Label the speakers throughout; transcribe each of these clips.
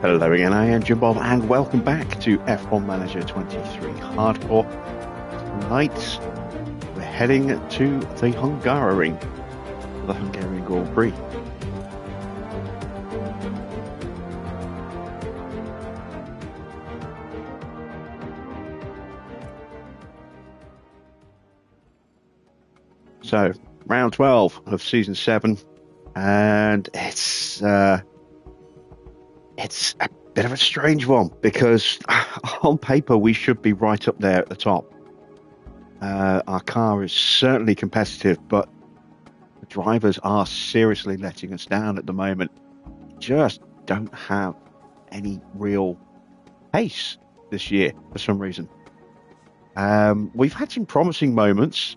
Speaker 1: Hello again, I am Jim Bob, and welcome back to F1 Manager 23 Hardcore. Tonight, we're heading to the Hungaroring, the Hungarian Grand Prix. So, round 12 of season 7, and it's a bit of a strange one because on paper we should be right up there at the top. Our car is certainly competitive, but the drivers are seriously letting us down at the moment. Just don't have any real pace this year for some reason. We've had some promising moments.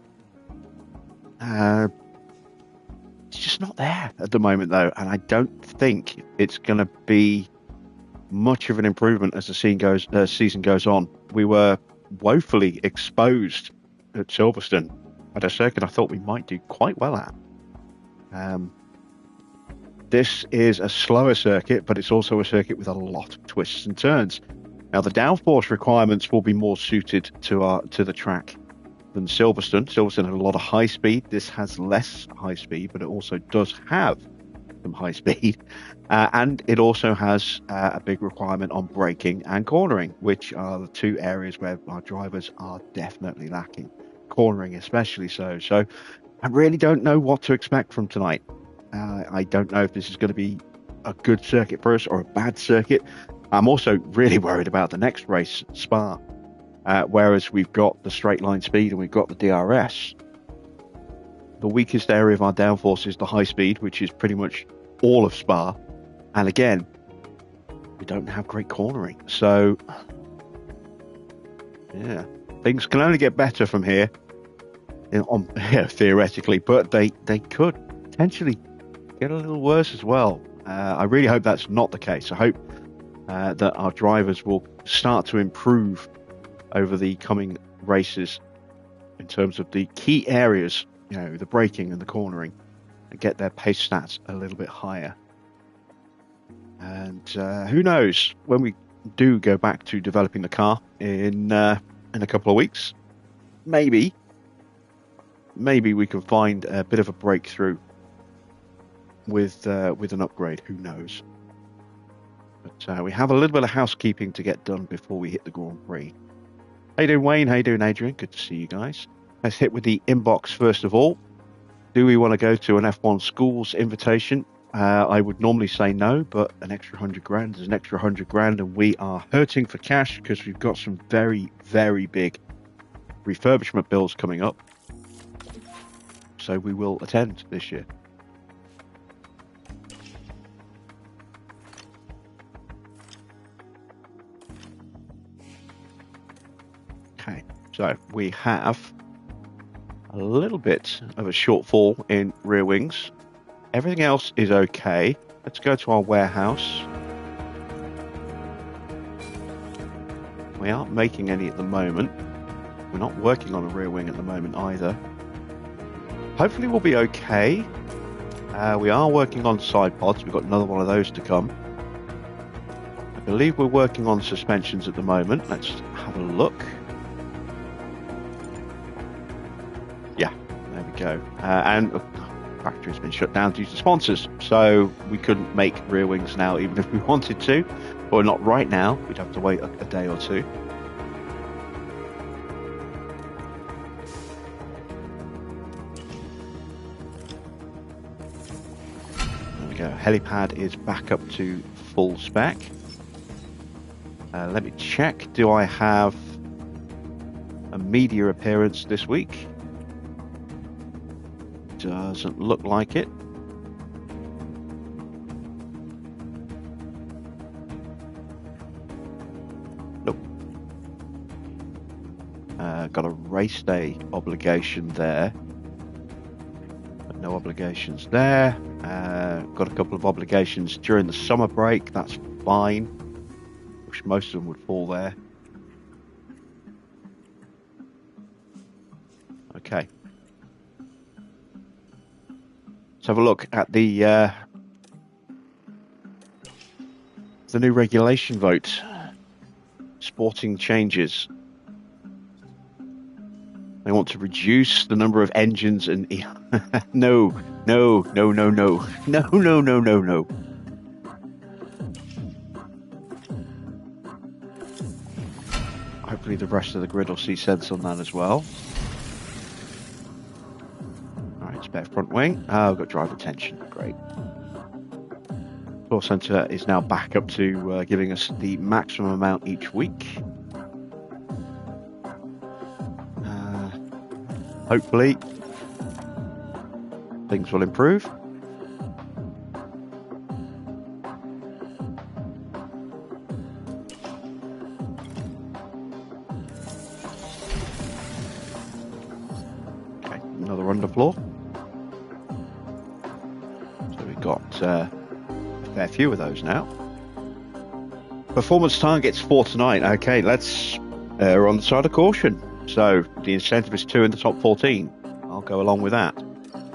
Speaker 1: It's just not there at the moment, though, and I don't think it's going to be much of an improvement as the season goes on. We were woefully exposed at Silverstone, at a circuit I thought we might do quite well at. This is a slower circuit, but it's also a circuit with a lot of twists and turns. Now, the downforce requirements will be more suited to the track than Silverstone. Silverstone had a lot of high speed. This has less high speed, but it also does have some high speed. And it also has a big requirement on braking and cornering, which are the two areas where our drivers are definitely lacking. Cornering especially so. So I really don't know what to expect from tonight. I don't know if this is going to be a good circuit for us or a bad circuit. I'm also really worried about the next race, Spa. Whereas we've got the straight line speed and we've got the DRS. The weakest area of our downforce is the high speed, which is pretty much all of Spa. And again, we don't have great cornering. So, yeah, things can only get better from here, theoretically, but they could potentially get a little worse as well. I really hope that's not the case. I hope that our drivers will start to improve over the coming races in terms of the key areas, the braking and the cornering, and get their pace stats a little bit higher. And who knows, when we do go back to developing the car in a couple of weeks, maybe we can find a bit of a breakthrough with an upgrade. Who knows? But we have a little bit of housekeeping to get done before we hit the Grand Prix. How you doing, Wayne? How you doing, Adrian? Good to see you guys. Let's hit with the inbox first of all. Do we want to go to an F1 schools invitation? I would normally say no, but an extra 100 grand is an extra 100 grand, and we are hurting for cash because we've got some very, very big refurbishment bills coming up. So we will attend this year. Okay, so we have a little bit of a shortfall in rear wings. Everything else is okay. Let's go to our warehouse. We aren't making any at the moment. We're not working on a rear wing at the moment either. Hopefully we'll be okay. We are working on side pods. We've got another one of those to come. I believe we're working on suspensions at the moment. Let's have a look. Yeah, there we go. And the factory's been shut down due to sponsors, so we couldn't make rear wings now even if we wanted to. Or not right now. We'd have to wait a day or two. There we go. Helipad is back up to full spec. Let me check. Do I have a media appearance this week? Doesn't look like it. Nope. Got a race day obligation there, but no obligations there. Got a couple of obligations during the summer break. That's fine. Wish most of them would fall there. Okay. Let's have a look at the the new regulation vote. Sporting changes. They want to reduce the number of engines and no. Hopefully the rest of the grid will see sense on that as well. Alright, spare front wing. Oh, we've got driver attention. Great. Floor center is now back up to giving us the maximum amount each week. Hopefully things will improve. Okay, another underfloor. So we've got a fair few of those now. Performance targets for tonight. Okay, let's err on the side of caution. So the incentive is 2 in the top 14. I'll go along with that.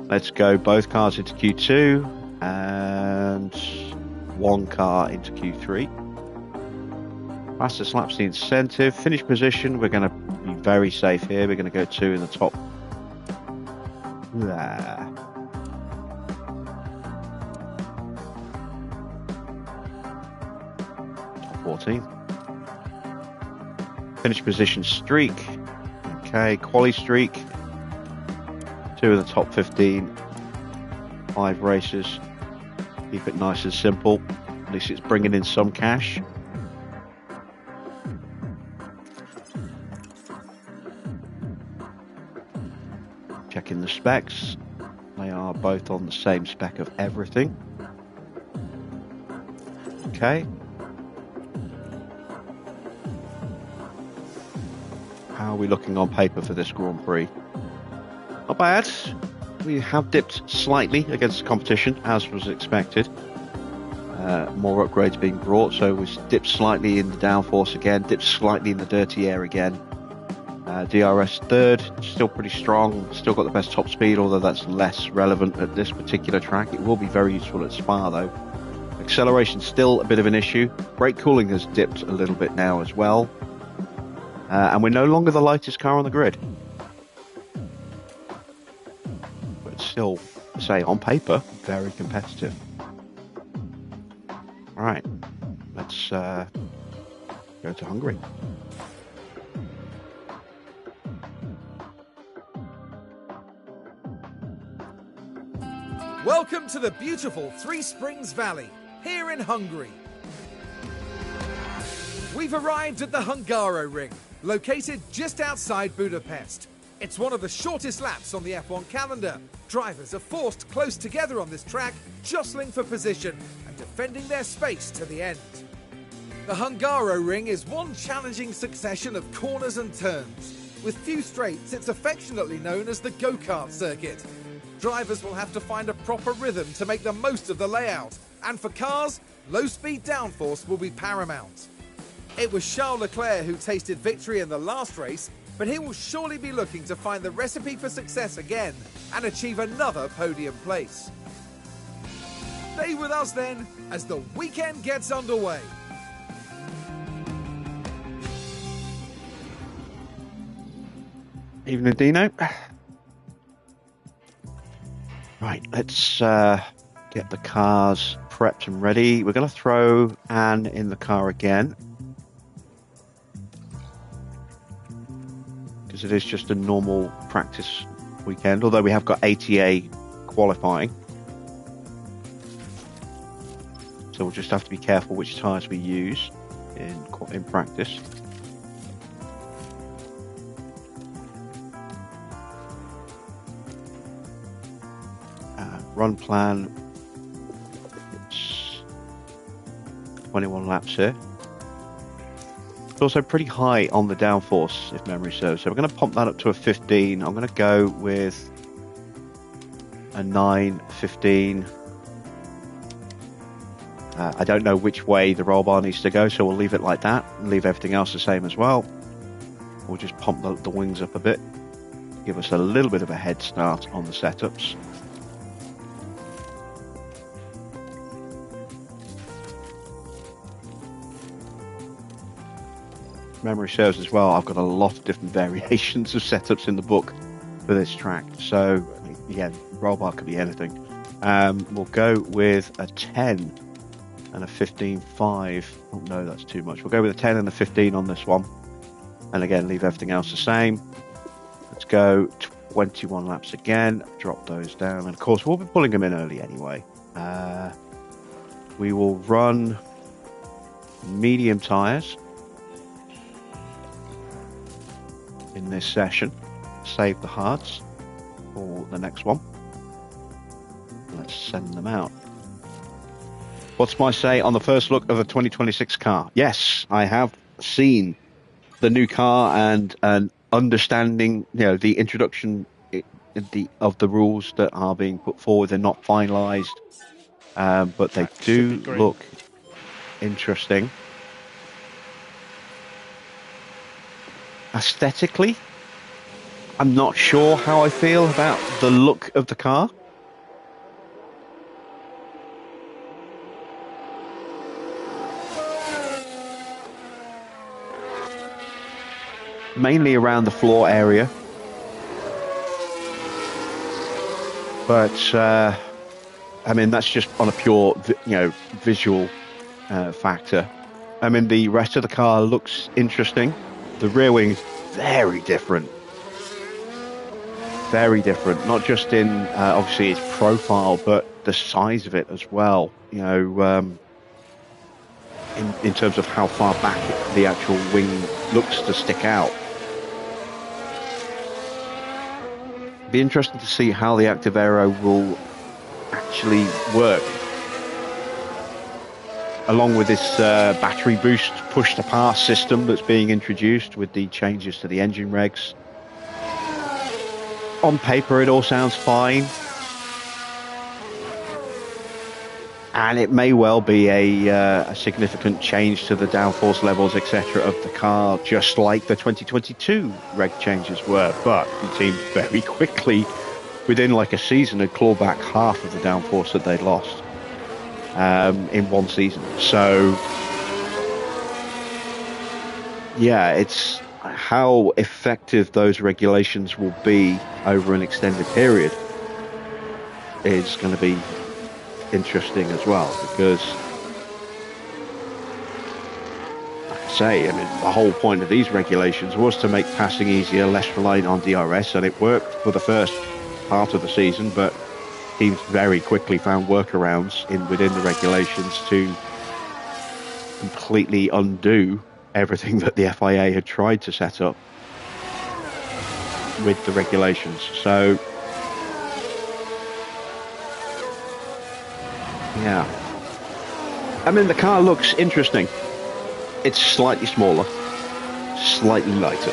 Speaker 1: Let's go both cars into Q2 and 1 car into Q3. Fastest lap's the incentive. Finish position, we're going to be very safe here. We're going to go 2 in the top. Top 14. Finish position streak. Okay, quali streak. 2 in the top 15. 5 races. Keep it nice and simple. At least it's bringing in some cash. Checking the specs. They are both on the same spec of everything. Okay. How are we looking on paper for this Grand Prix? Not bad. We have dipped slightly against the competition, as was expected. More upgrades being brought, so we dipped slightly in the downforce again, dipped slightly in the dirty air again. DRS third, still pretty strong, still got the best top speed, although that's less relevant at this particular track. It will be very useful at Spa though. Acceleration still a bit of an issue. Brake cooling has dipped a little bit now as well. And we're no longer the lightest car on the grid. But still, say, on paper, very competitive. Alright, let's go to Hungary.
Speaker 2: Welcome to the beautiful Three Springs Valley, here in Hungary. We've arrived at the Hungaroring, located just outside Budapest. It's one of the shortest laps on the F1 calendar. Drivers are forced close together on this track, jostling for position and defending their space to the end. The Hungaroring is one challenging succession of corners and turns. With few straights, it's affectionately known as the go-kart circuit. Drivers will have to find a proper rhythm to make the most of the layout, and for cars, low-speed downforce will be paramount. It was Charles Leclerc who tasted victory in the last race, but he will surely be looking to find the recipe for success again and achieve another podium place. Stay with us then as the weekend gets underway.
Speaker 1: Evening, Dino. Right, let's get the cars prepped and ready. We're going to throw Anne in the car again, because it is just a normal practice weekend, although we have got ATA qualifying. So we'll just have to be careful which tyres we use in practice. Run plan, it's 21 laps here. It's also pretty high on the downforce, if memory serves, so we're going to pump that up to a 15. I'm going to go with a 9.15. I don't know which way the roll bar needs to go, so we'll leave it like that and leave everything else the same as well. We'll just pump the wings up a bit, give us a little bit of a head start on the setups. memory serves as well, I've got a lot of different variations of setups in the book for this track. So again, roll bar could be anything. We'll go with a 10 and a 15.5. Oh no, that's too much. We'll go with a 10 and a 15 on this one. And again, leave everything else the same. Let's go 21 laps again. Drop those down. And of course, we'll be pulling them in early anyway. We will run medium tyres in this session. Save the hards for the next one. Let's send them out. What's my say on the first look of the 2026 car? Yes, I have seen the new car and understanding, the introduction of the rules that are being put forward. They're not finalised, but they do look interesting. Aesthetically, I'm not sure how I feel about the look of the car. Mainly around the floor area. But, that's just on a pure, visual factor. The rest of the car looks interesting. The rear wing is very different. Very different. Not just in, obviously, its profile, but the size of it as well. In terms of how far back the actual wing looks to stick out. Be interesting to see how the Active Aero will actually work, along with this battery boost push to pass system that's being introduced with the changes to the engine regs. On paper, it all sounds fine, and it may well be a significant change to the downforce levels, etc., of the car, just like the 2022 reg changes were. But the team very quickly, within like a season, had clawed back half of the downforce that they'd lost in one season. So, yeah, it's how effective those regulations will be over an extended period is going to be interesting as well, because like I say, the whole point of these regulations was to make passing easier, less reliant on DRS, and it worked for the first part of the season, but teams very quickly found workarounds within the regulations to completely undo everything that the FIA had tried to set up with the regulations. So yeah, the car looks interesting. It's slightly smaller, slightly lighter.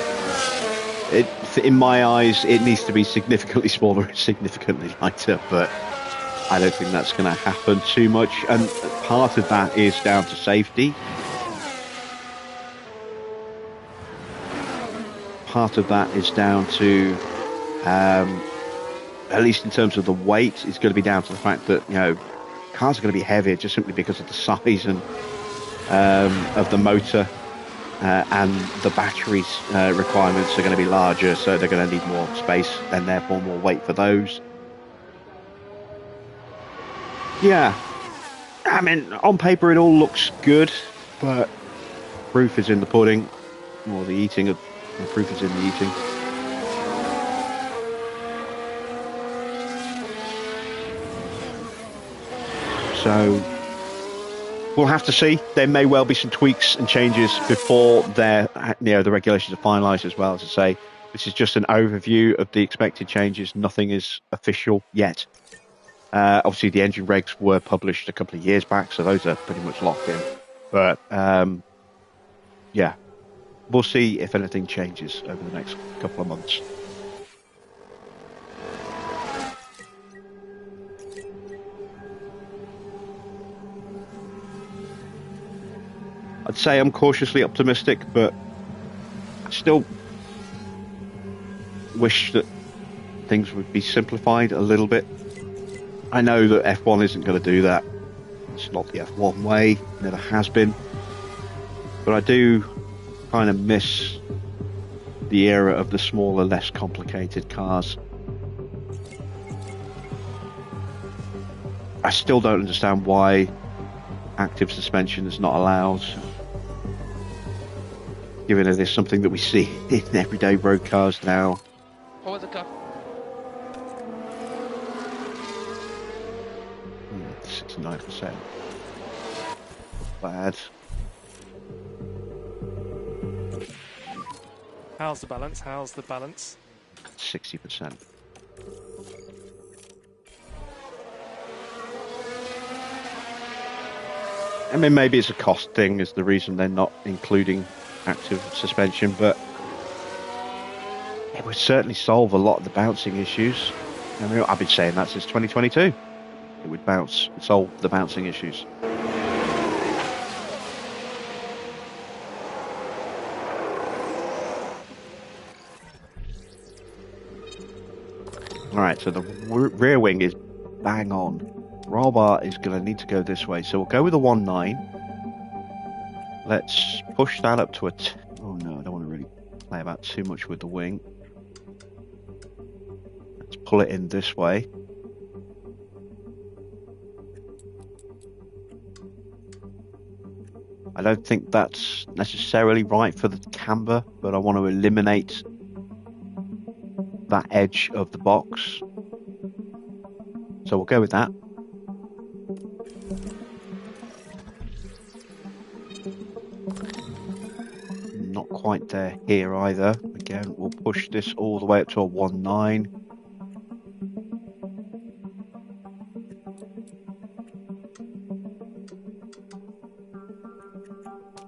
Speaker 1: In my eyes, it needs to be significantly smaller and significantly lighter, but I don't think that's going to happen too much. And part of that is down to safety. Part of that is down to, at least in terms of the weight, it's going to be down to the fact that, cars are going to be heavier just simply because of the size and of the motor, and the batteries requirements are going to be larger, so they're going to need more space and therefore more weight for those. Yeah, on paper it all looks good, but proof is in the pudding, or the eating of the proof is in the eating. So we'll have to see. There may well be some tweaks and changes before the regulations are finalised as well. As I say, this is just an overview of the expected changes. Nothing is official yet. Obviously, the engine regs were published a couple of years back, so those are pretty much locked in. But yeah, we'll see if anything changes over the next couple of months. I'd say I'm cautiously optimistic, but I still wish that things would be simplified a little bit. I know that F1 isn't going to do that. It's not the F1 way, never has been. But I do kind of miss the era of the smaller, less complicated cars. I still don't understand why active suspension is not allowed, given it is something that we see in everyday road cars now.
Speaker 3: Oh, the car.
Speaker 1: 69%. Bad.
Speaker 4: How's the balance? How's the balance?
Speaker 1: 60%. I mean, maybe it's a cost thing is the reason they're not including active suspension, but it would certainly solve a lot of the bouncing issues. I mean, I've been saying that since 2022. It would solve the bouncing issues. Alright, so the rear wing is bang on. Roll bar is going to need to go this way, so we'll go with a 1.9. Let's push that up to a... oh no, I don't want to really play about too much with the wing. Let's pull it in this way. I don't think that's necessarily right for the camber, but I want to eliminate that edge of the box. So we'll go with that. Not quite there here either. Again, we'll push this all the way up to a 1.9.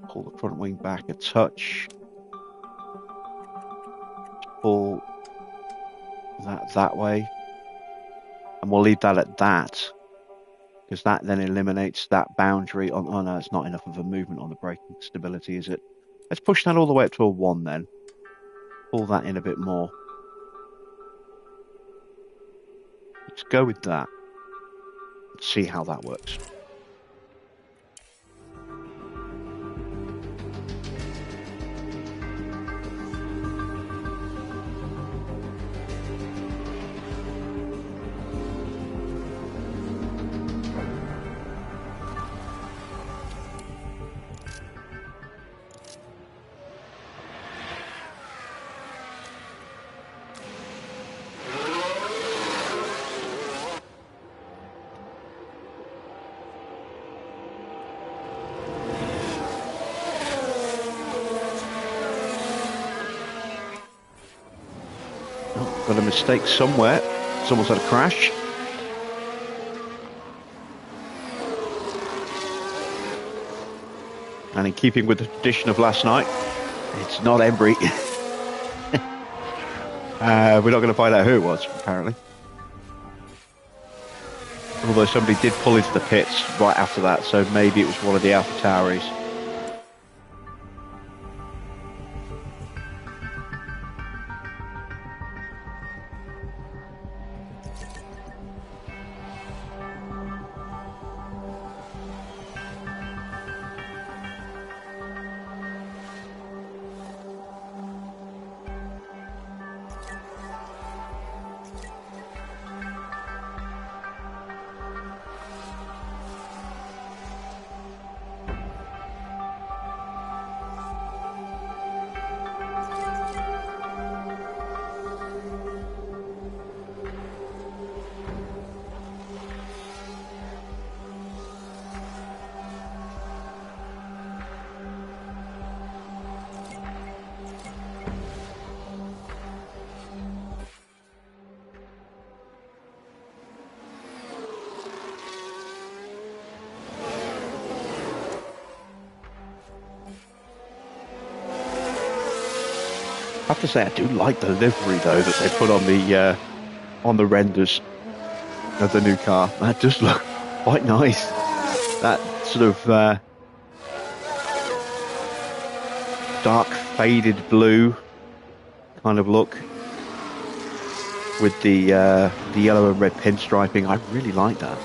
Speaker 1: Pull the front wing back a touch. Pull that way. And we'll leave that at that, because that then eliminates that boundary on... oh no, it's not enough of a movement on the braking stability, is it? Let's push that all the way up to a 1 then. Pull that in a bit more. Let's go with that. Let's see how that works. Got a mistake somewhere. Someone's had a crash. And in keeping with the tradition of last night, it's not Embry. We're not going to find out who it was, apparently. Although somebody did pull into the pits right after that, so maybe it was one of the AlphaTauris. I have to say, I do like the livery though that they put on the renders of the new car. That does look quite nice. That sort of dark faded blue kind of look with the yellow and red pinstriping. I really like that.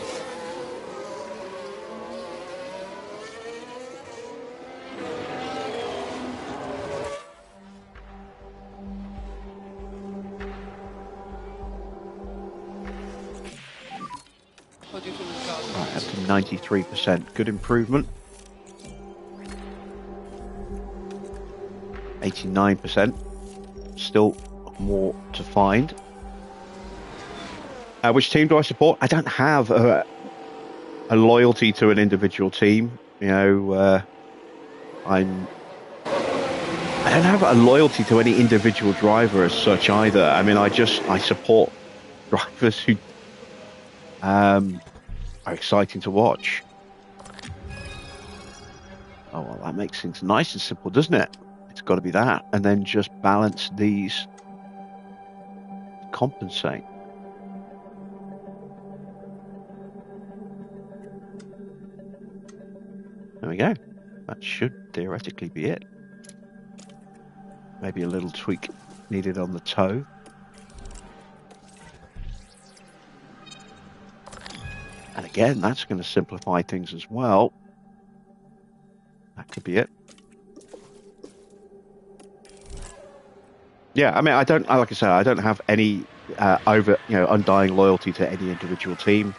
Speaker 1: 93%. Good improvement. 89%. Still more to find. Which team do I support? I don't have a loyalty to an individual team. You know, I don't have a loyalty to any individual driver as such either. I mean, I support drivers who are exciting to watch. Oh, well, that makes things nice and simple, doesn't it? It's got to be that. And then just balance these, compensate. There we go. That should theoretically be it. Maybe a little tweak needed on the toe. And again, that's going to simplify things as well. That could be it. Yeah, I mean, like I said, I don't have any undying loyalty to any individual team.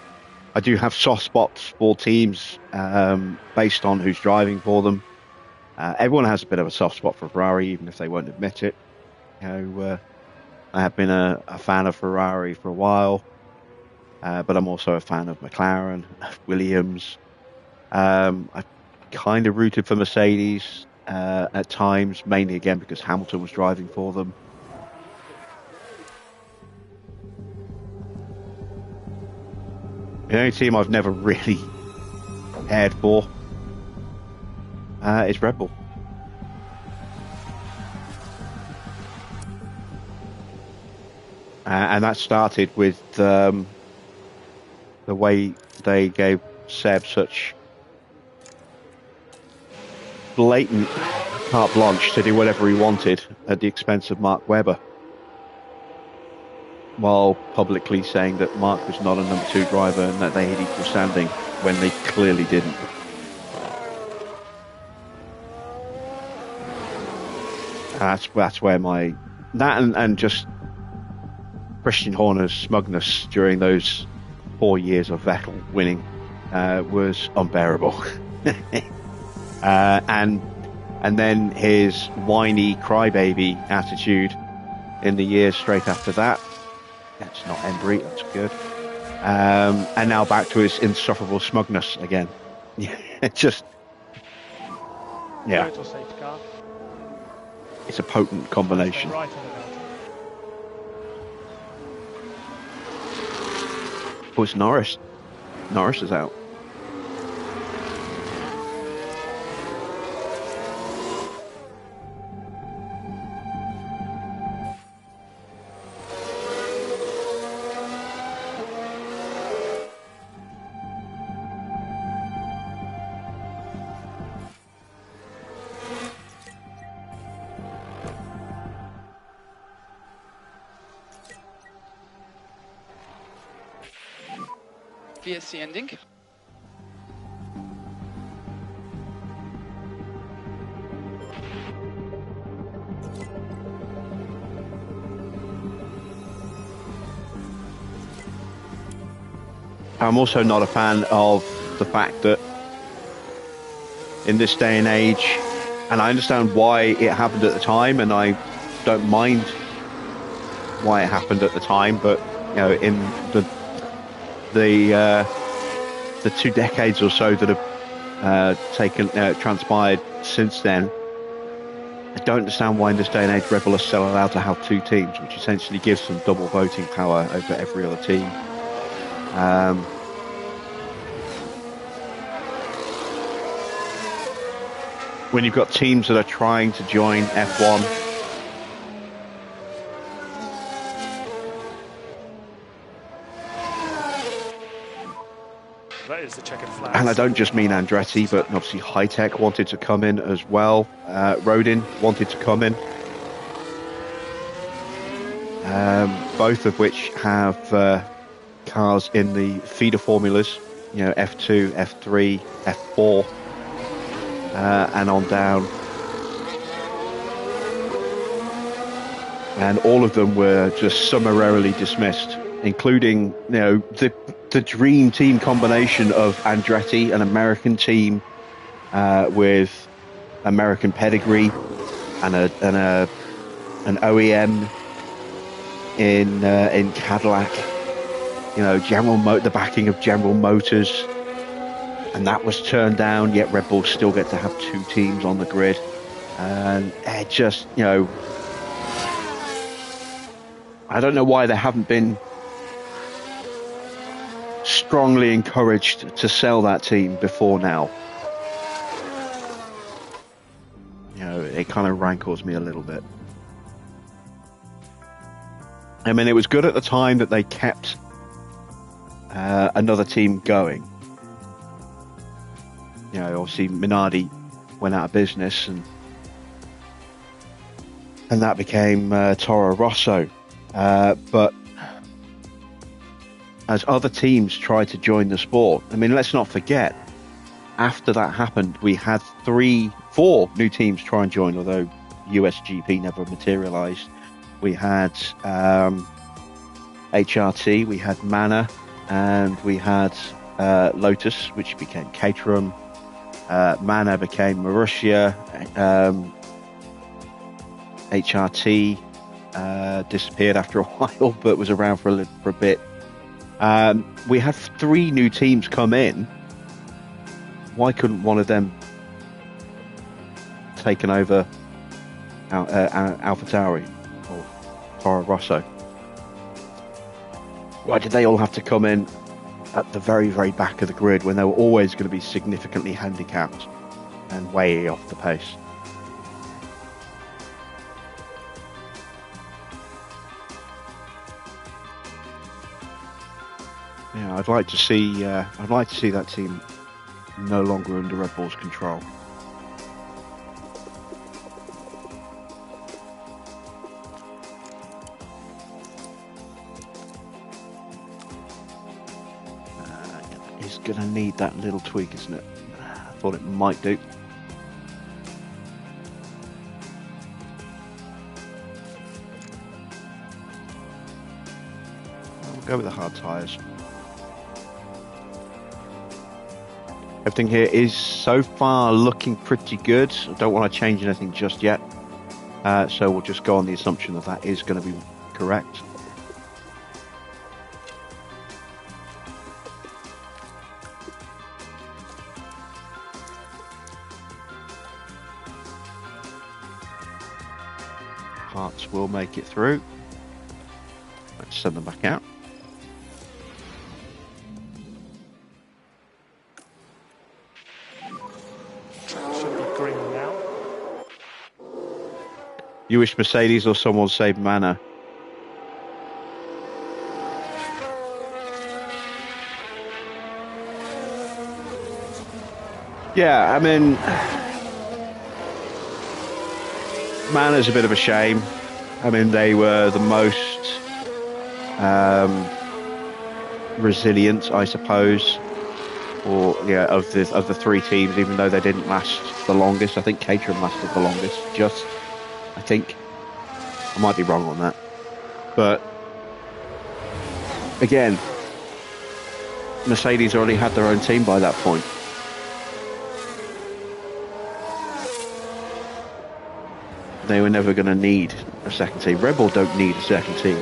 Speaker 1: I do have soft spots for teams based on who's driving for them. Everyone has a bit of a soft spot for Ferrari, even if they won't admit it. You know, I have been a fan of Ferrari for a while, but I'm also a fan of McLaren, Williams. I kind of rooted for Mercedes at times, mainly again because Hamilton was driving for them. The only team I've never really cared for is Red Bull. And that started with the way they gave Seb such blatant carte blanche to do whatever he wanted at the expense of Mark Webber, while publicly saying that Mark was not a number 2 driver and that they had equal standing when they clearly didn't. That's where and just Christian Horner's smugness during those 4 years of Vettel winning was unbearable. And then his whiny crybaby attitude in the years straight after that. That's not Embry, that's good. And now back to his insufferable smugness again. It's a potent combination.
Speaker 4: Right
Speaker 1: Oh, it's Norris. Norris is out.
Speaker 3: VSC ending.
Speaker 1: I'm also not a fan of the fact that in this day and age, and I understand why it happened at the time, and I don't mind why it happened at the time, but you know, in the 2 decades or so that have transpired since then, I don't understand why in this day and age Red Bull are still allowed to have 2 teams, which essentially gives them double voting power over every other team. When you've got teams that are trying to join F1,
Speaker 4: That is the checkered flag.
Speaker 1: and I don't just mean Andretti, but obviously High Tech wanted to come in as well. Rodin wanted to come in. Both of which have cars in the feeder formulas, you know, F2, F3, F4, and on down. And all of them were just summarily dismissed, including, you know, the dream team combination of Andretti, an American team with American pedigree, and an OEM in Cadillac. You know, the backing of General Motors, and that was turned down. Yet Red Bull still get to have two teams on the grid, and it just, you know, I don't know why they haven't been strongly encouraged to sell that team before now. You know, it kind of rankles me a little bit. I mean, it was good at the time that they kept another team going. You know, obviously Minardi went out of business, and that became Toro Rosso. But as other teams tried to join the sport, I mean, let's not forget, after that happened, we had 4 new teams try and join, although USGP never materialized. We had HRT, we had Manor, and we had Lotus, which became Caterham. Manor became Marussia. HRT disappeared after a while, but was around for a bit. We had 3 new teams come in. Why couldn't one of them taken over AlphaTauri or Toro Rosso? Why did they all have to come in at the very, very back of the grid when they were always going to be significantly handicapped and way off the pace? Yeah, I'd like to see that team no longer under Red Bull's control. It's going to need that little tweak, isn't it? I thought it might do. We'll go with the hard tyres. Everything here is so far looking pretty good. I don't want to change anything just yet. So we'll just go on the assumption that that is going to be correct. Parts will make it through. Let's send them back out.
Speaker 4: Should be green now.
Speaker 1: You wish Mercedes or someone saved Manor? Yeah, I mean, Manor's a bit of a shame. I mean, they were the most resilient, I suppose, or yeah, of the 3 teams. Even though they didn't last the longest, I think Caterham lasted the longest. I think I might be wrong on that, but again, Mercedes already had their own team by that point. They were never going to need a second team. Red Bull don't need a second team.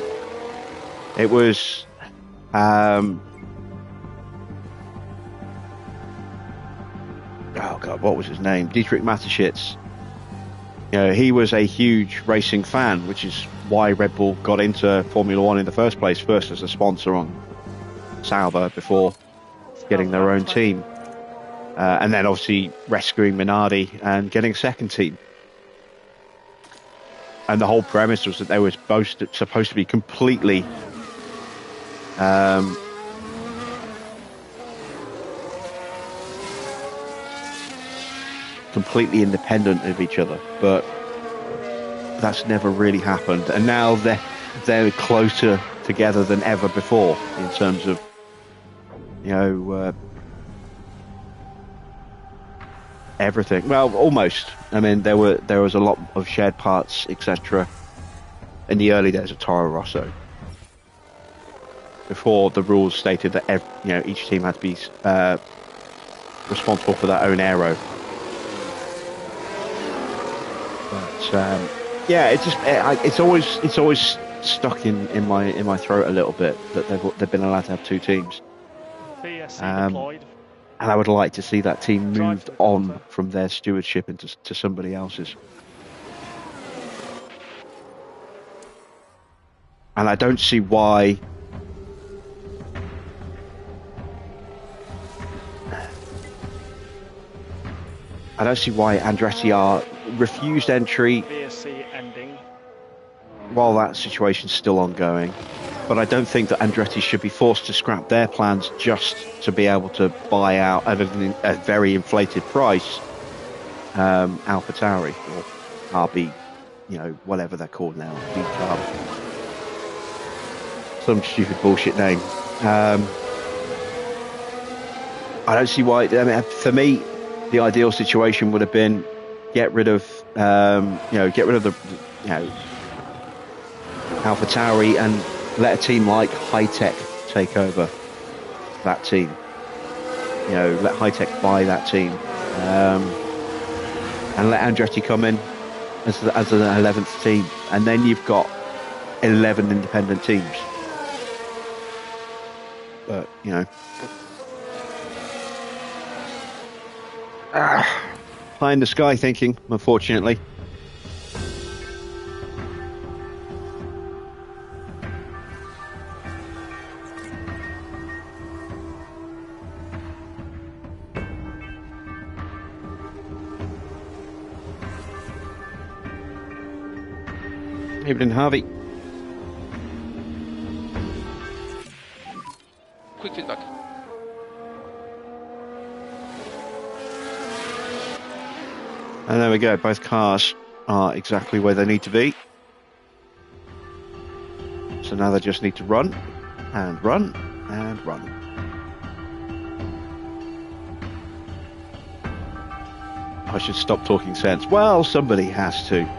Speaker 1: It was oh god, what was his name? Dietrich Mateschitz. You know, he was a huge racing fan, which is why Red Bull got into Formula One in the first place, first as a sponsor on Sauber before getting their own team, and then obviously rescuing Minardi and getting a second team. And the whole premise was that they were supposed to be completely completely independent of each other, but that's never really happened. And now they're closer together than ever before in terms of, you know, everything. Well, almost. I mean, there was a lot of shared parts, etc. in the early days of Toro Rosso. before the rules stated that each team had to be responsible for their own aero. But yeah, it's always stuck in my throat a little bit that they've been allowed to have two teams.
Speaker 4: VSC deployed.
Speaker 1: And I would like to see that team moved on from their stewardship into somebody else's. And I don't see why Andretti are refused entry
Speaker 4: VSC ending.
Speaker 1: while that situation's still ongoing. But I don't think that Andretti should be forced to scrap their plans just to be able to buy out at a very inflated price AlphaTauri or RB, whatever they're called now, B-Carb. Some stupid bullshit name. I don't see why. For me, the ideal situation would have been get rid of the AlphaTauri and let a team like High-Tech take over that team. Let High-Tech buy that team, and let Andretti come in as an 11th team, and then you've got 11 independent teams. But pie in the sky thinking, unfortunately. Evening, Harvey.
Speaker 3: Quick feedback.
Speaker 1: And there we go. Both cars are exactly where they need to be. So now they just need to run and run and run. I should stop talking sense. Well, somebody has to.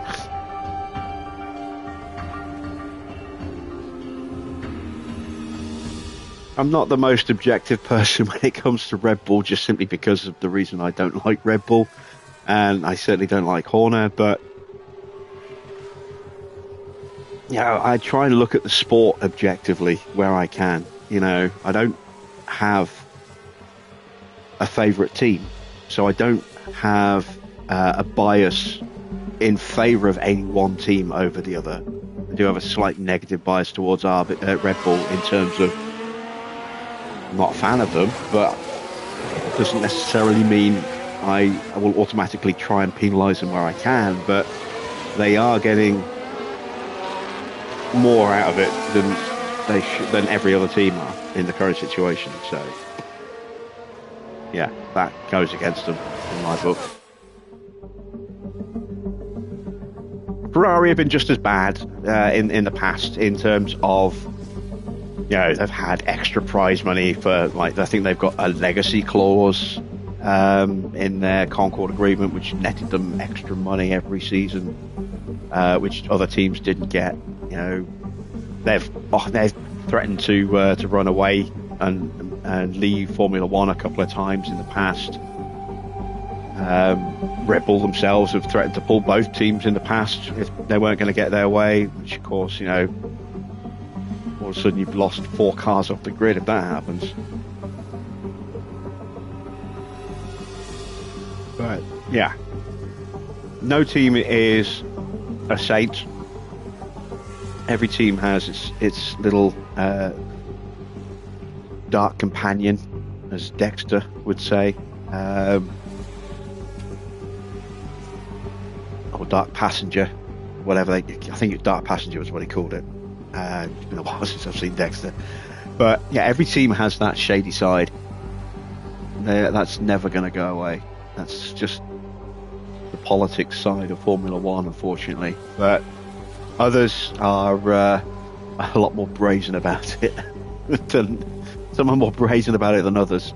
Speaker 1: I'm not the most objective person when it comes to Red Bull, just simply because of the reason I don't like Red Bull, and I certainly don't like Horner, but I try and look at the sport objectively where I can. I don't have a favourite team, so I don't have a bias in favour of any one team over the other. I do have a slight negative bias towards Red Bull in terms of I'm not a fan of them, but it doesn't necessarily mean I will automatically try and penalise them where I can, but they are getting more out of it than every other team are in the current situation. So yeah, that goes against them in my book. Ferrari have been just as bad in the past in terms of they've had extra prize money for, I think they've got a legacy clause in their Concord agreement, which netted them extra money every season, which other teams didn't get. They've threatened to run away and leave Formula One a couple of times in the past. Red Bull themselves have threatened to pull both teams in the past if they weren't going to get their way, which of course, all of a sudden you've lost 4 cars off the grid if that happens. But yeah, no team is a saint. Every team has its little dark companion, as Dexter would say, or dark passenger, whatever. I think dark passenger was what he called it. It's been a while since I've seen Dexter, but yeah, every team has that shady side. That's never going to go away. That's just the politics side of Formula One, unfortunately. But others are a lot more brazen about it. Some are more brazen about it than others.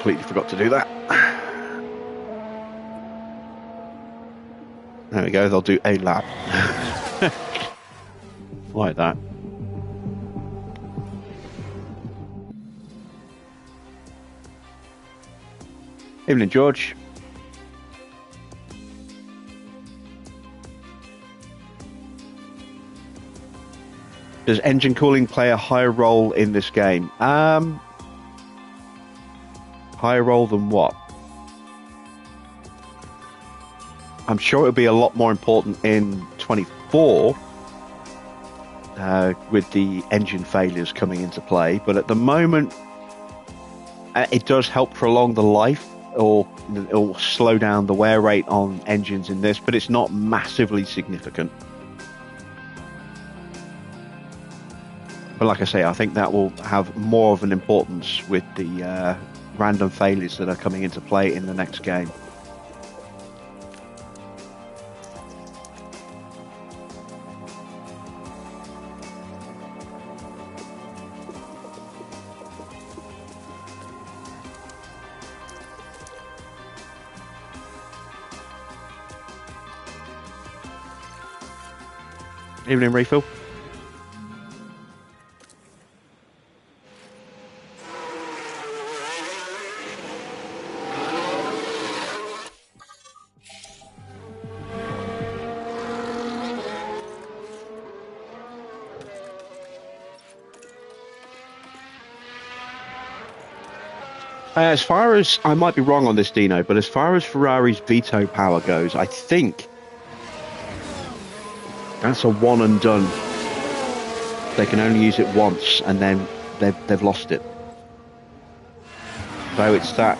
Speaker 1: completely forgot to do that. There we go, they'll do a lap. Like that. Evening, George. Does engine cooling play a higher role in this game? Higher role than what? I'm sure it'll be a lot more important in 24 with the engine failures coming into play. But at the moment, it does help prolong the life or slow down the wear rate on engines in this, but it's not massively significant. But like I say, I think that will have more of an importance with the random failures that are coming into play in the next game. Evening, Refill. As far as, I might be wrong on this, Dino, but as far as Ferrari's veto power goes, I think that's a one and done. They can only use it once, and then they've lost it. So it's that.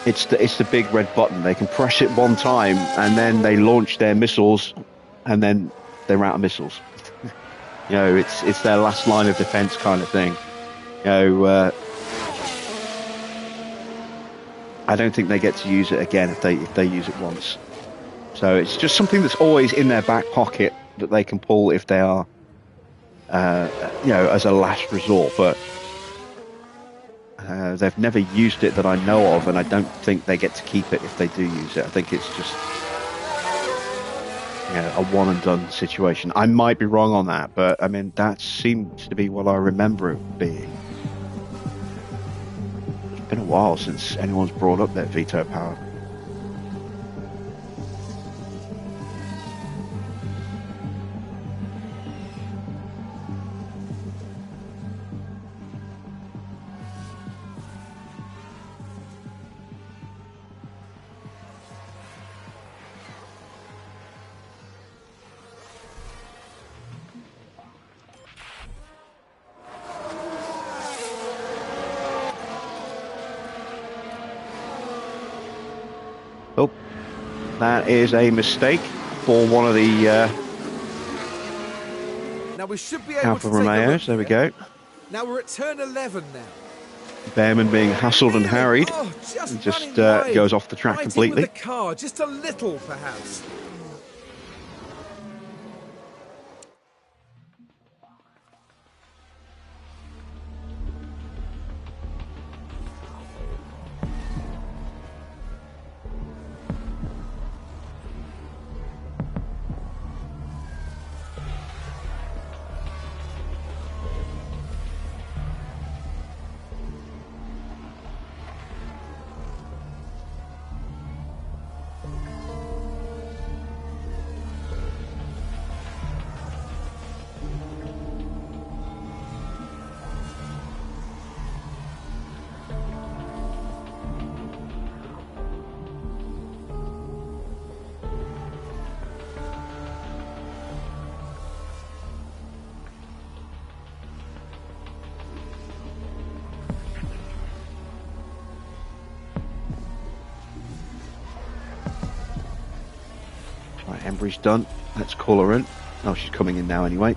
Speaker 1: It's the big red button. They can press it one time, and then they launch their missiles, and then they're out of missiles. You know, it's their last line of defense kind of thing. You know, I don't think they get to use it again if they use it once. So it's just something that's always in their back pocket that they can pull if they are, you know, as a last resort. But they've never used it that I know of, and I don't think they get to keep it if they do use it. I think it's just, you know, a one and done situation. I might be wrong on that, but I mean, that seems to be what I remember it being. It's been a while since anyone's brought up that veto power. Oh, that is a mistake for one of the
Speaker 2: now we should be able
Speaker 1: Alfa
Speaker 2: to take a
Speaker 1: Romeos.
Speaker 2: look
Speaker 1: There we
Speaker 2: here.
Speaker 1: go.
Speaker 2: Now we're at turn 11 now.
Speaker 1: Behrman being hassled and harried.
Speaker 2: Oh, just
Speaker 1: Just
Speaker 2: running wide.
Speaker 1: goes off the track
Speaker 2: Right in
Speaker 1: completely.
Speaker 2: with the car, just a little perhaps.
Speaker 1: Right, Embry's done. Let's call her in. Oh, she's coming in now anyway.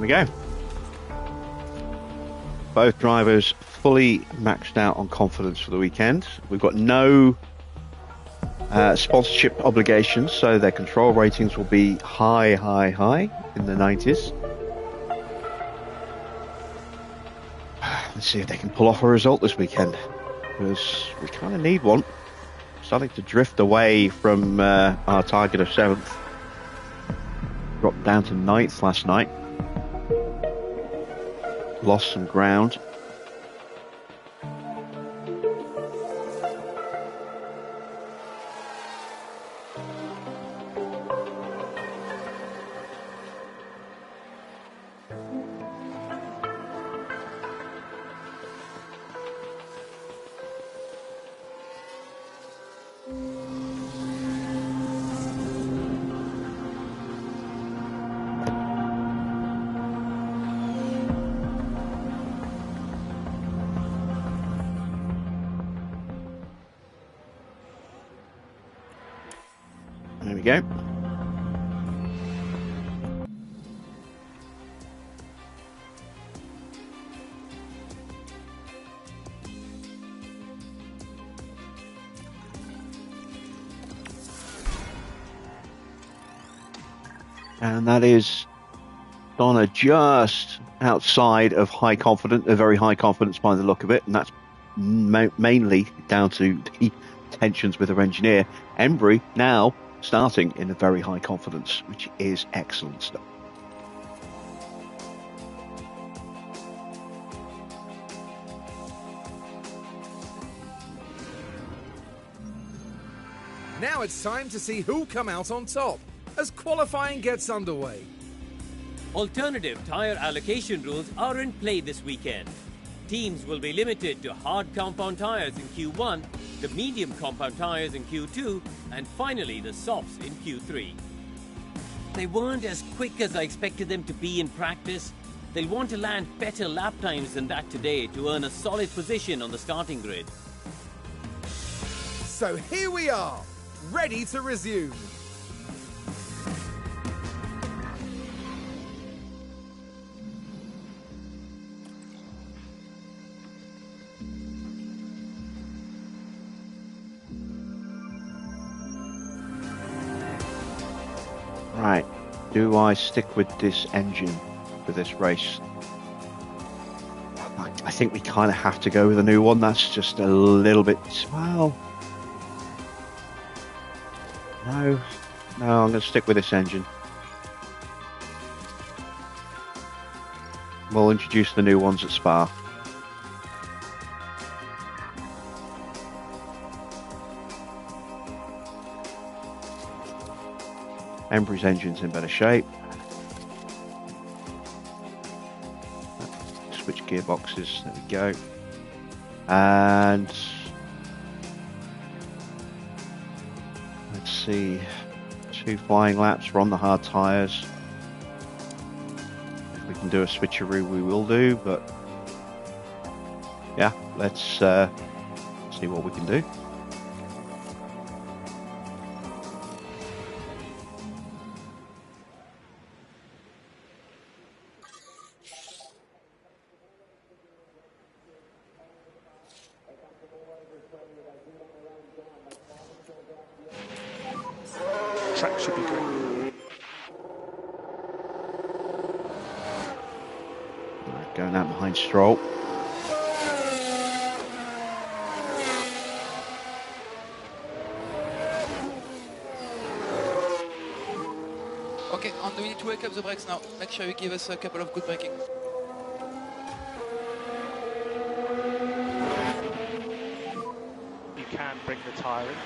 Speaker 1: we go. Both drivers fully maxed out on confidence for the weekend. We've got no sponsorship obligations, so their control ratings will be high in the 90s. Let's see if they can pull off a result this weekend, because we kind of need one. Starting to drift away from our target of 7th. Dropped down to 9th last night. Lost some ground. There we go. And that is Donna just outside of high confidence, a very high confidence by the look of it, and that's mainly down to the tensions with her engineer. Embry now starting in a very high confidence, which is excellent stuff.
Speaker 2: Now it's time to see who'll come out on top as qualifying gets underway.
Speaker 5: Alternative tyre allocation rules are in play this weekend. Teams will be limited to hard compound tyres in Q1, the medium compound tyres in Q2, and finally the softs in Q3. They weren't as quick as I expected them to be in practice. They'll want to land better lap times than that today to earn a solid position on the starting grid.
Speaker 2: So here we are, ready to resume.
Speaker 1: Right, do I stick with this engine for this race? I think we kind of have to go with a new one. That's just a little bit, well, no, I'm going to stick with this engine. We'll introduce the new ones at Spa. Embry's engine's in better shape. Switch gearboxes, there we go. And let's see, 2 flying laps, we're on the hard tyres. If we can do a switcheroo, we will do, but yeah, let's see what we can do.
Speaker 4: Track should be good.
Speaker 1: Going out behind Stroll.
Speaker 3: Okay, and we need to wake up the brakes now. Make sure you give us a couple of good braking.
Speaker 4: You can bring the tyre in.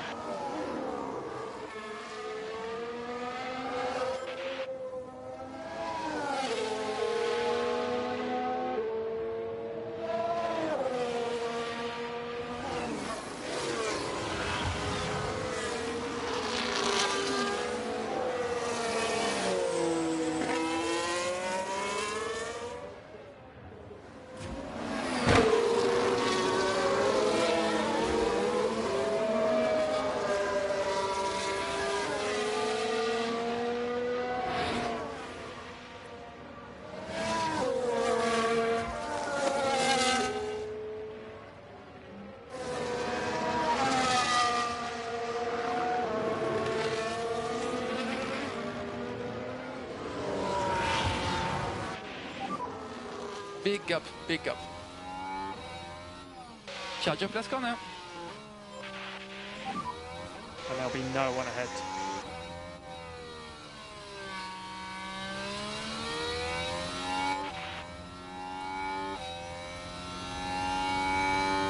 Speaker 3: Big gap, big gap. Charge your last corner.
Speaker 4: And there'll be no one ahead.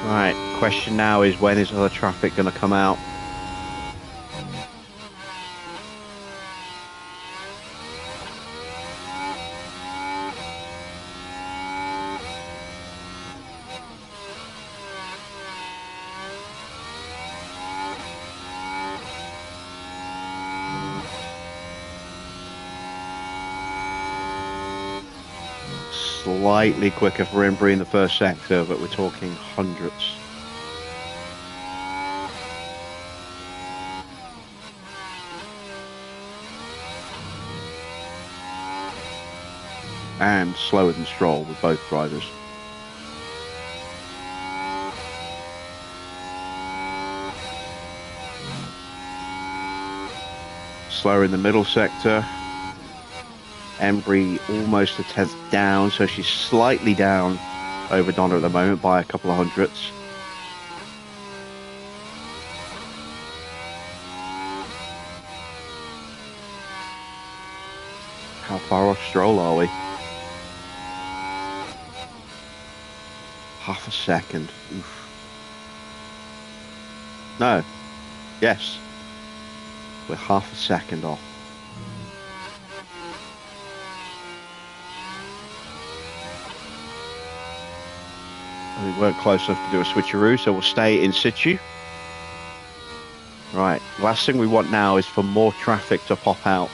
Speaker 1: Right, question now is when is other traffic going to come out? Slightly quicker for Embry in the first sector, but we're talking hundreds. And slower than Stroll with both drivers. Slower in the middle sector. Embry almost a tenth down, so she's slightly down over Donna at the moment by a couple of hundredths. How far off Stroll are we? Half a second. Oof. No. Yes. We're half a second off. We weren't close enough to do a switcheroo, so we'll stay in situ. Right, last thing we want now is for more traffic to pop out.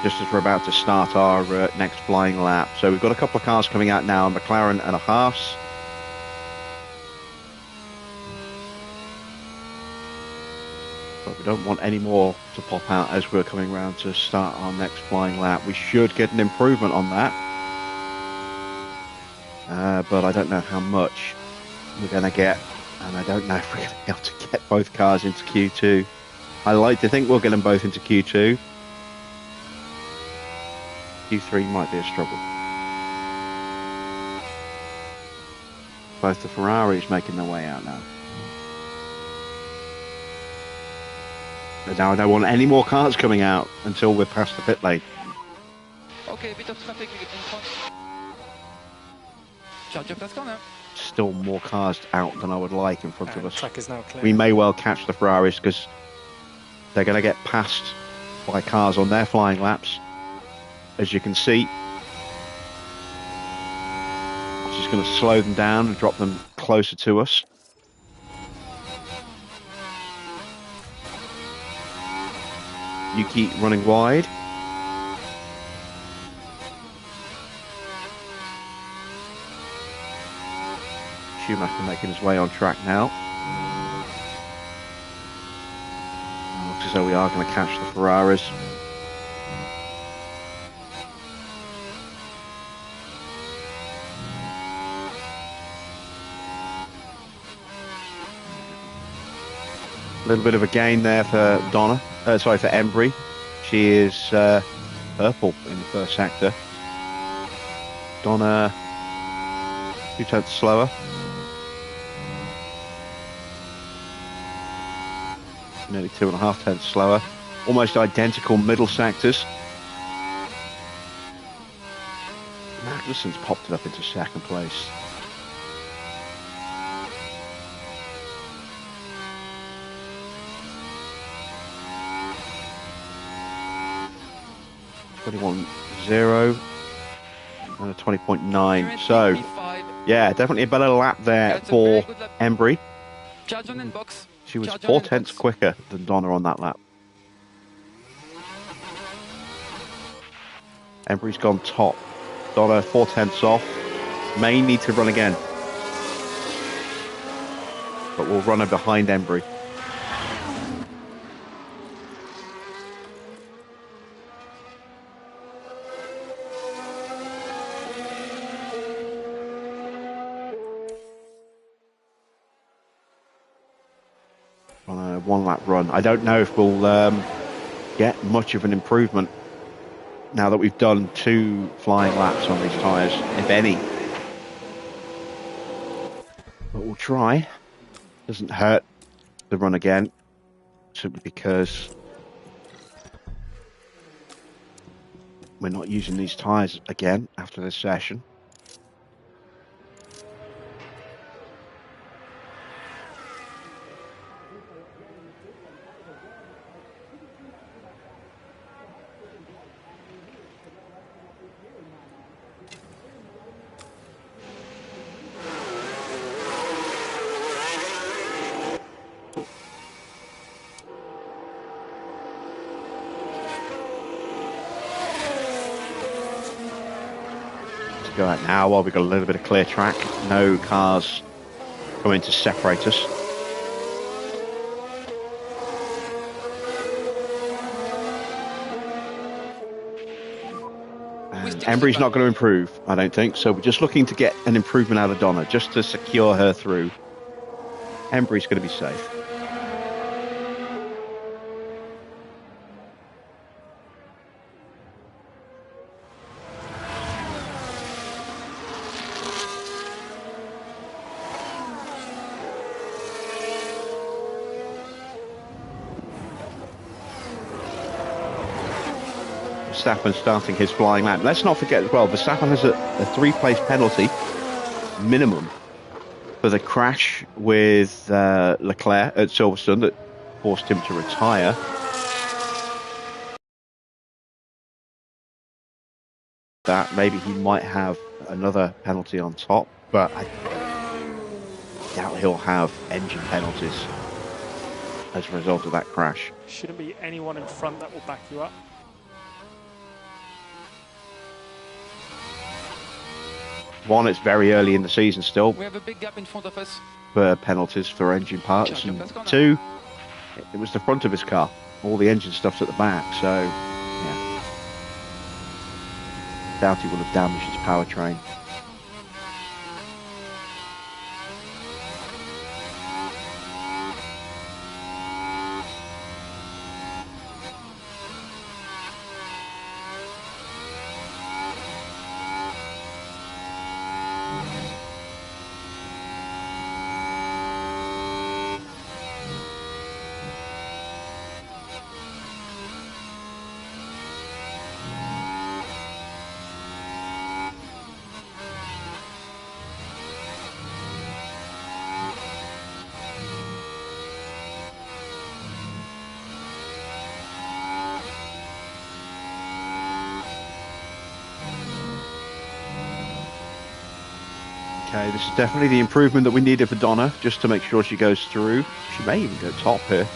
Speaker 1: Just as we're about to start our next flying lap. So we've got a couple of cars coming out now, a McLaren and a Haas. But we don't want any more to pop out as we're coming round to start our next flying lap. We should get an improvement on that. But I don't know how much we're going to get, and I don't know if we're going to be able to get both cars into Q2. I like to think we'll get them both into Q2. Q3 might be a struggle. Both the Ferraris making their way out now. But now I don't want any more cars coming out until we're past the pit lane.
Speaker 3: Okay, bit of traffic in front. Charge your last corner.
Speaker 1: Still more cars out than I would like in front of us.
Speaker 4: Track is now clear.
Speaker 1: We may well catch the Ferraris because they're going to get passed by cars on their flying laps. As you can see, which is going to slow them down and drop them closer to us. You keep running wide. Schumacher making his way on track now. Looks as though we are going to catch the Ferraris. A little bit of a gain there for Donna. For Embry. She is purple in the first sector. Donna 2 tenths slower. Nearly 2.5 tenths slower. Almost identical middle sectors. Magnussen's popped it up into second place. .0 and a 20.9. So, yeah, definitely a better lap there for Embry. She was 4 tenths quicker than Donna on that lap. Embry's gone top. Donna 4 tenths off. May need to run again. But we'll run her behind Embry. On a 1 lap run. I don't know if we'll get much of an improvement now that we've done 2 flying laps on these tyres, if any. But we'll try. Doesn't hurt to run again, simply because we're not using these tyres again after this session. Go out now while we've got a little bit of clear track. No cars coming to separate us. And Embry's not going to improve, I don't think. So we're just looking to get an improvement out of Donna, just to secure her through. Embry's going to be safe. Verstappen starting his flying lap. Let's not forget as well, Verstappen has a 3-place penalty minimum for the crash with Leclerc at Silverstone that forced him to retire. That maybe he might have another penalty on top, but I doubt he'll have engine penalties as a result of that crash.
Speaker 4: Shouldn't be anyone in front that will back you up.
Speaker 1: One, it's very early in the season still.
Speaker 3: We have a big gap in front of us.
Speaker 1: For penalties for engine parts. And 2, it was the front of his car. All the engine stuff's at the back, so yeah. Doubt he would have damaged his powertrain. Okay, this is definitely the improvement that we needed for Donna, just to make sure she goes through. She may even go top here.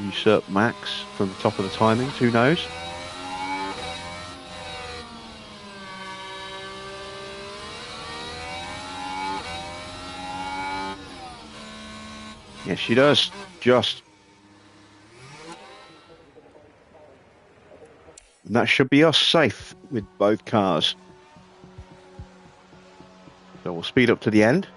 Speaker 1: Usurp Max from the top of the timings, who knows? Yes, she does. Just. And that should be us safe with both cars. So we'll speed up to the end.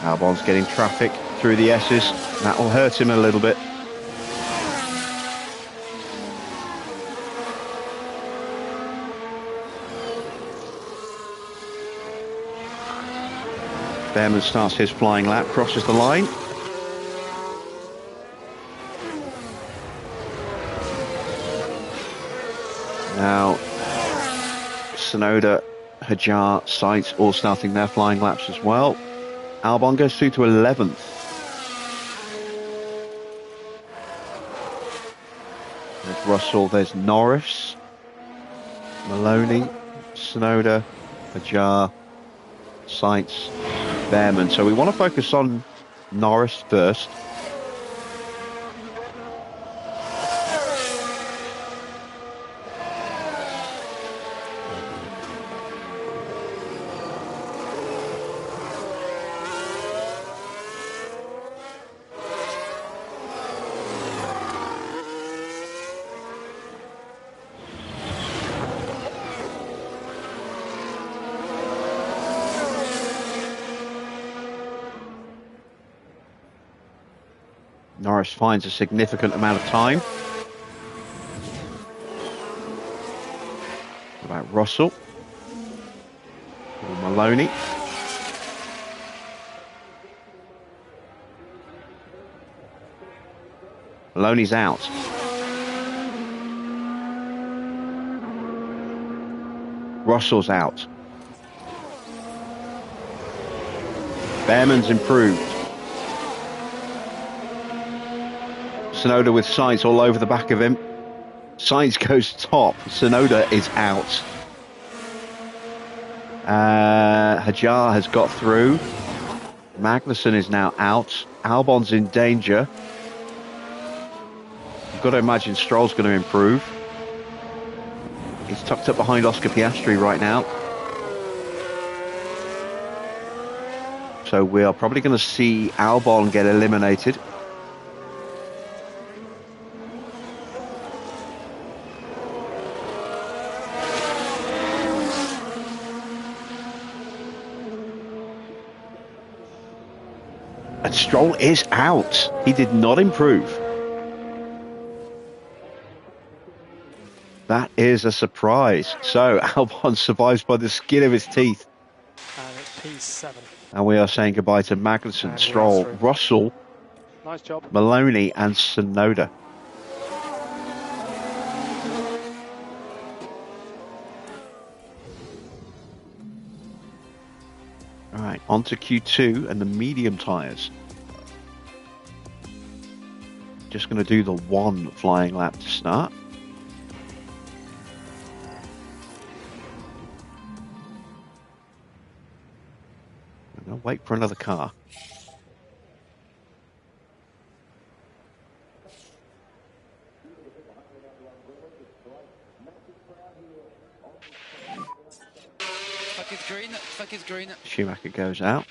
Speaker 1: Albon's getting traffic through the S's. That will hurt him a little bit. Behrman starts his flying lap, crosses the line. Now, Tsunoda, Hajar, Sainz all starting their flying laps as well. Albon goes through to 11th. There's Russell, there's Norris, Maloney, Tsunoda, Hajar, Sainz, Behrman. So we want to focus on Norris first. Norris finds a significant amount of time. What about Russell? Or Maloney? Maloney's out. Russell's out. Behrman's improved. Tsunoda with Sainz all over the back of him. Sainz goes top. Tsunoda is out. Hajar has got through. Magnussen is now out. Albon's in danger. You've got to imagine Stroll's going to improve. He's tucked up behind Oscar Piastri right now. So we are probably going to see Albon get eliminated. And Stroll is out. He did not improve. That is a surprise. So Albon survives by the skin of his teeth.
Speaker 4: And it's P7.
Speaker 1: And we are saying goodbye to Magnussen, Stroll, Russell,
Speaker 4: Nice job.
Speaker 1: Maloney and Tsunoda. All right, on to Q2 and the medium tyres. Just going to do the one flying lap to start. I'm going to wait for another car.
Speaker 3: Track is green.
Speaker 1: Schumacher goes out.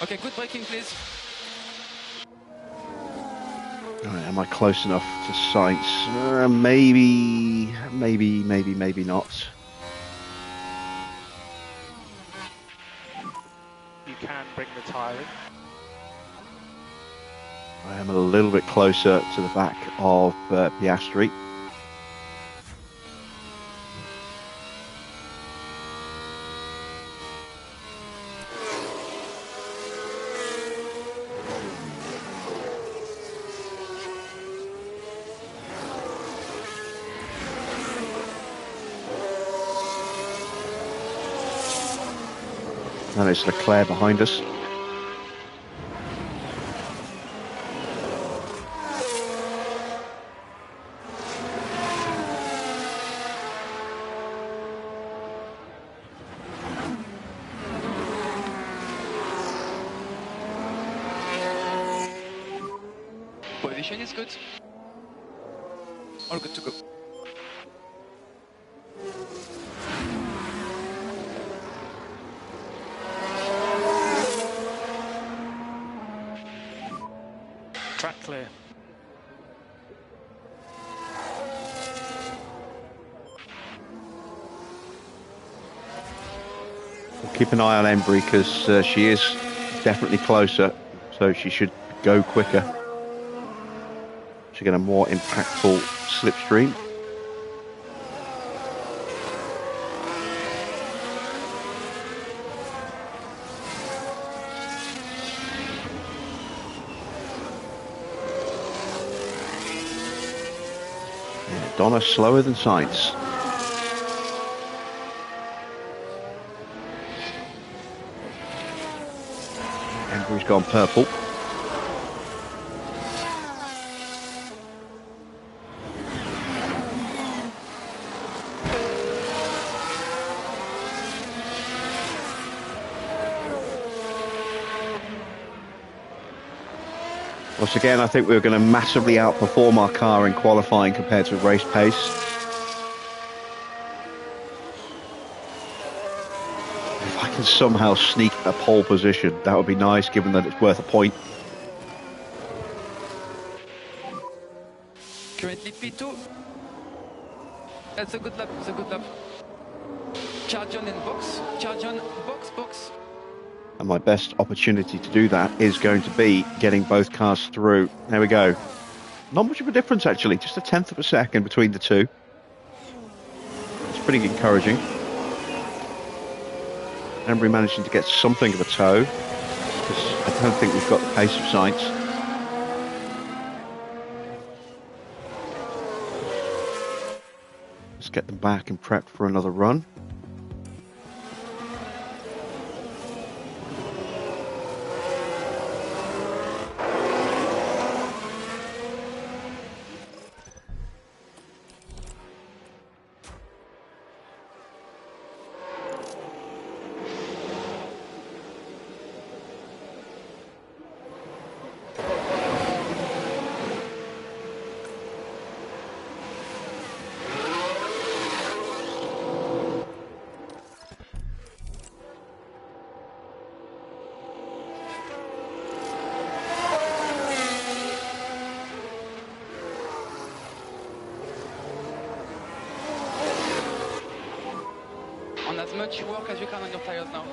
Speaker 3: Okay, good braking, please.
Speaker 1: All right, am I close enough to Sainz? Maybe not.
Speaker 4: You can bring the tyre in.
Speaker 1: I am a little bit closer to the back of Piastri. And it's Leclerc behind us.
Speaker 3: Position is good. All good to go.
Speaker 4: Track clear.
Speaker 1: We'll keep an eye on Embry because she is definitely closer, so she should go quicker. She'll get a more impactful slipstream. Donna slower than Sainz. Embry's gone purple. Once again, I think we were going to massively outperform our car in qualifying compared to race pace. If I can somehow sneak a pole position, that would be nice, given that it's worth a point.
Speaker 3: Currently P2. That's a good lap, it's a good lap. Charge on in box, charge on, box, box.
Speaker 1: And my best opportunity to do that is going to be getting both cars through. There we go. Not much of a difference, actually. Just a tenth of a second between the two. It's pretty encouraging. Embry managing to get something of a tow, because I don't think we've got the pace of Sainz. Let's get them back and prep for another run.
Speaker 3: On as much work as you can on your tires now.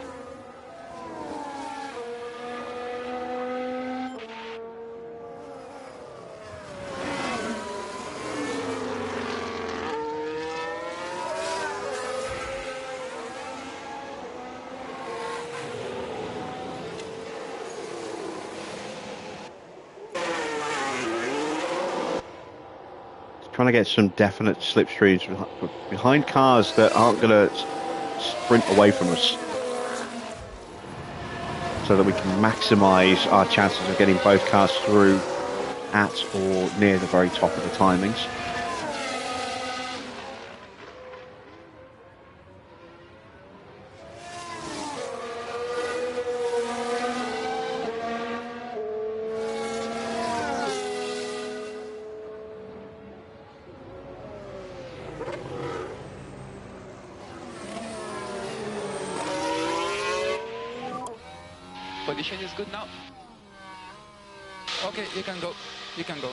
Speaker 1: Trying to get some definite slipstreams behind cars that aren't going to sprint away from us, so that we can maximise our chances of getting both cars through at or near the very top of the timings.
Speaker 3: Position is good now. Okay, you can go. You can go.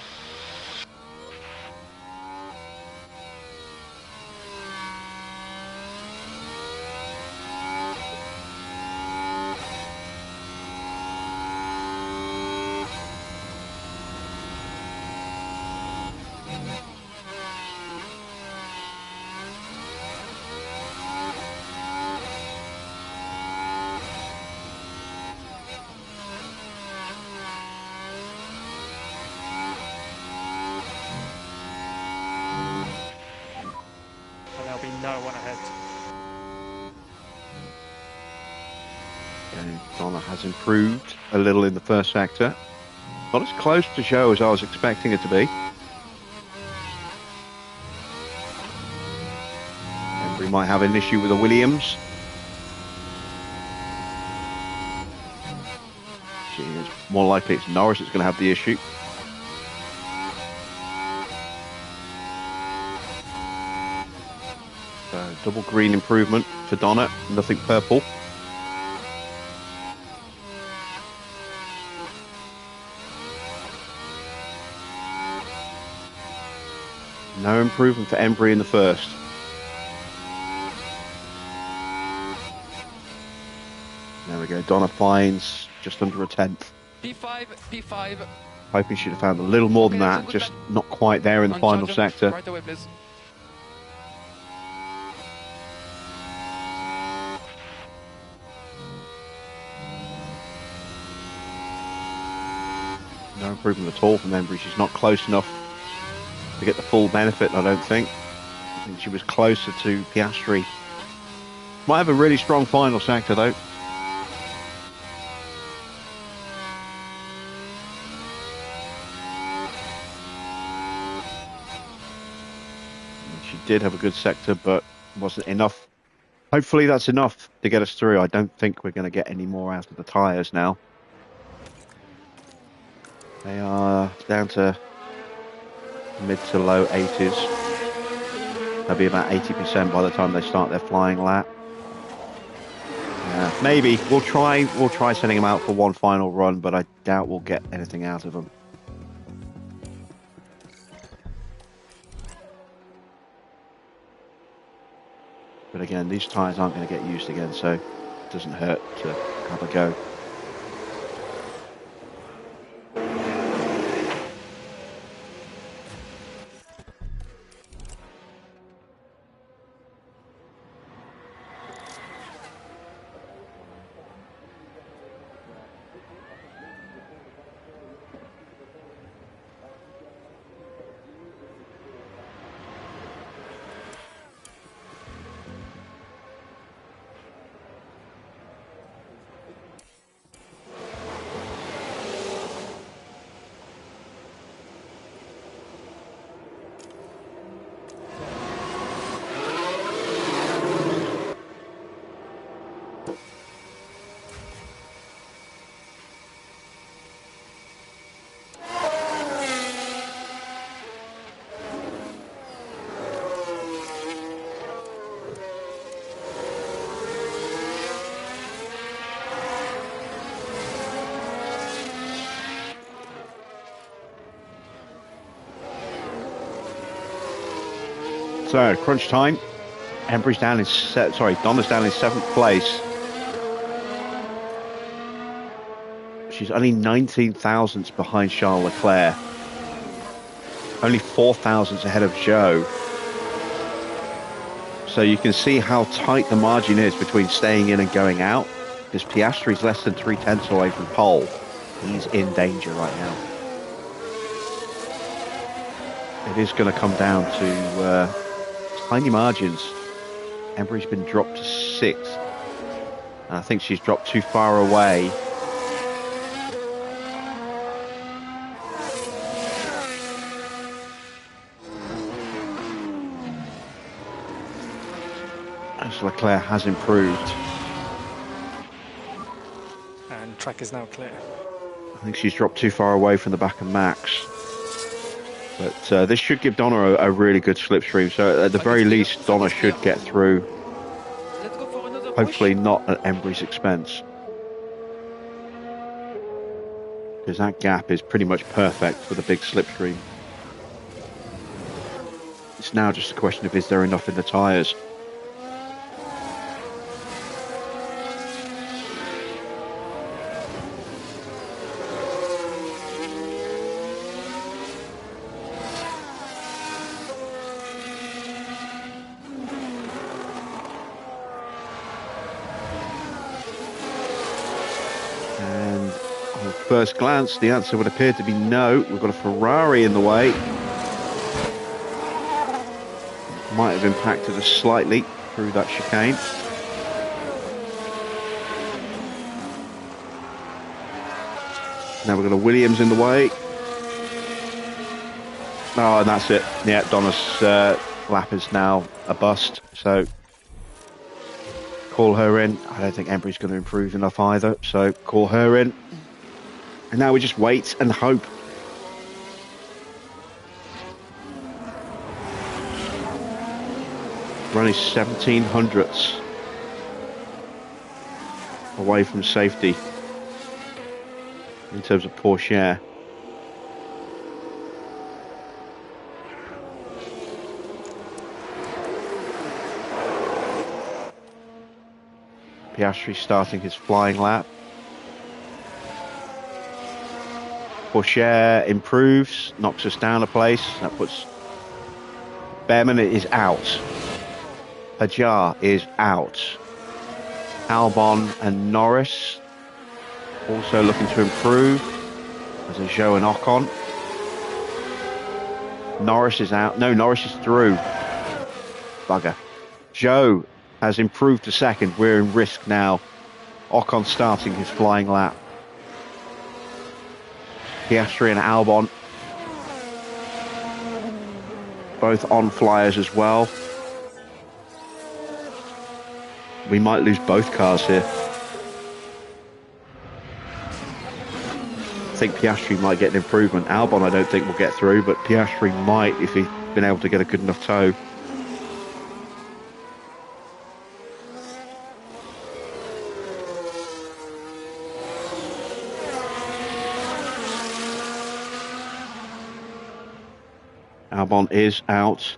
Speaker 4: No one ahead.
Speaker 1: And Donna has improved a little in the first sector. Not as close to show as I was expecting it to be. Embry might have an issue with the Williams. She is more likely it's Norris that's going to have the issue. Double green improvement for Donna, nothing purple. No improvement for Embry in the first. There we go, Donna finds just under a tenth.
Speaker 3: P5, P5.
Speaker 1: Hoping she'd have found a little more than that, just not quite there in the final sector.
Speaker 3: Right away, please.
Speaker 1: No improvement at all from Embry. She's not close enough to get the full benefit, I don't think. I think she was closer to Piastri. Might have a really strong final sector, though. She did have a good sector, but wasn't enough. Hopefully that's enough to get us through. I don't think we're going to get any more out of the tyres now. They are down to mid to low 80s. They'll be about 80% by the time they start their flying lap. Yeah, maybe we'll try sending them out for one final run, but I doubt we'll get anything out of them. But again, these tyres aren't going to get used again, so it doesn't hurt to have a go. So, crunch time. Embry's down in Donna's down in 7th place. She's only 19 thousandths behind Charles Leclerc. Only 4 thousandths ahead of Joe. So you can see how tight the margin is between staying in and going out. Because Piastri's less than 3/10 away from pole. He's in danger right now. It is going to come down to tiny margins. Embry's been dropped to 6th. And I think she's dropped too far away. As Leclerc has improved.
Speaker 4: And track is now clear.
Speaker 1: I think she's dropped too far away from the back of Max. But this should give Donna a really good slipstream. So at the very least, Donna should get through.
Speaker 3: Let's go for another
Speaker 1: Hopefully
Speaker 3: push.
Speaker 1: not at Embry's expense. Because that gap is pretty much perfect for the big slipstream. It's now just a question of is there enough in the tyres. First glance, the answer would appear to be no. We've got a Ferrari in the way. Might have impacted us slightly through that chicane. Now we've got a Williams in the way. Oh, and that's it. Yeah, Donna's lap is now a bust. So call her in. I don't think Embry's going to improve enough either. So call her in. And now we just wait and hope. We're only 17 hundredths away from safety in terms of Porsche. Piastri starting his flying lap. Porsche improves, knocks us down a place. That puts Behrman is out. Hajar is out. Albon and Norris also looking to improve. There's a Zhou and Ocon. Norris is out. No, Norris is through. Bugger. Zhou has improved to 2nd. We're in risk now. Ocon starting his flying lap. Piastri and Albon both on flyers as well. We might lose both cars here. think Piastri might get an improvement. Albon, I don't think will get through, but Piastri might if he's been able to get a good enough toe. Albon is out.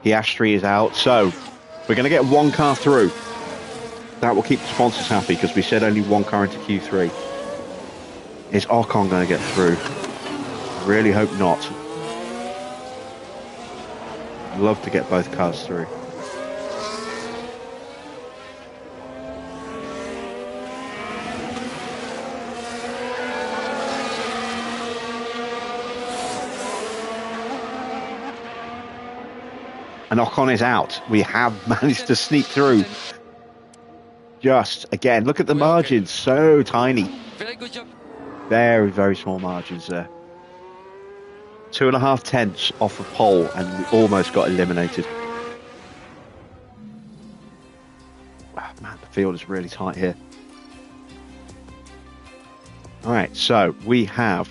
Speaker 1: Piastri is out. So we're going to get one car through. That will keep the sponsors happy because we said only one car into Q3. Is Ocon going to get through? Really hope not. I'd love to get both cars through. And Ocon is out. We have managed to sneak through. Just, again, look at the margins. So tiny.
Speaker 3: Very good job.
Speaker 1: Very, very small margins there. 2.5 tenths off of pole, and we almost got eliminated. Oh, man, the field is really tight here. All right, so we have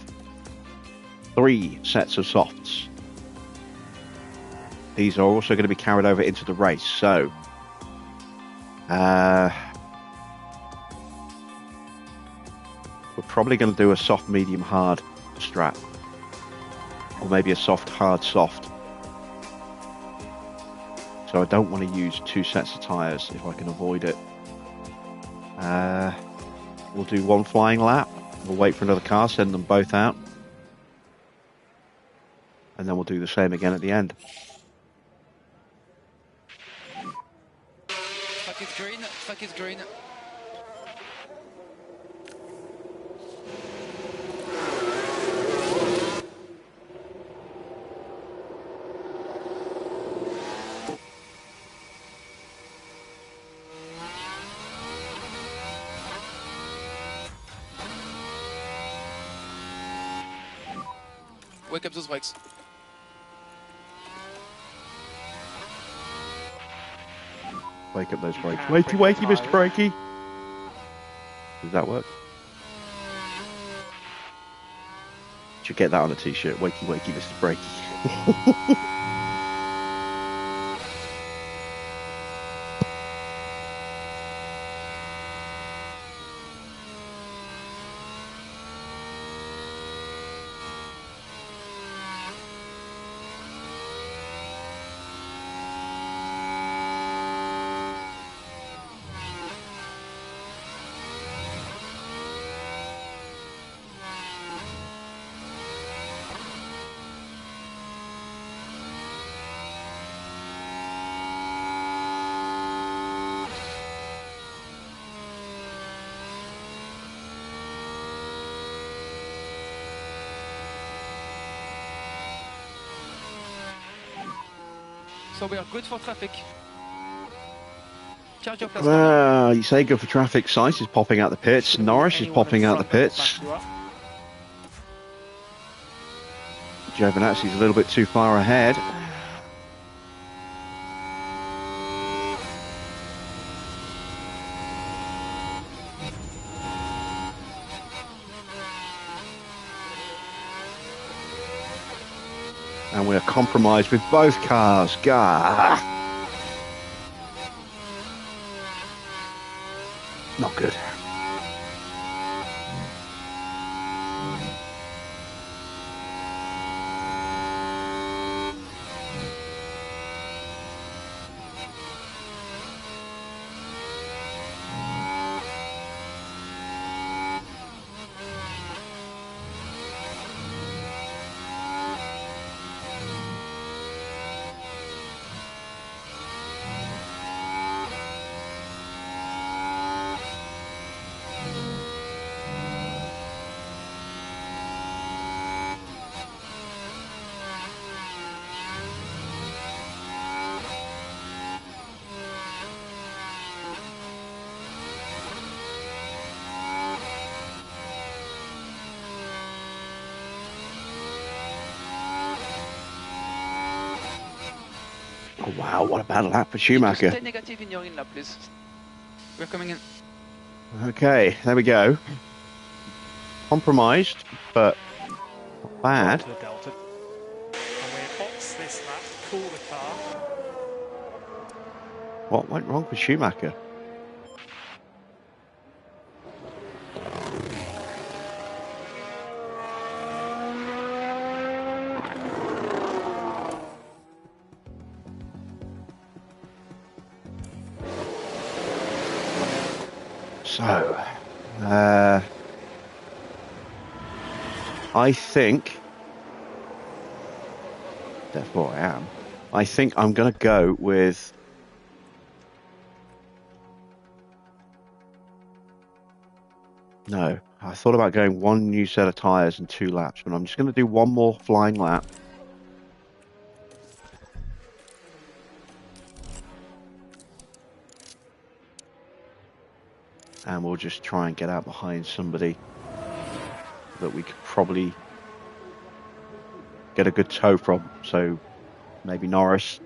Speaker 1: 3 sets of softs. These are also going to be carried over into the race. So, we're probably going to do a soft, medium, hard strat. Or maybe a soft, hard, soft. So I don't want to use 2 sets of tyres if I can avoid it. We'll do 1 flying lap. We'll wait for another car, send them both out. And then we'll do the same again at the end.
Speaker 3: Track is green, track is green. Wake up those brakes.
Speaker 1: Wake up those brakes. Wakey, wakey, Mr. Brakey. Does that work? Should get that on a t-shirt. Wakey, wakey, Mr. Brakey.
Speaker 3: So we are good for traffic. Charge your plasma.
Speaker 1: Well, you say good for traffic. Sainz is popping out the pits. Norris is popping out the pits. Giovinazzi's a little bit too far ahead. And we're compromised with both cars. Gah. Not good. Oh wow, what a bad lap for Schumacher.
Speaker 3: Stay negative in your in lap, please. We're coming in.
Speaker 1: Okay, there we go. compromised, but not bad.
Speaker 4: To the Delta. And we're box this lap to cool the car.
Speaker 1: What went wrong for Schumacher? So, I think, therefore I think I'm going to go with no. I thought about going one new set of tyres and 2 laps, but I'm just going to do one more flying lap. And we'll just try and get out behind somebody that we could probably get a good tow from. So maybe Norris.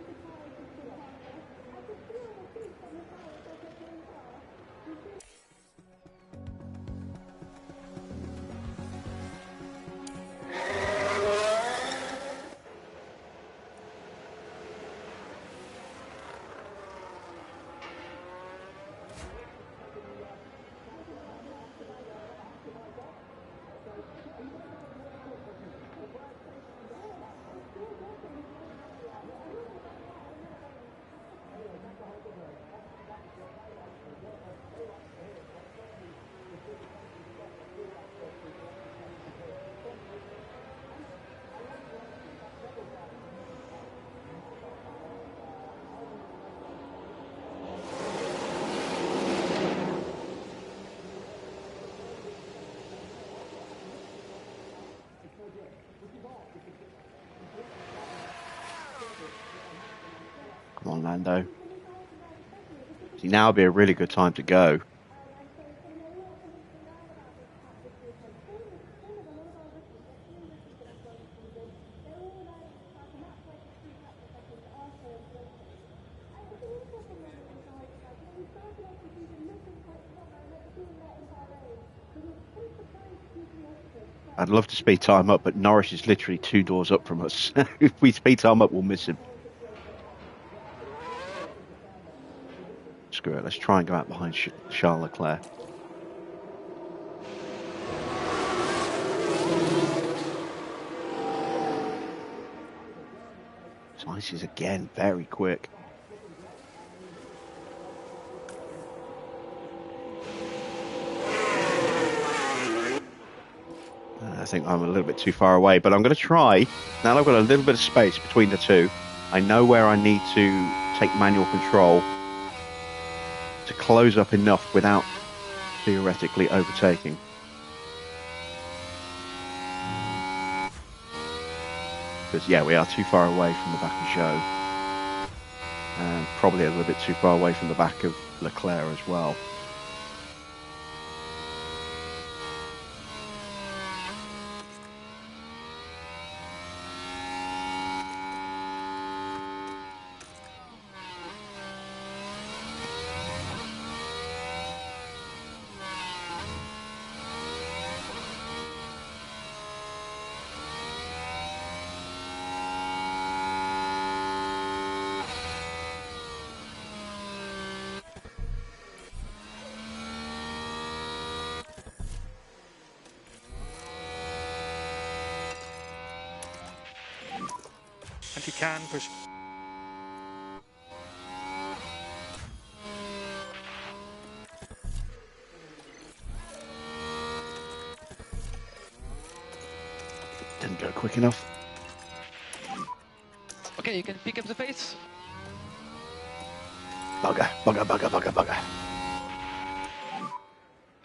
Speaker 1: Come on, Lando. See, now would be a really good time to go. I'd love to speed time up, but Norris is literally 2 doors up from us. If we speed time up, we'll miss him. Screw it, let's try and go out behind Charles Leclerc. This is again very quick. I think I'm a little bit too far away, but I'm going to try. Now that I've got a little bit of space between the two, I know where I need to take manual control to close up enough without theoretically overtaking. Because, yeah, we are too far away from the back of Zhou. And probably a little bit too far away from the back of Leclerc as well.
Speaker 4: And you can push.
Speaker 1: Didn't go quick enough.
Speaker 3: Okay, you can pick up the pace.
Speaker 1: Bugger, bugger, bugger, bugger, bugger.
Speaker 3: You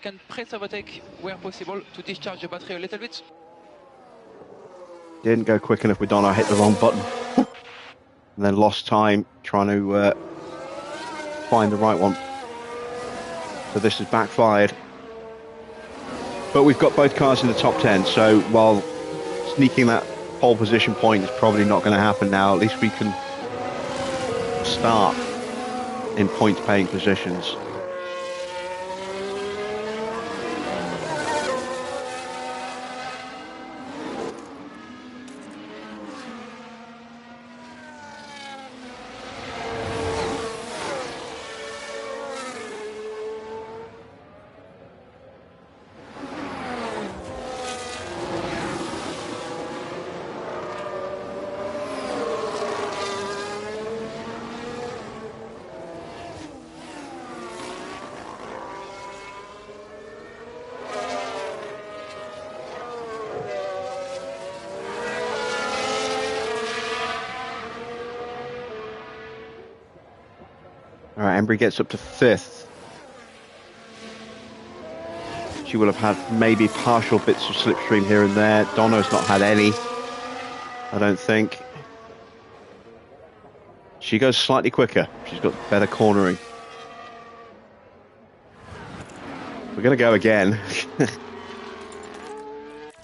Speaker 3: can press overtake where possible to discharge the battery a little bit.
Speaker 1: Didn't go quick enough with Don. I hit the wrong button. And then lost time trying to find the right one. So this has backfired. But we've got both cars in the top 10, so while sneaking that pole position point is probably not going to happen now, at least we can start in point paying positions. All right, Embry gets up to 5th. She will have had maybe partial bits of slipstream here and there. Donna's not had any, I don't think. She goes slightly quicker. She's got better cornering. We're going to go again. If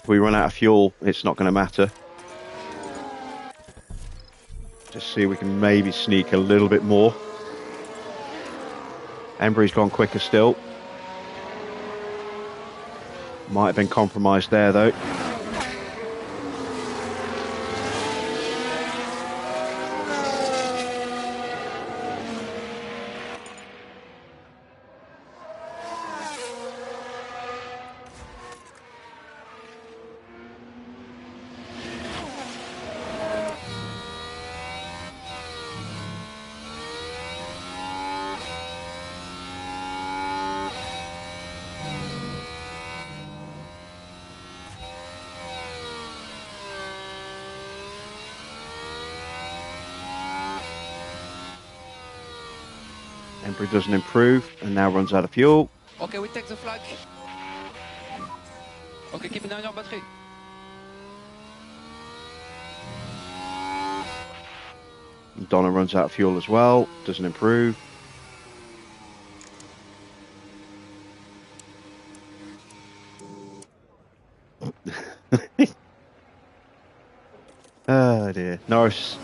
Speaker 1: we run out of fuel, it's not going to matter. Just see if we can maybe sneak a little bit more. Embry's gone quicker still. Might have been compromised there though. Embry doesn't improve and now runs out of fuel.
Speaker 3: Okay, we take the flag. Okay, keep it on your battery.
Speaker 1: Donna runs out of fuel as well, doesn't improve. Oh dear. Norris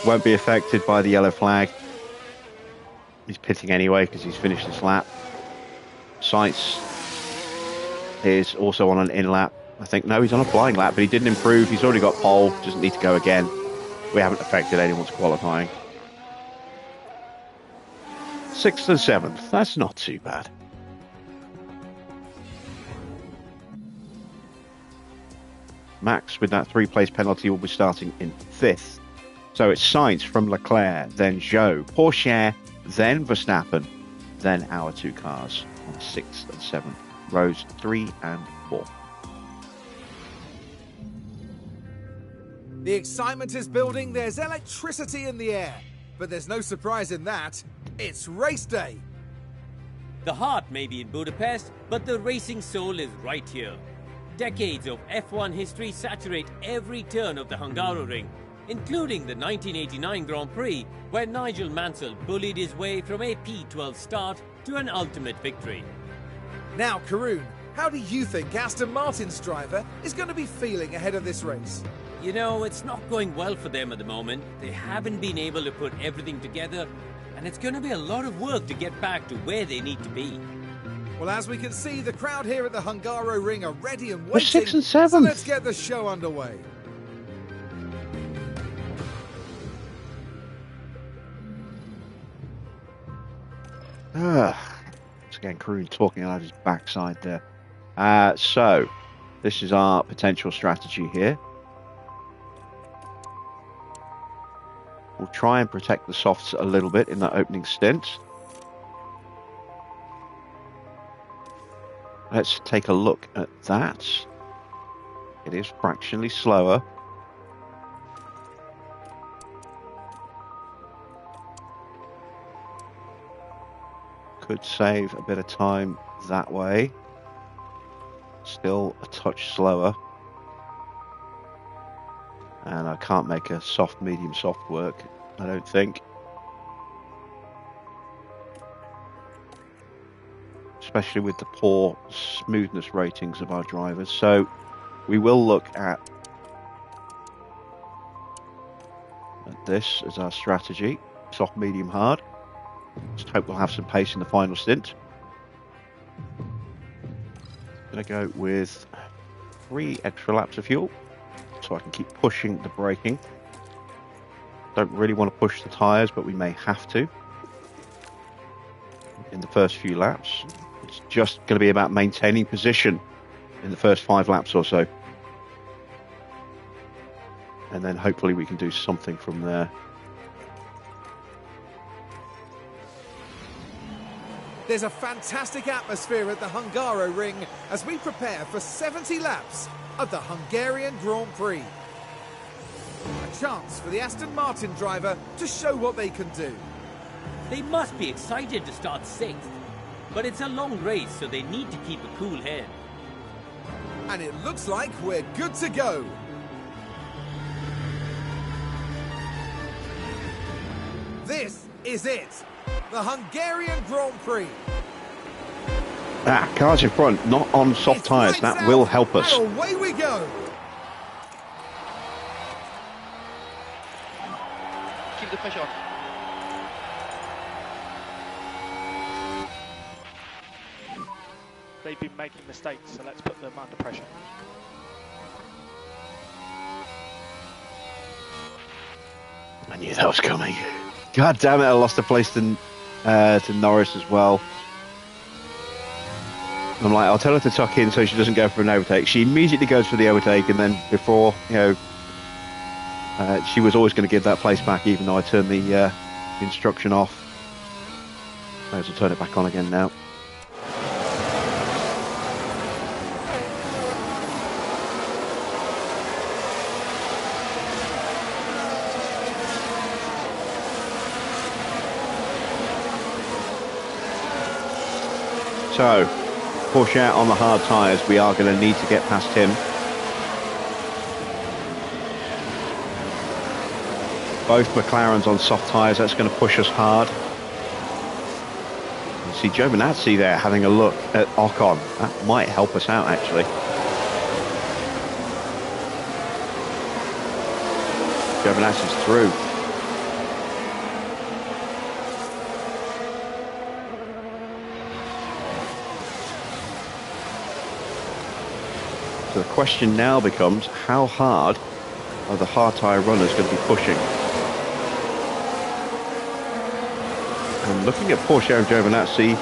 Speaker 1: won't be affected by the yellow flag. He's pitting anyway because he's finished his lap. Seitz is also on an in lap. I think, no, he's on a flying lap, but he didn't improve. He's already got pole, doesn't need to go again. We haven't affected anyone's qualifying. 6th and 7th, that's not too bad. Max, with that 3-place penalty, will be starting in 5th. So it's Sainz from Leclerc, then Zhou, Pourchaire, then Verstappen, then our 2 cars on 6th and 7th, rows 3 and 4.
Speaker 2: The excitement is building, there's electricity in the air. But there's no surprise in that. It's race day.
Speaker 5: The heart may be in Budapest, but the racing soul is right here. Decades of F1 history saturate every turn of the Hungaroring, including the 1989 Grand Prix, where Nigel Mansell bullied his way from a P12 start to an ultimate victory.
Speaker 2: Now, Karun, how do you think Aston Martin's driver is going to be feeling ahead of this race?
Speaker 5: You know, it's not going well for them at the moment. They haven't been able to put everything together, and it's going to be a lot of work to get back to where they need to be.
Speaker 2: Well, as we can see, the crowd here at the Hungaroring are ready and
Speaker 1: We're
Speaker 2: waiting.
Speaker 1: 6th and 7th.
Speaker 2: So let's get the show underway.
Speaker 1: Once again, Karun talking out of his backside there. So, this is our potential strategy here. We'll try and protect the softs a little bit in that opening stint. Let's take a look at that. It is fractionally slower. Could save a bit of time that way. Still a touch slower. And I can't make a soft, medium, soft work, I don't think. Especially with the poor smoothness ratings of our drivers. So we will look at this as our strategy. Soft, medium, hard. Just hope we'll have some pace in the final stint. Gonna go with 3 extra laps of fuel so I can keep pushing the braking. Don't really want to push the tyres, but we may have to in the first few laps. It's just going to be about maintaining position in the first 5 laps or so. And then hopefully we can do something from there.
Speaker 2: There's a fantastic atmosphere at the Hungaroring as we prepare for 70 laps of the Hungarian Grand Prix. A chance for the Aston Martin driver to show what they can do.
Speaker 5: They must be excited to start 6th. But it's a long race, so they need to keep a cool head.
Speaker 2: And it looks like we're good to go. This is it, the Hungarian Grand Prix.
Speaker 1: Cars in front, not on soft tyres. That will help us.
Speaker 2: And away we go.
Speaker 3: Keep the pressure on.
Speaker 4: They've been making mistakes, so let's put them under pressure.
Speaker 1: I knew that was coming. God damn it, I lost a place to Norris as well. I'm like, I'll tell her to tuck in so she doesn't go for an overtake. She immediately goes for the overtake, and then before, she was always going to give that place back, even though I turned the instruction off. May as well turn it back on again now. So, push out on the hard tyres. We are going to need to get past him. Both McLarens on soft tyres. That's going to push us hard. You see Giovinazzi there having a look at Ocon. That might help us out, actually. Giovinazzi's through. So the question now becomes, how hard are the hard tyre runners going to be pushing? And looking at Porsche and Giovinazzi,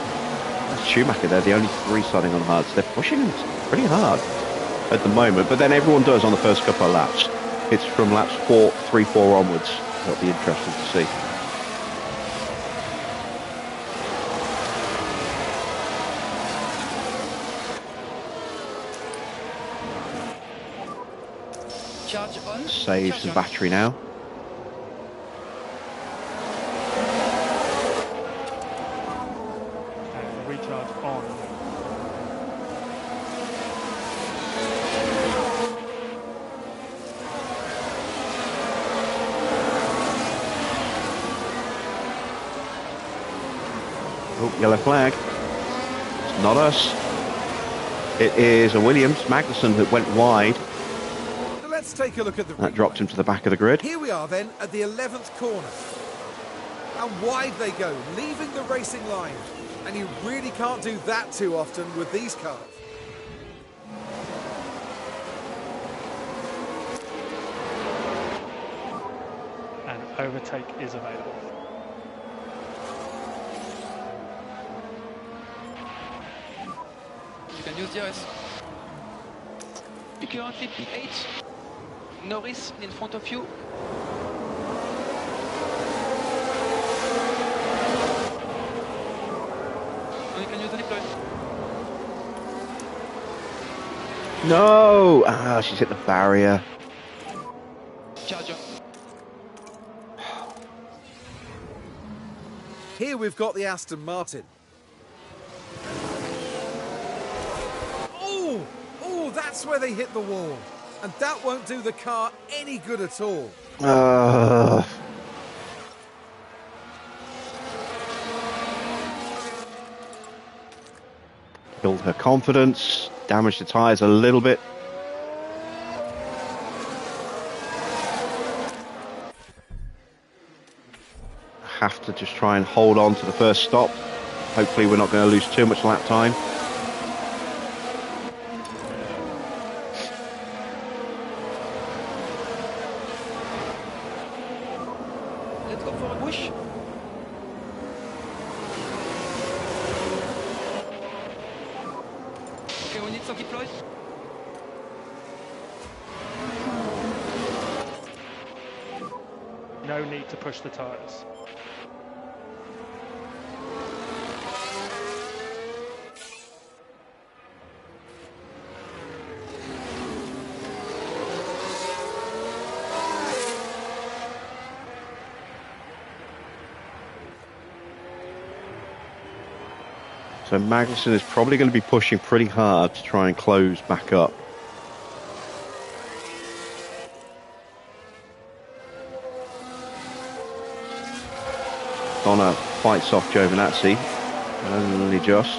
Speaker 1: Schumacher, they're the only 3 starting on hards. They're pushing them pretty hard at the moment, but then everyone does on the first couple of laps. It's from laps 3, 4 onwards. That'll be interesting to see.
Speaker 3: Charge on.
Speaker 1: Save
Speaker 3: Charge
Speaker 1: some
Speaker 3: on.
Speaker 1: battery now.
Speaker 4: And recharge on.
Speaker 1: Oh, yellow flag. It's not us. It is a Williams. Magnussen that went wide.
Speaker 2: Let's take a look at the
Speaker 1: That
Speaker 2: replay.
Speaker 1: dropped him to the back of the grid.
Speaker 2: Here we are then at the 11th corner. And wide they go, leaving the racing line. And you really can't do that too often with these cars.
Speaker 4: And overtake is available.
Speaker 3: You can use DRS. You currently P8. Norris in front of you. And you can use the deploy.
Speaker 1: No! Ah, she's hit the barrier.
Speaker 3: Charger.
Speaker 2: Here we've got the Aston Martin. Oh, that's where they hit the wall. And that won't do the car any good at all.
Speaker 1: Build her confidence, damage the tyres a little bit. Have to just try and hold on to the first stop. Hopefully we're not going to lose too much lap time.
Speaker 3: Let's go for a push. Okay, we need some deploy.
Speaker 4: No need to push the tyres.
Speaker 1: So Magnussen is probably going to be pushing pretty hard to try and close back up. Donna fights off Giovinazzi, only just.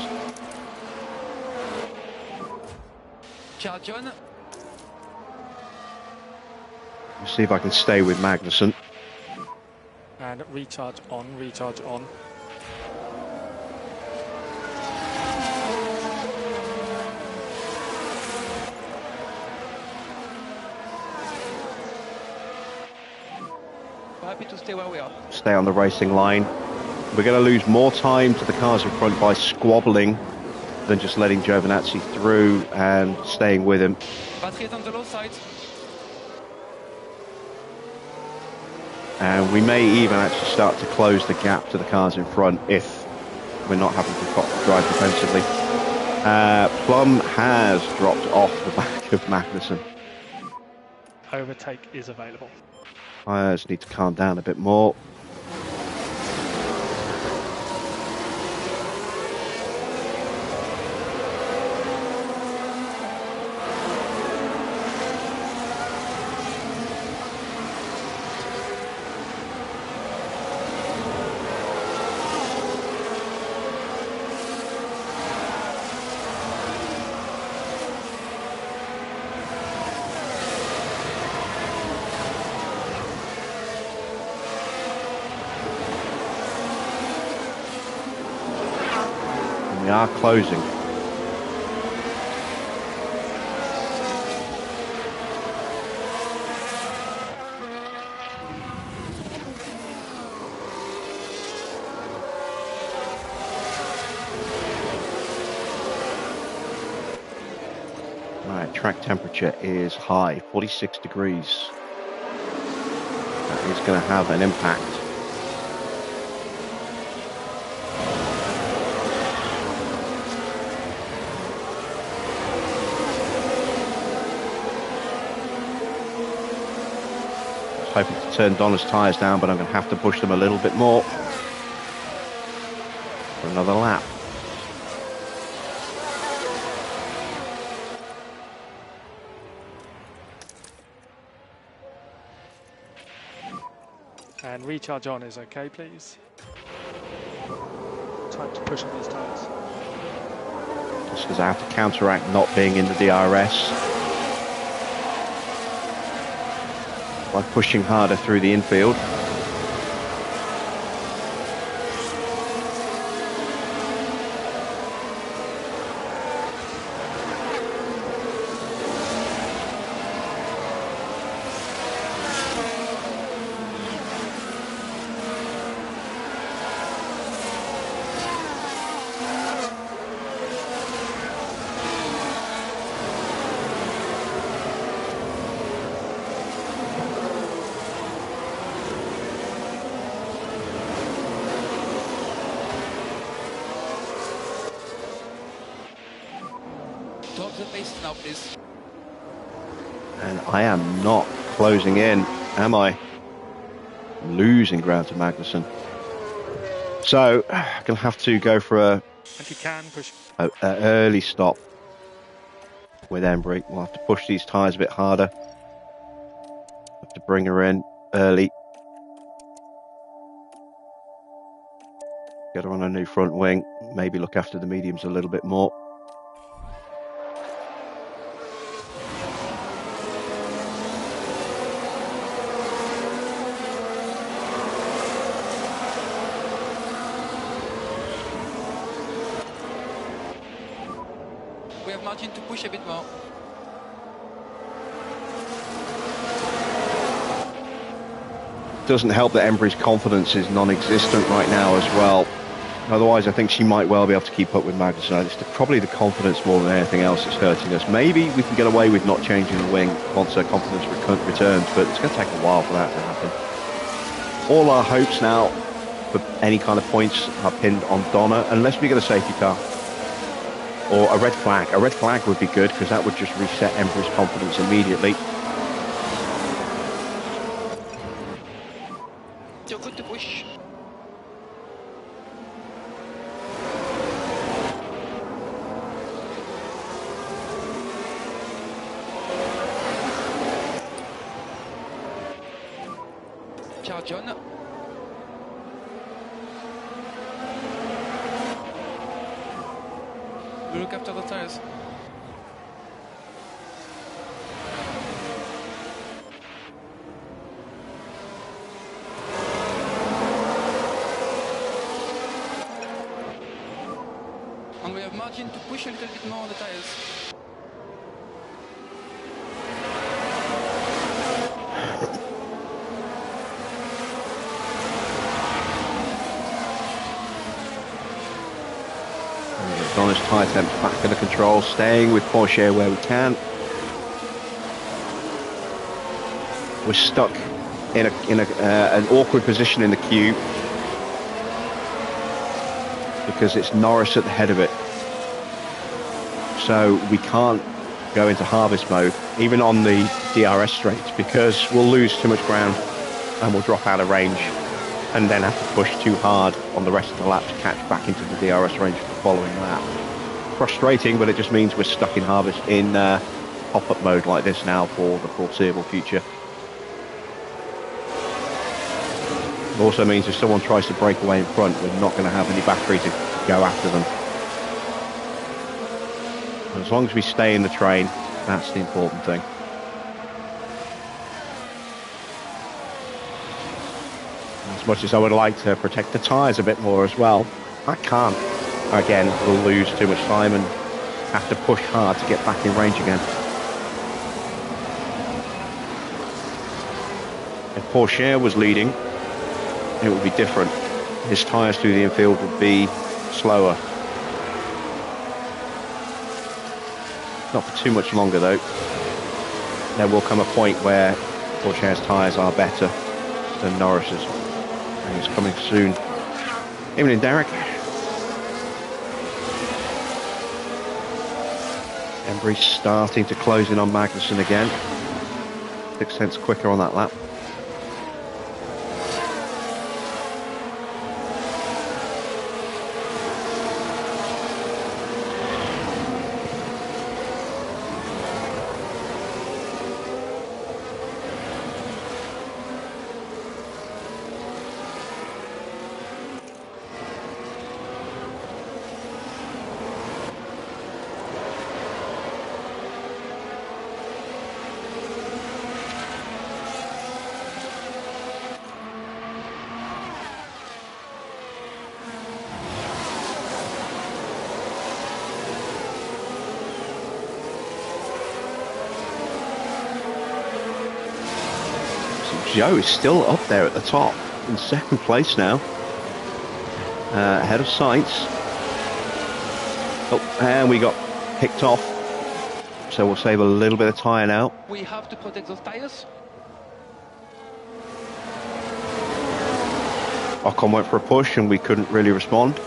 Speaker 3: Charge on.
Speaker 1: Let's see if I can stay with Magnussen.
Speaker 4: And recharge on, recharge on.
Speaker 3: We're happy to stay where we are.
Speaker 1: Stay on the racing line. We're going to lose more time to the cars in front by squabbling than just letting Giovinazzi through and staying with him.
Speaker 3: Battery is on the low side.
Speaker 1: And we may even actually start to close the gap to the cars in front if we're not having to drive defensively. Plum has dropped off the back of Magnussen.
Speaker 4: Overtake is available.
Speaker 1: I just need to calm down a bit more. We are closing. Right, track temperature is high, 46 degrees. That is going to have an impact. Hoping to turn Donna's tyres down, but I'm going to have to push them a little bit more for another lap.
Speaker 4: And recharge on is okay, please. Time to push on these tyres.
Speaker 1: Just because I have to counteract not being in the DRS by pushing harder through the infield.
Speaker 3: Drop the pace now, please.
Speaker 1: And I am not closing in, am I? Losing ground to Magnussen. So, I'm going to have to go for a
Speaker 4: And you can push.
Speaker 1: early stop with Embry. We'll have to push these tyres a bit harder. Have to bring her in early. Get her on a new front wing. Maybe look after the mediums a little bit more.
Speaker 3: We have margin to push a bit more.
Speaker 1: Doesn't help that Embry's confidence is non-existent right now as well. Otherwise, I think she might well be able to keep up with Magnussen. It's probably the confidence more than anything else that's hurting us. Maybe we can get away with not changing the wing once her confidence returns, but it's going to take a while for that to happen. All our hopes now for any kind of points are pinned on Donna, unless we get a safety car. Or a red flag. A red flag would be good, because that would just reset Embry's confidence immediately.
Speaker 3: You're good to push. Charge on. We look after the tires. And we have margin to push a little bit more on the tires.
Speaker 1: On his tyre temps back under control, staying with Porsche where we can. We're stuck in an awkward position in the queue because it's Norris at the head of it. So we can't go into harvest mode, even on the DRS straights, because we'll lose too much ground and we'll drop out of range and then have to push too hard on the rest of the lap to catch back into the DRS range for the following lap. Frustrating, but it just means we're stuck in harvest in pop-up mode like this now for the foreseeable future. It also means if someone tries to break away in front, we're not going to have any battery to go after them. And as long as we stay in the train, that's the important thing. As much as I would like to protect the tyres a bit more as well, I can't. Again, we'll lose too much time and have to push hard to get back in range again. If Porsche was leading, it would be different. His tyres through the infield would be slower. Not for too much longer though. There will come a point where Porsche's tyres are better than Norris's. And it's coming soon. Evening, Derek. Embry starting to close in on Magnussen again. 6 tenths quicker on that lap. Joe is still up there at the top in second place now, ahead of Sainz. Oh, and we got picked off, so we'll save a little bit of tyre now.
Speaker 3: We have to protect those tires.
Speaker 1: Ocon went for a push and we couldn't really respond.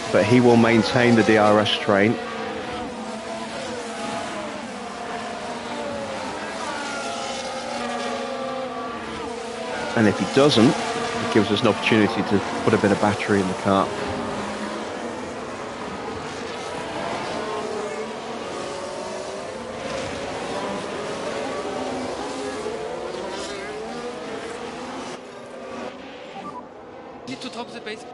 Speaker 1: But he will maintain the DRS train. And if he doesn't, it gives us an opportunity to put a bit of battery in the car.
Speaker 3: Need to drop the pace.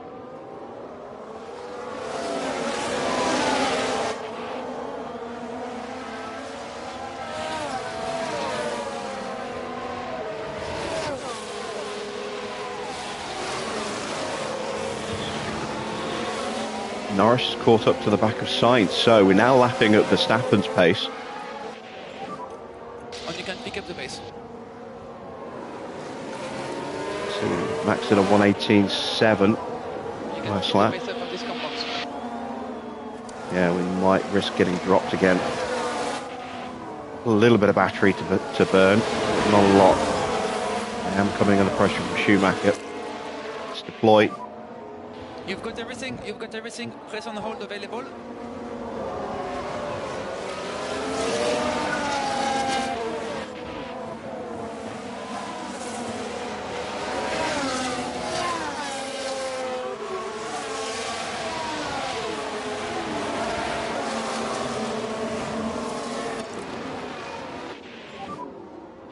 Speaker 1: Norris caught up to the back of Sainz, so we're now lapping at Verstappen's pace.
Speaker 3: And you can pick up the pace.
Speaker 1: So Max at a 1:18.7 last lap. Yeah, we might risk getting dropped again. A little bit of battery to burn, not a lot. I am coming under pressure from Schumacher. Let's deploy.
Speaker 3: You've got everything, press on hold available.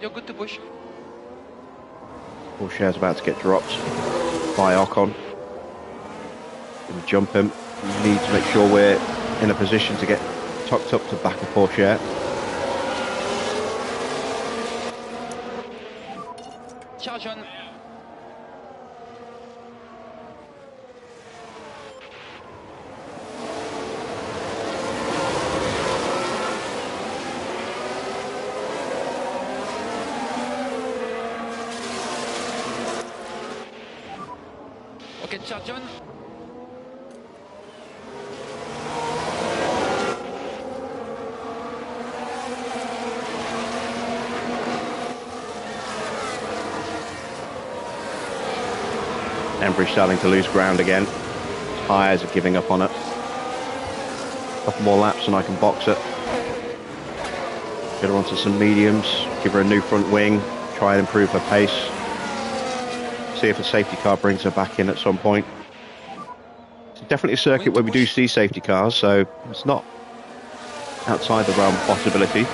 Speaker 3: You're good to push.
Speaker 1: Pourchaire's about to get dropped by Ocon. Gonna jump him. We need to make sure we're in a position to get tucked up to back of Pourchaire.
Speaker 3: Charge on. Okay, charge on.
Speaker 1: Embry's starting to lose ground again. Tyres are giving up on it. A couple more laps and I can box it. Get her onto some mediums, give her a new front wing, try and improve her pace. See if a safety car brings her back in at some point. It's definitely a circuit where we do see safety cars, so it's not outside the realm of possibility.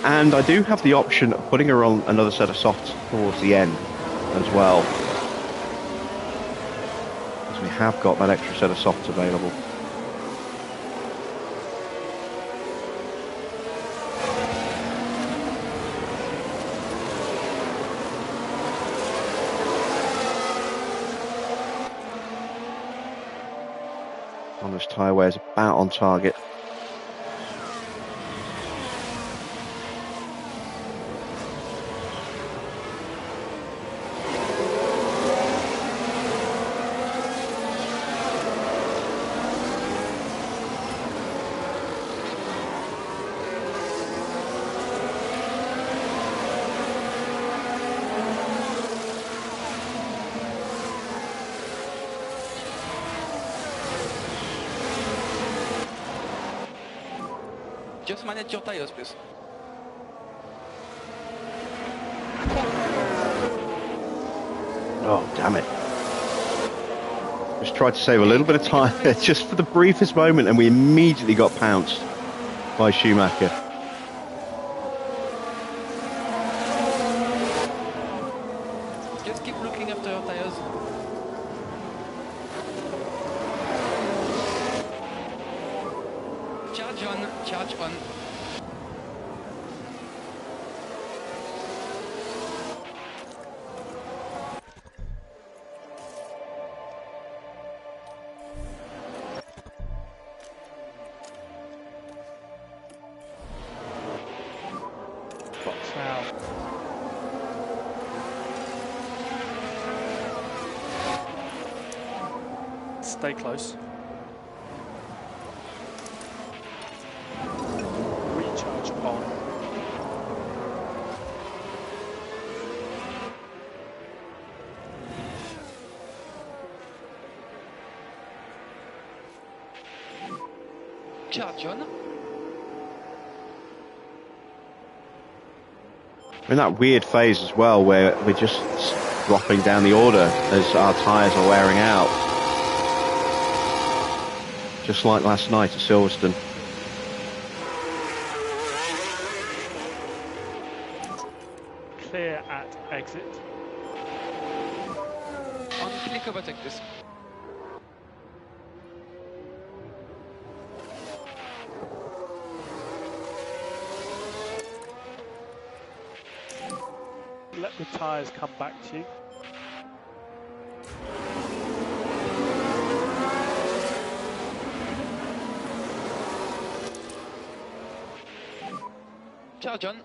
Speaker 1: And I do have the option of putting her on another set of softs towards the end as well. Because we have got that extra set of softs available. Honest tyre wear is about on target.
Speaker 3: Just manage your tires, please.
Speaker 1: Oh, damn it. Just tried to save a little bit of time just for the briefest moment and we immediately got pounced by Schumacher.
Speaker 3: Just keep looking after your tires. Charge on, charge on.
Speaker 4: Box now. Stay close. Recharge on.
Speaker 3: Charge on.
Speaker 1: We're in that weird phase as well where we're just dropping down the order as our tyres are wearing out. Just like last night at Silverstone.
Speaker 4: Clear at exit.
Speaker 3: On click overtake, please.
Speaker 4: Let the tyres come back to you.
Speaker 3: Charge on.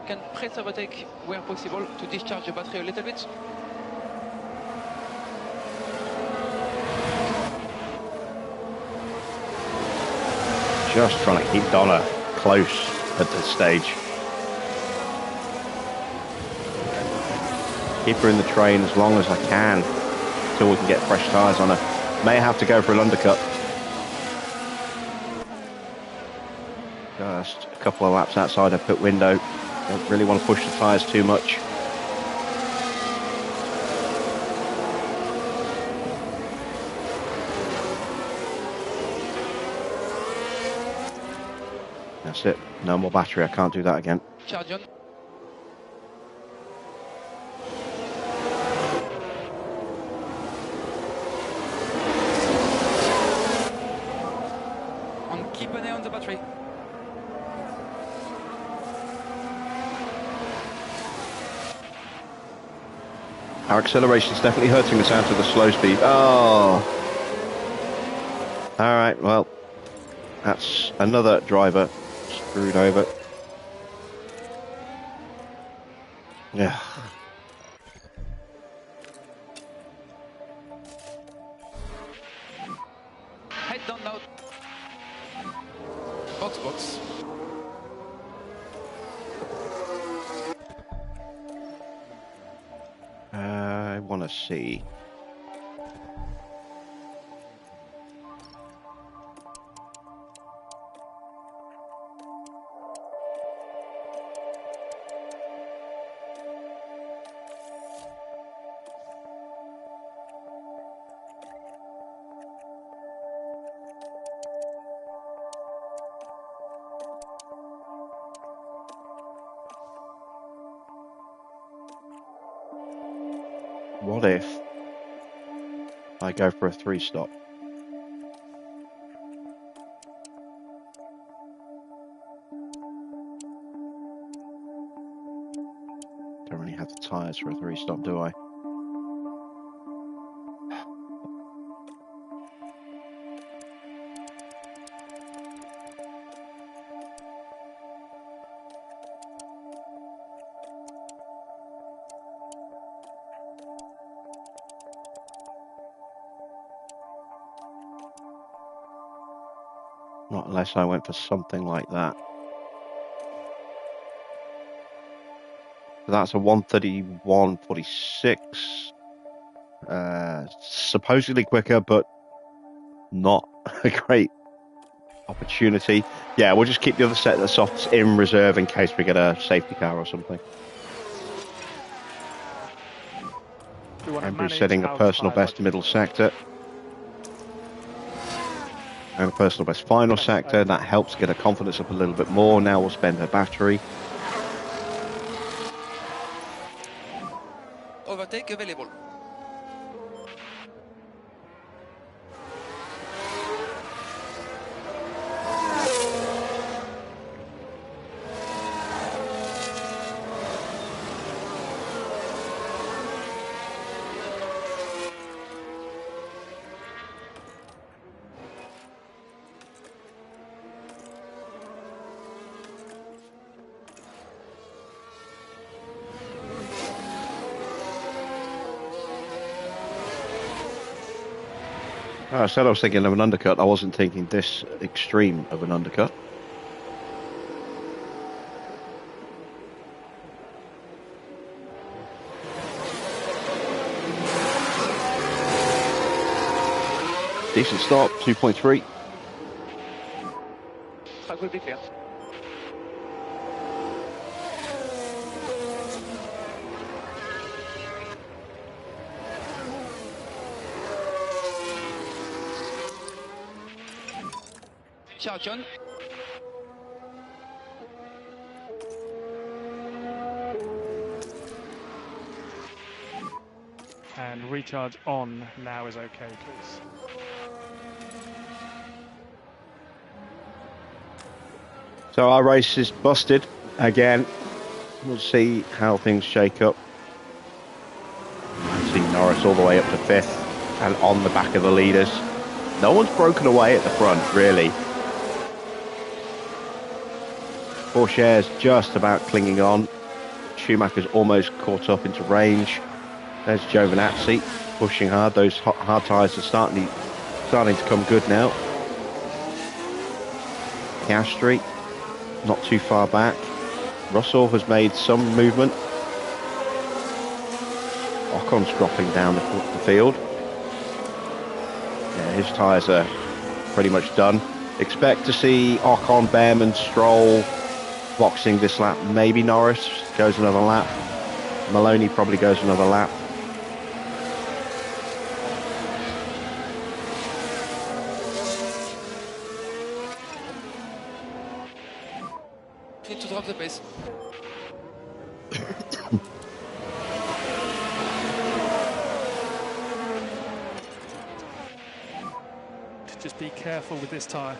Speaker 3: Can press overtake where possible to discharge the battery a little bit.
Speaker 1: Just trying to keep Donna close at this stage. Keep her in the train as long as I can until we can get fresh tyres on her. May have to go for an undercut. Just a couple of laps outside her pit window. Don't really want to push the tyres too much. That's it. No more battery. I can't do that again.
Speaker 3: Charge on. Keep an eye on the battery.
Speaker 1: Our acceleration is definitely hurting us out of the slow speed. Oh. All right, well, that's another driver screwed over. Yeah.
Speaker 3: Head down now. Box.
Speaker 1: I want to see. What if I go for a 3-stop? Don't really have the tyres for a 3-stop, do I? Not unless I went for something like that. That's a 1:31.46. Supposedly quicker, but not a great opportunity. Yeah, we'll just keep the other set of softs in reserve in case we get a safety car or something. Andrew setting a personal best middle sector. And a personal best final sector. That helps get her confidence up a little bit more. Now we'll spend her battery.
Speaker 3: Overtake available.
Speaker 1: I said I was thinking of an undercut. I wasn't thinking this extreme of an undercut. Decent start, 2.3.
Speaker 4: That will be clear.
Speaker 3: Charge on.
Speaker 4: And recharge on now is okay, please.
Speaker 1: So our race is busted again. We'll see how things shake up. I see Norris all the way up to 5th and on the back of the leaders. No one's broken away at the front, really. Pourchaire's just about clinging on. Schumacher's almost caught up into range. There's Giovinazzi pushing hard. Those hard tyres are starting to come good now. Piastri not too far back. Russell has made some movement. Ocon's dropping down the field. Yeah, his tyres are pretty much done. Expect to see Ocon, Behrman, Stroll boxing this lap. Maybe Norris goes another lap. Maloney probably goes another lap.
Speaker 3: Need to drop the pace.
Speaker 4: Just be careful with this tyre.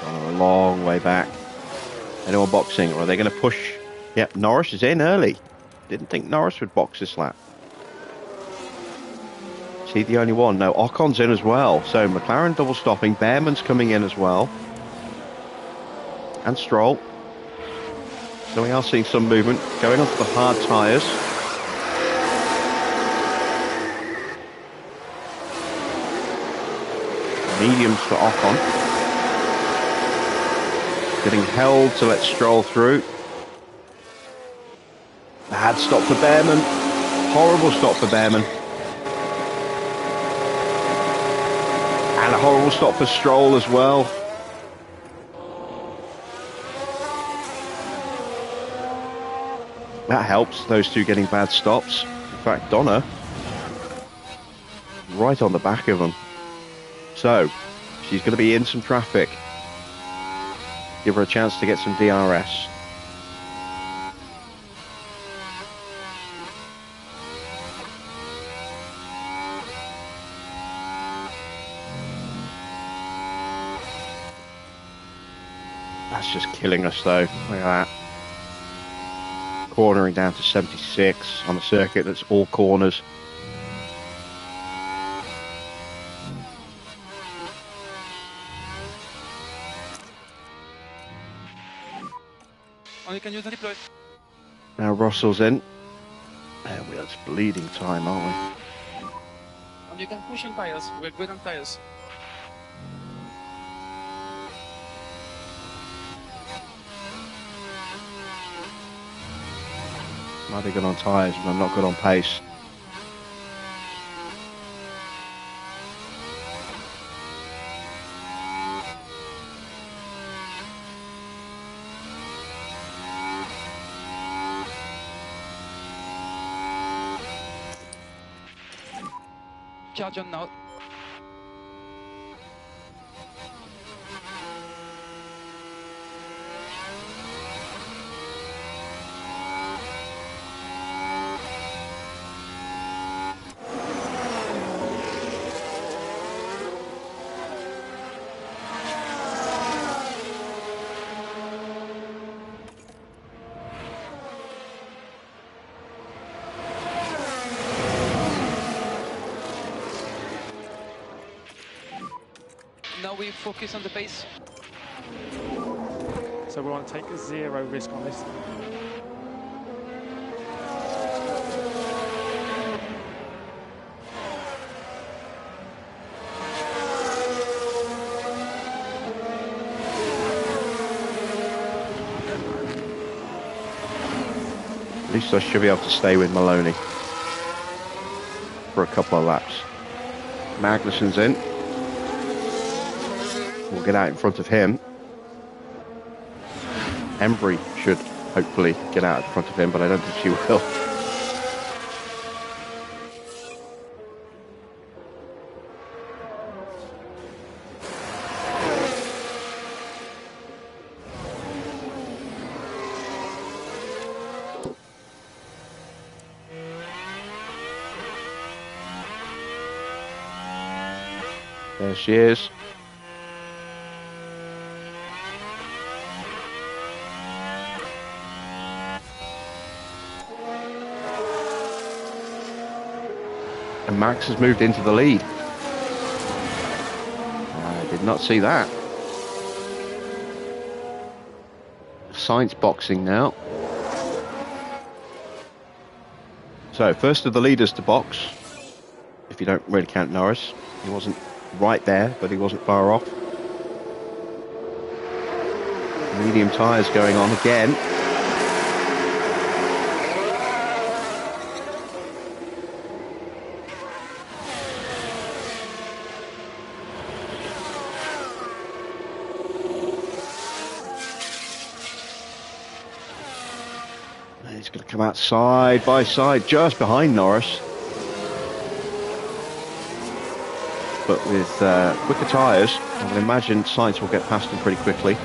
Speaker 1: Gone a long way back. Anyone boxing, or are they going to push? Yep, Norris is in early. Didn't think Norris would box this lap. Is he the only one? No, Ocon's in as well. So McLaren double stopping. Behrman's coming in as well. And Stroll. So we are seeing some movement going onto the hard tyres. Mediums for Ocon. Getting held to let Stroll through. Bad stop for Behrman. Horrible stop for Behrman. And a horrible stop for Stroll as well. That helps, those two getting bad stops. In fact, Donna, right on the back of them. So, she's going to be in some traffic. Give her a chance to get some DRS. That's just killing us though, look at that. Cornering down to 76 on a circuit that's all corners.
Speaker 3: Only can use the deploy.
Speaker 1: Now Russell's in. And we're just bleeding time, aren't we?
Speaker 3: And you can push in tires. We're good on tires.
Speaker 1: Might be good on tyres, but I'm not good on pace.
Speaker 3: Charge on now. Now we focus on the pace.
Speaker 4: So we want to take zero risk on this.
Speaker 1: At least I should be able to stay with Maloney for a couple of laps. Magnussen's in. We'll get out in front of him. Embry should hopefully get out in front of him, but I don't think she will. There she is. And Max has moved into the lead. I did not see that. Science boxing now. So, first of the leaders to box, if you don't really count Norris. He wasn't right there, but he wasn't far off. Medium tyres going on again. And he's going to come out side by side, just behind Norris. But with quicker tyres, I would imagine Sainz will get past him pretty quickly.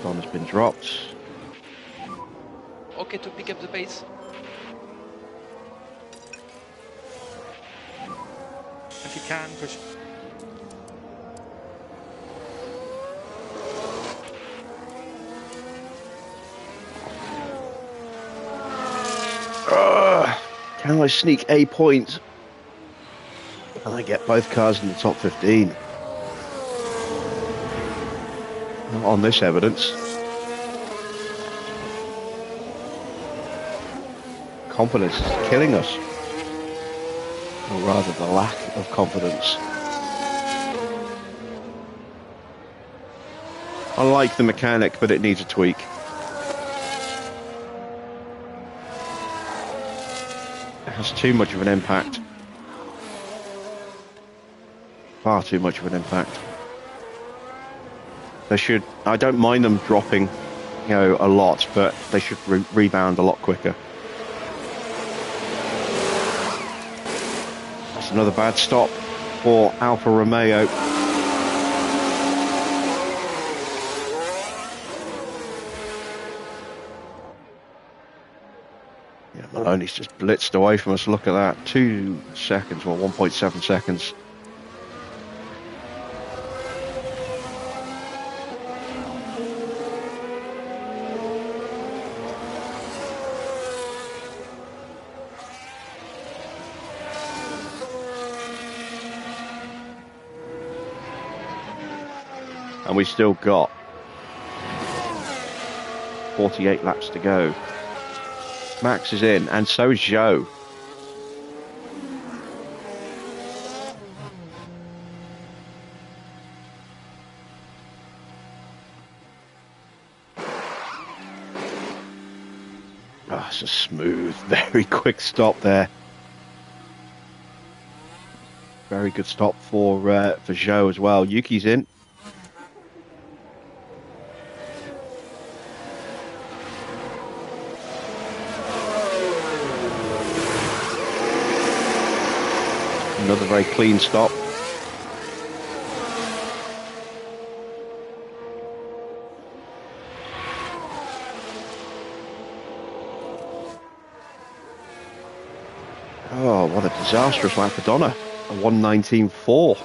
Speaker 1: Don has been dropped.
Speaker 3: Okay, to pick up the pace.
Speaker 4: If you can, push.
Speaker 1: Can I sneak a point? Can I get both cars in the top 15? Not on this evidence. Confidence is killing us. Or rather, the lack of confidence. I like the mechanic, but it needs a tweak. It has too much of an impact. Far too much of an impact. They should, I don't mind them dropping, you know, a lot, but they should rebound a lot quicker. That's another bad stop for Alfa Romeo. Yeah, Maloney's just blitzed away from us. Look at that. 2 seconds, well, 1.7 seconds. And we still got 48 laps to go. Max is in, and so is Zhou. Oh, it's a smooth, very quick stop there. Very good stop for Zhou as well. Yuki's in. Another very clean stop. Oh, what a disastrous lap for Donna. A 1:19.4.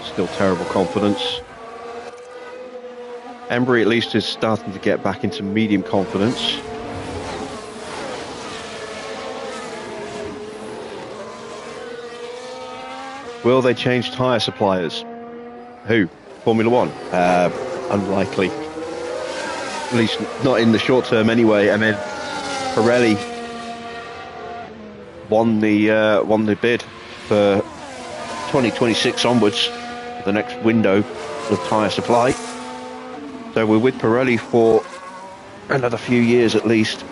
Speaker 1: Still terrible confidence. Embry at least is starting to get back into medium confidence. Will they change tyre suppliers? Who? Formula One? Unlikely. At least not in the short term anyway. I mean, Pirelli won the bid for 2026 onwards, the next window of tyre supply. So we're with Pirelli for another few years at least.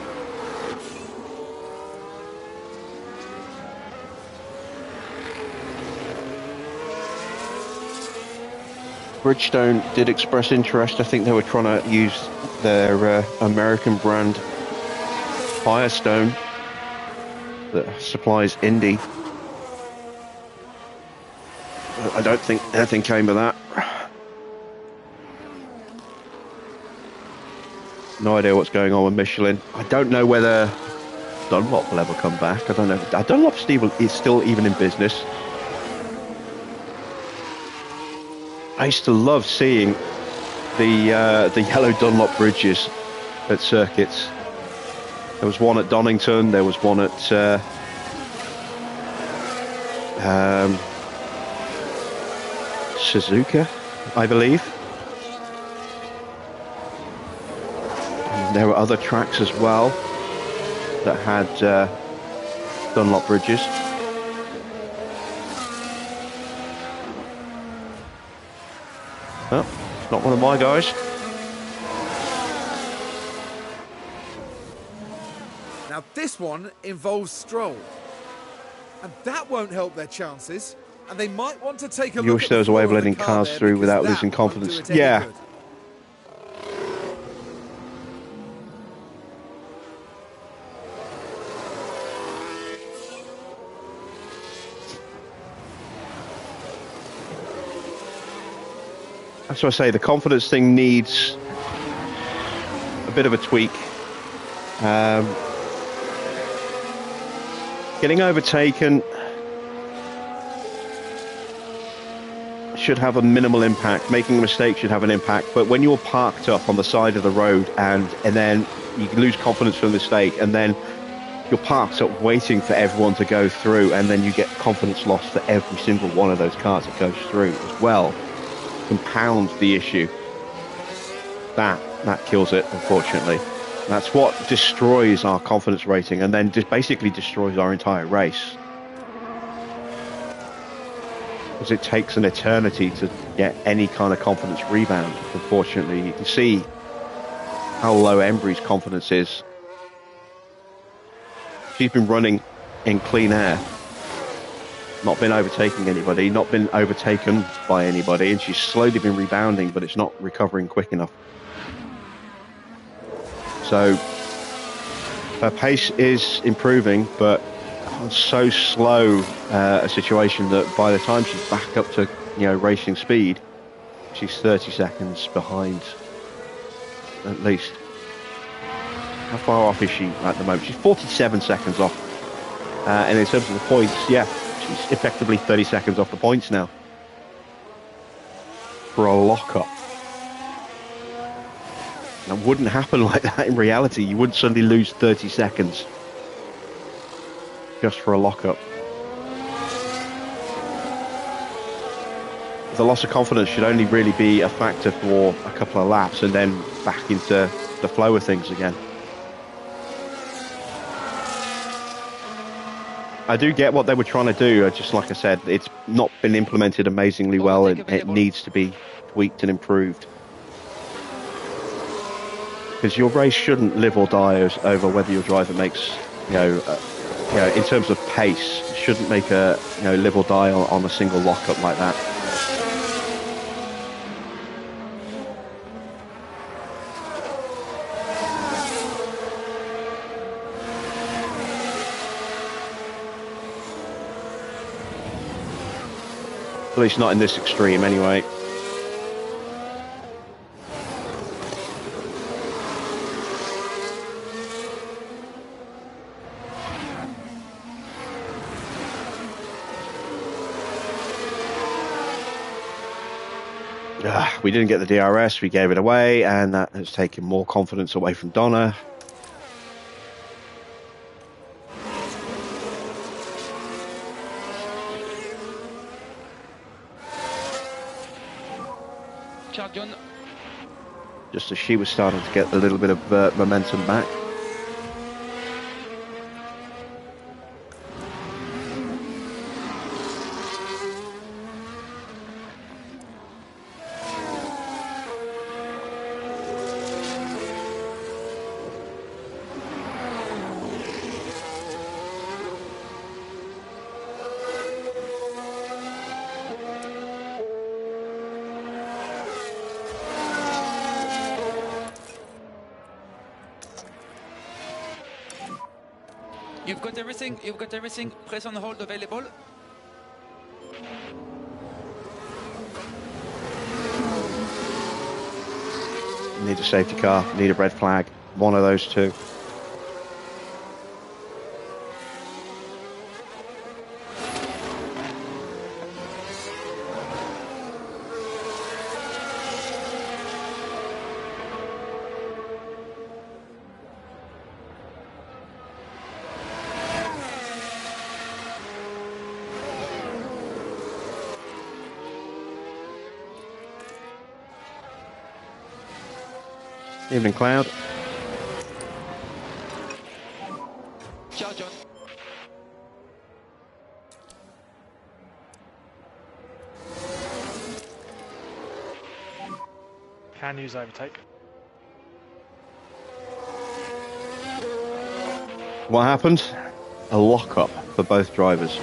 Speaker 1: Bridgestone did express interest. I think they were trying to use their American brand Firestone that supplies Indy. I don't think anything came of that. No idea what's going on with Michelin. I don't know whether Dunlop will ever come back. I don't know. Dunlop is still even in business. I used to love seeing the yellow Dunlop bridges at circuits. There was one at Donington. There was one at Suzuka, I believe. There were other tracks as well that had Dunlop bridges. Oh, it's not one of my guys.
Speaker 2: Now this one involves Stroll. And that won't help their chances. And they might want to take a look
Speaker 1: You wish
Speaker 2: at
Speaker 1: there was a way of
Speaker 2: the floor
Speaker 1: letting
Speaker 2: the car
Speaker 1: cars
Speaker 2: there,
Speaker 1: through
Speaker 2: because
Speaker 1: without
Speaker 2: that
Speaker 1: losing
Speaker 2: won't
Speaker 1: confidence.
Speaker 2: do it any
Speaker 1: Yeah.
Speaker 2: good.
Speaker 1: That's what I say, the confidence thing needs a bit of a tweak. Getting overtaken should have a minimal impact. Making a mistake should have an impact. But when you're parked up on the side of the road and then you lose confidence from the mistake, and then you're parked up waiting for everyone to go through, and then you get confidence lost for every single one of those cars that goes through as well, compounds the issue. That kills it, unfortunately. That's what destroys our confidence rating, and then just basically destroys our entire race. Because it takes an eternity to get any kind of confidence rebound, unfortunately. You can see how low Embry's confidence is. She's been running in clean air, not been overtaking anybody, not been overtaken by anybody, and she's slowly been rebounding, but it's not recovering quick enough. So her pace is improving, but on so slow a situation that by the time she's back up to racing speed, she's 30 seconds behind at least. How far off is she at the moment? She's 47 seconds off. And in terms of the points, yeah, she's effectively 30 seconds off the points now for a lockup. That wouldn't happen like that in reality. You wouldn't suddenly lose 30 seconds just for a lockup. The loss of confidence should only really be a factor for a couple of laps and then back into the flow of things again. I do get what they were trying to do. Just like I said, it's not been implemented amazingly well, and it needs to be tweaked and improved. Because your race shouldn't live or die over whether your driver makes, in terms of pace, shouldn't make a live or die on a single lockup like that. At least not in this extreme, anyway. We didn't get the DRS, we gave it away, and that has taken more confidence away from Donna. Just as she was starting to get a little bit of momentum back.
Speaker 3: You've got everything, press on hold available.
Speaker 1: Need a safety car, need a red flag, one of those two. Evening, Cloud.
Speaker 4: Can use overtake.
Speaker 1: What happened? A lock-up for both drivers.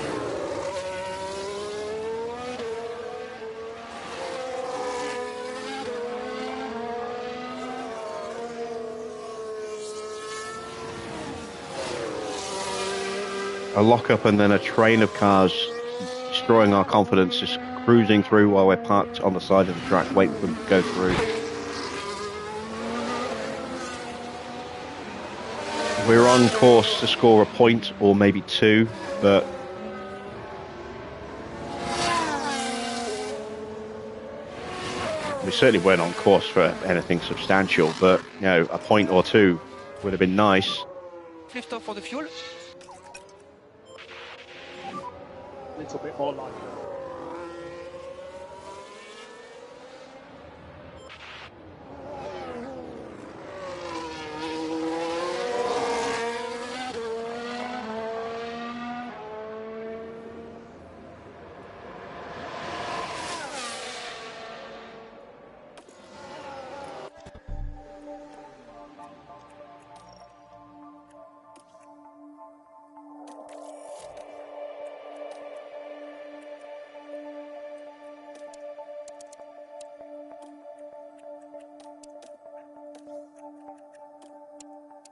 Speaker 1: A lock-up and then a train of cars destroying our confidence, just cruising through while we're parked on the side of the track waiting for them to go through. We're on course to score a point or maybe two, but we certainly weren't on course for anything substantial, but you know, a point or two would have been nice.
Speaker 3: Lift off for the fuel.
Speaker 4: A little bit more like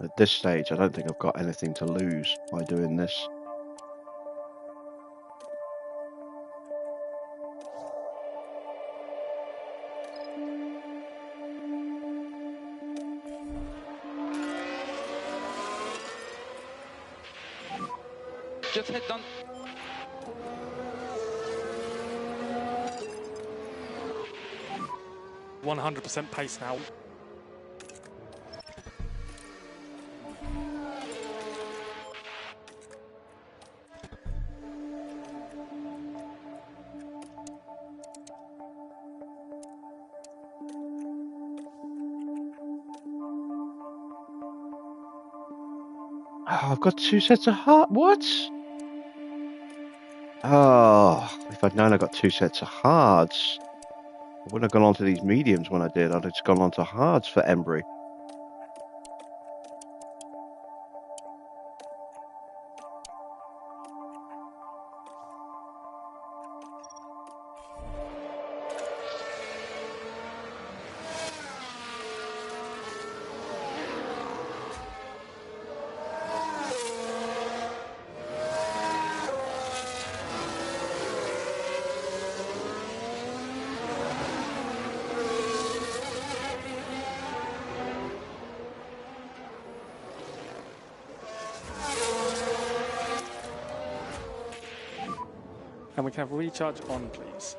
Speaker 1: At this stage, I don't think I've got anything to lose by doing this.
Speaker 3: Just head down.
Speaker 4: %100% pace now.
Speaker 1: Oh, I've got two sets of hard. What? Oh, if I'd known I got two sets of hards, I wouldn't have gone on to these mediums when I did. I'd have just gone on to hards for Embry.
Speaker 4: And we can have recharge on, please.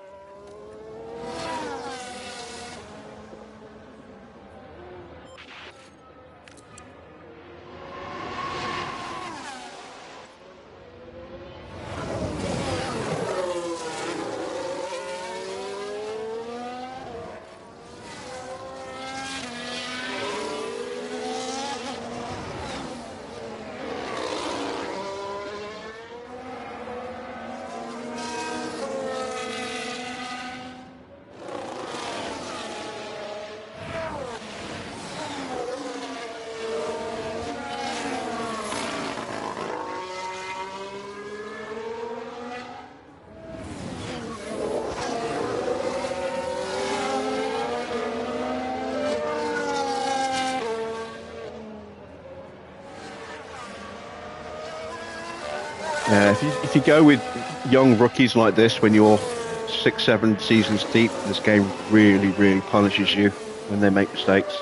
Speaker 1: If you go with young rookies like this, when you're 6-7 seasons deep, this game really, really punishes you when they make mistakes.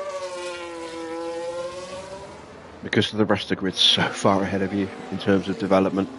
Speaker 1: Because the rest of the grid's so far ahead of you in terms of development.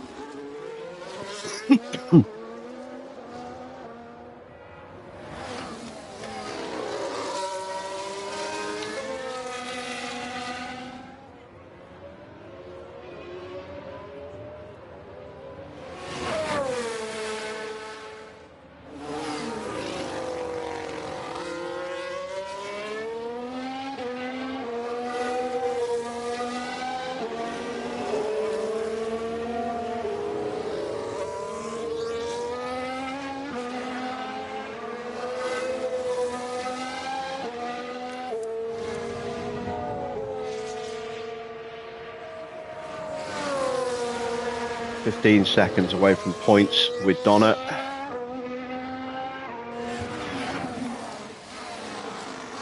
Speaker 1: 15 seconds away from points with Donna.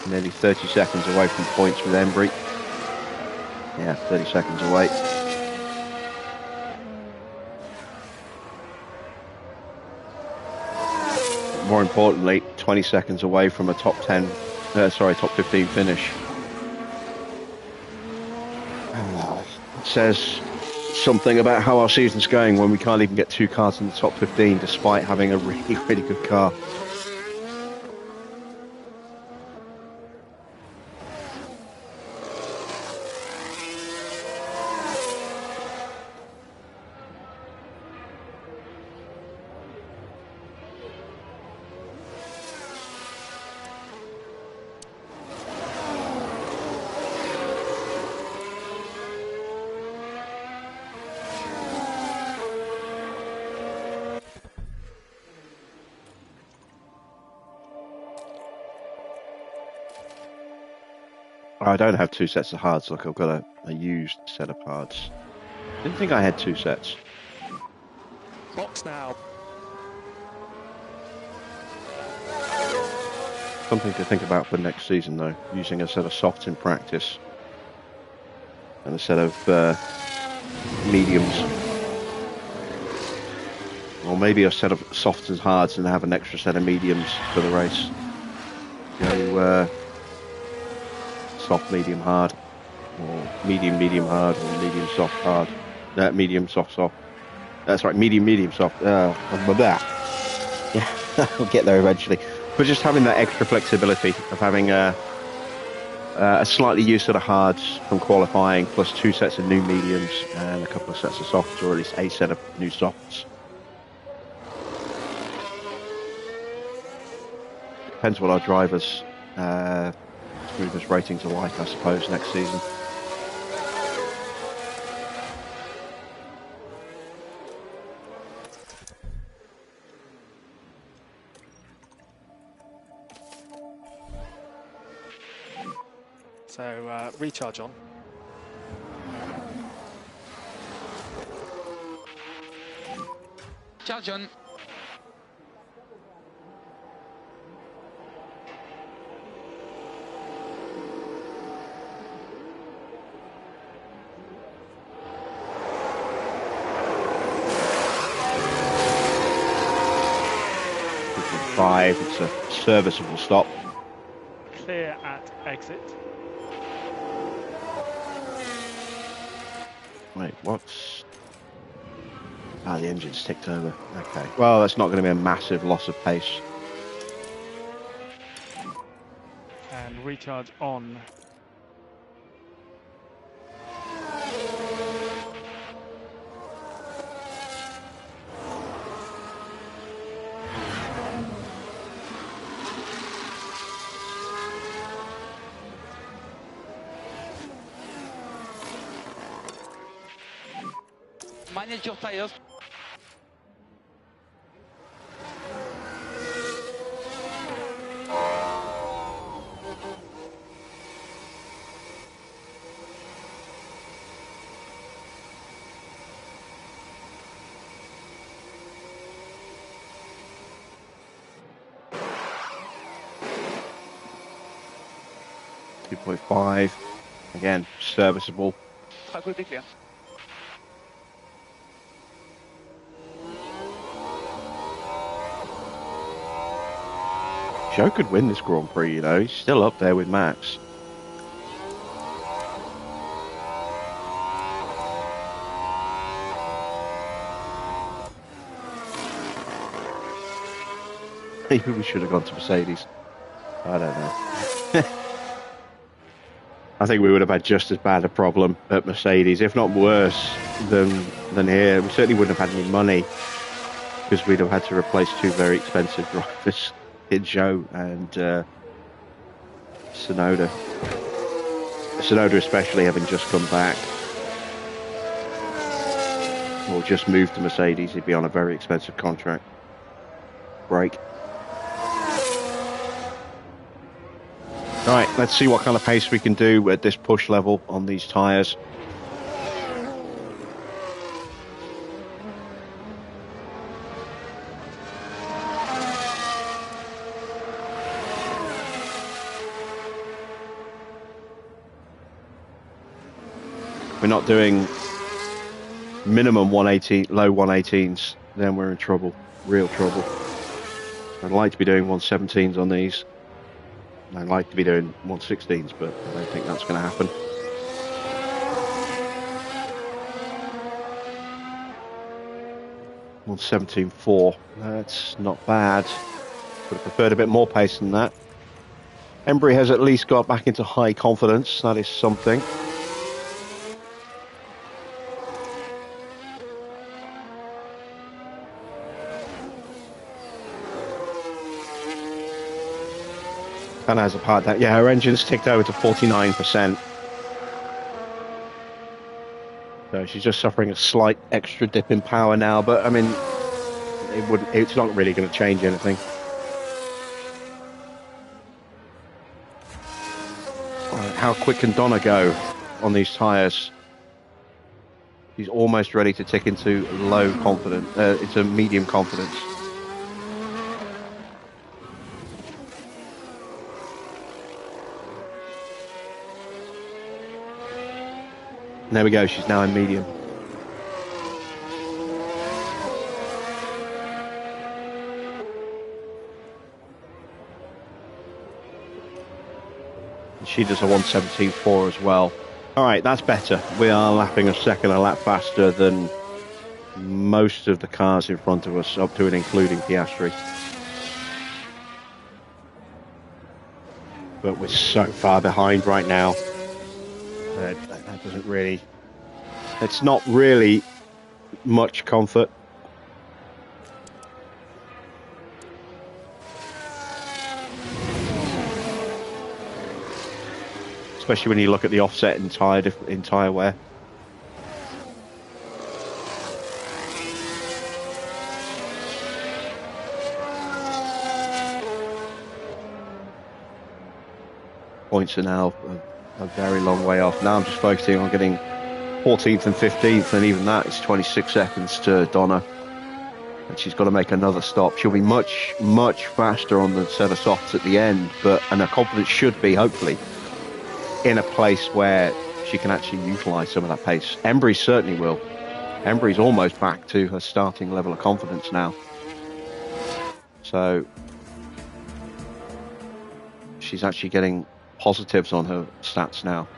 Speaker 1: Nearly 30 seconds away from points with Embry. Yeah, 30 seconds away. More importantly, 20 seconds away from a top 15 finish. It says something about how our season's going when we can't even get 2 cars in the top 15 despite having a really, really good car. I don't have 2 sets of hards. Look, I've got a used set of hards. Didn't think I had 2 sets.
Speaker 4: Box now.
Speaker 1: Something to think about for next season, though. Using a set of softs in practice and a set of mediums, or maybe a set of softs and hards and have an extra set of mediums for the race. Go soft, medium, hard, or medium, hard, or medium, soft, hard. Medium, soft, soft. That's right, medium, soft. Yeah, I'll get there eventually. But just having that extra flexibility of having a slightly used set of hards from qualifying, plus 2 sets of new mediums and a couple of sets of softs, or at least a set of new softs. Depends what our drivers' smoothness ratings are like, I suppose, next season.
Speaker 4: So recharge on.
Speaker 3: Charge on.
Speaker 1: It's a serviceable stop.
Speaker 4: Clear at exit.
Speaker 1: Wait, what's... the engine's ticked over. Okay. Well, that's not going to be a massive loss of pace.
Speaker 4: And recharge on.
Speaker 3: Manage your tires.
Speaker 1: .5, again, serviceable.
Speaker 3: Absolutely clear.
Speaker 1: Joe could win this Grand Prix, you know. He's still up there with Max. Maybe we should have gone to Mercedes. I don't know. I think we would have had just as bad a problem at Mercedes, if not worse, than here. We certainly wouldn't have had any money because we'd have had to replace 2 very expensive drivers, in Joe and Sonoda. Sonoda especially, having just come back or just moved to Mercedes, he'd be on a very expensive contract. Break. Right, let's see what kind of pace we can do at this push level on these tyres. we're not doing minimum 180, low 118s, then we're in trouble, real trouble. I'd like to be doing 117s on these. I'd like to be doing 116s, but I don't think that's going to happen. One 17.4. That's not bad. Would have preferred a bit more pace than that. Embry has at least got back into high confidence. That is something. And as a part of that, yeah, her engine's ticked over to 49%. So she's just suffering a slight extra dip in power now, but I mean, it's not really going to change anything. Right, how quick can Donna go on these tyres? She's almost ready to tick into low confidence, into medium confidence. And there we go, she's now in medium. She does a 117.4 as well. Alright, that's better. We are lapping a second a lap faster than most of the cars in front of us, up to and including Piastri. But we're so far behind right now. That doesn't really... It's not really much comfort. Especially when you look at the offset in tyre wear. Points are now a very long way off. Now I'm just focusing on getting 14th and 15th, and even that is 26 seconds to Donna. And she's got to make another stop. She'll be much, much faster on the set of softs at the end, and her confidence should be, hopefully, in a place where she can actually utilise some of that pace. Embry certainly will. Embry's almost back to her starting level of confidence now. So she's actually getting positives on her stats now.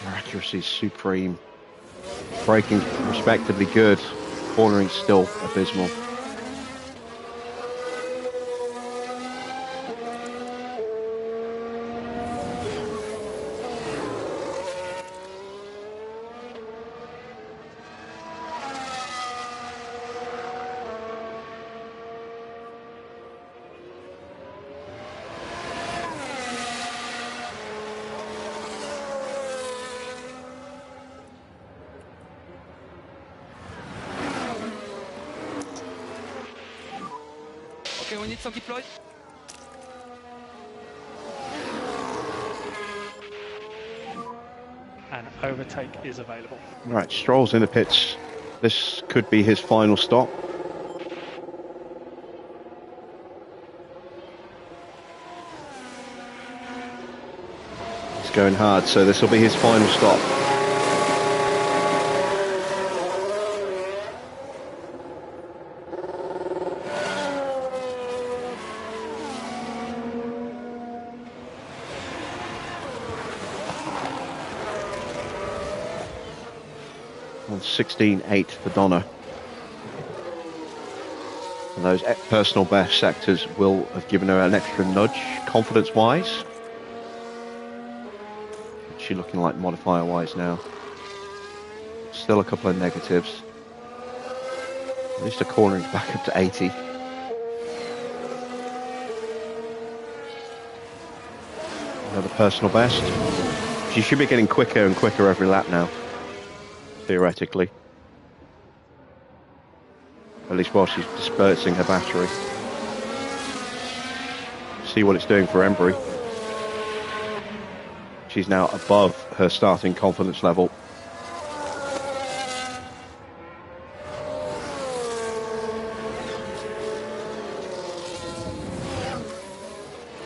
Speaker 1: Her accuracy is supreme. Braking respectively good. Cornering still abysmal.
Speaker 3: Okay, we need some deploy.
Speaker 4: And overtake is available.
Speaker 1: Right, Stroll's in the pits. This could be his final stop. He's going hard, so this will be his final stop. On 16.8 for Donna. And those personal best sectors will have given her an extra nudge, confidence-wise. She's looking like modifier-wise now. Still a couple of negatives. At least her cornering's back up to 80. Another personal best. She should be getting quicker and quicker every lap now. Theoretically. At least while she's dispersing her battery. See what it's doing for Embry. She's now above her starting confidence level.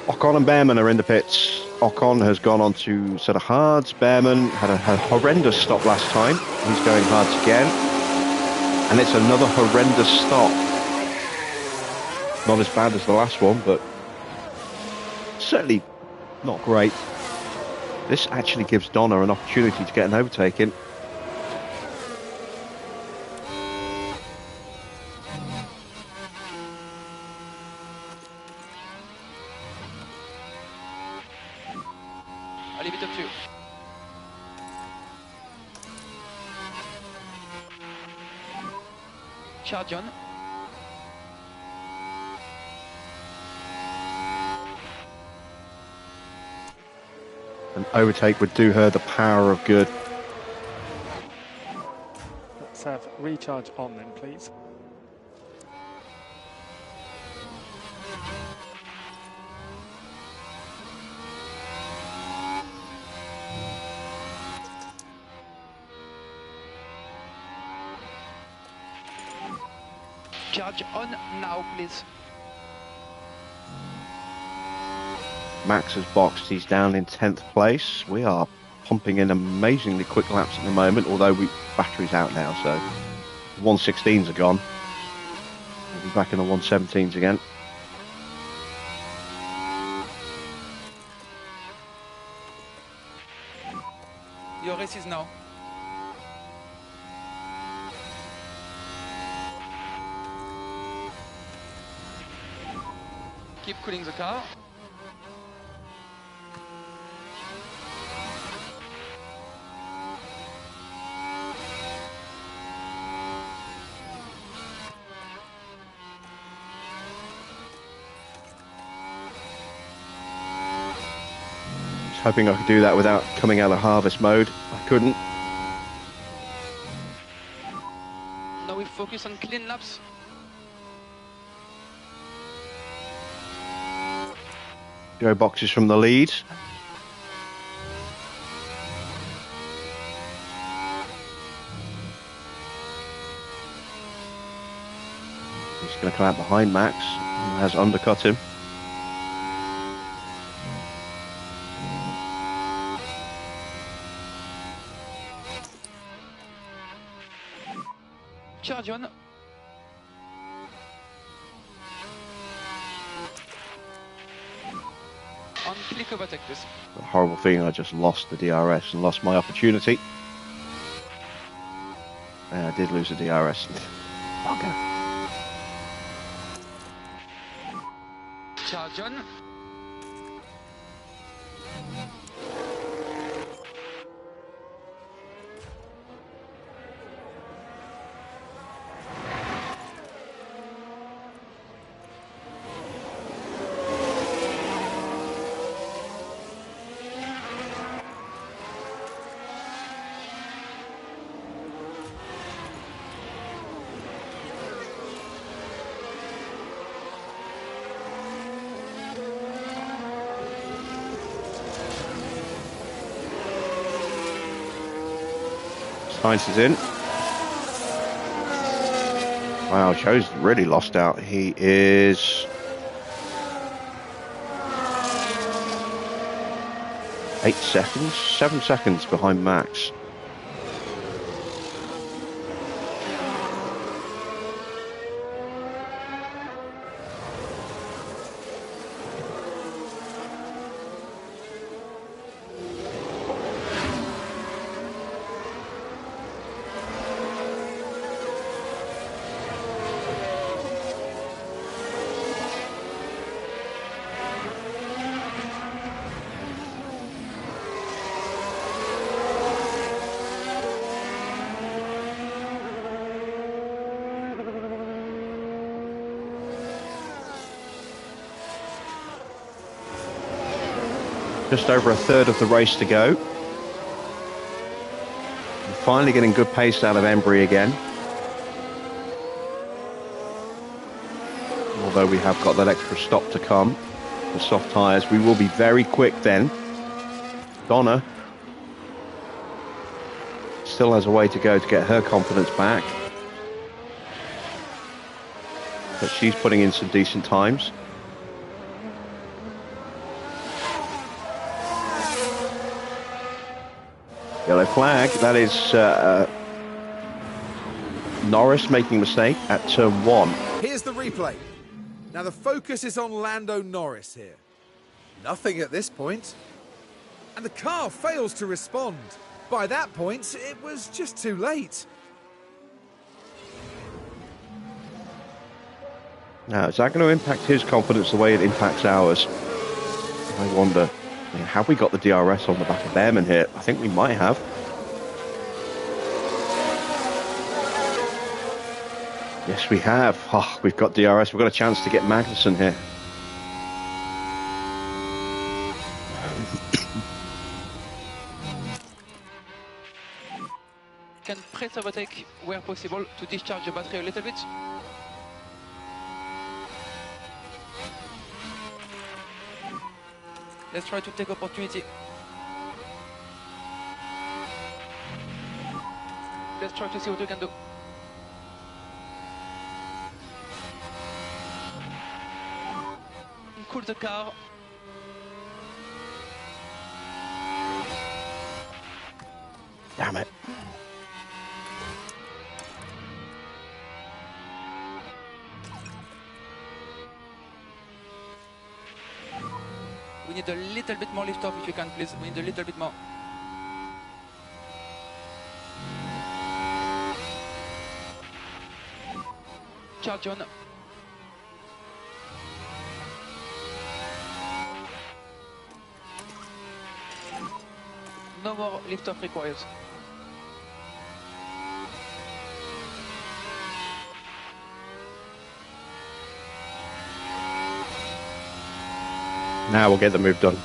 Speaker 1: Ocon and Behrman are in the pits. Ocon has gone on to set of hards. Behrman had a horrendous stop last time. He's going hards again. And it's another horrendous stop. Not as bad as the last one, but certainly not great. This actually gives Donna an opportunity to get an overtake in.
Speaker 3: I'll leave it up to you. Charge on.
Speaker 1: An overtake would do her the power of good.
Speaker 4: Let's have recharge on then, please.
Speaker 3: Charge on now, please.
Speaker 1: Max has boxed. He's down in 10th place. We are pumping in amazingly quick laps at the moment, although battery's out now, so 116s are gone. We'll be back in the 117s again.
Speaker 3: Your race is now. Keep cooling the car.
Speaker 1: Hoping I could do that without coming out of harvest mode. I couldn't.
Speaker 3: Now we focus on clean laps.
Speaker 1: Joe boxes from the lead. He's going to come out behind Max, who has undercut him.
Speaker 3: Charge on. On click overtake, please.
Speaker 1: A horrible thing, I just lost the DRS and lost my opportunity. Yeah, I did lose the DRS. Okay.
Speaker 3: Charge on.
Speaker 1: Sainz is in. Wow, Joe's really lost out. He is 8 seconds, 7 seconds behind Max. Just over a third of the race to go. We're finally getting good pace out of Embry again. Although we have got that extra stop to come for soft tyres, we will be very quick then. Donna still has a way to go to get her confidence back. But she's putting in some decent times. Yellow flag. That is Norris making a mistake at turn 1.
Speaker 2: Here's the replay. Now the focus is on Lando Norris here. Nothing at this point. And the car fails to respond. By that point, it was just too late.
Speaker 1: Now, is that going to impact his confidence the way it impacts ours? I wonder. I mean, have we got the DRS on the back of Behrman here? I think we might have. Yes, we have. Oh, we've got DRS. We've got a chance to get Magnussen here.
Speaker 3: Can press overtake where possible to discharge the battery a little bit. Let's try to take opportunity. Let's try to see what we can do. Cool the car.
Speaker 1: Damn it.
Speaker 3: We need a little bit more lift off if you can, please. We need a little bit more. Charge on. No more lift off required.
Speaker 1: Now we'll get the move done.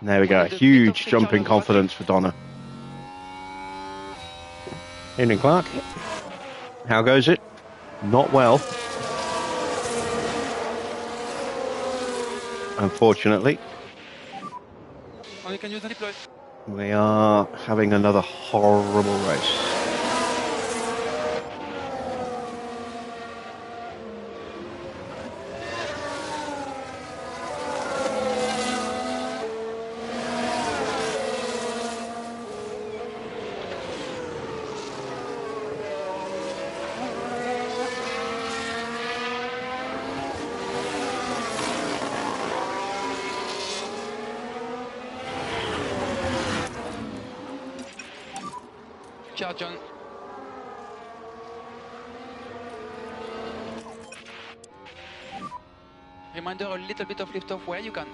Speaker 1: There we go. A huge jump in confidence for Donna. Evening, Clark. How goes it? Not well. Unfortunately.
Speaker 3: Oh, you can use the deploy.
Speaker 1: We are having another horrible race.
Speaker 3: Charge on. Reminder, a little bit of lift off where you can.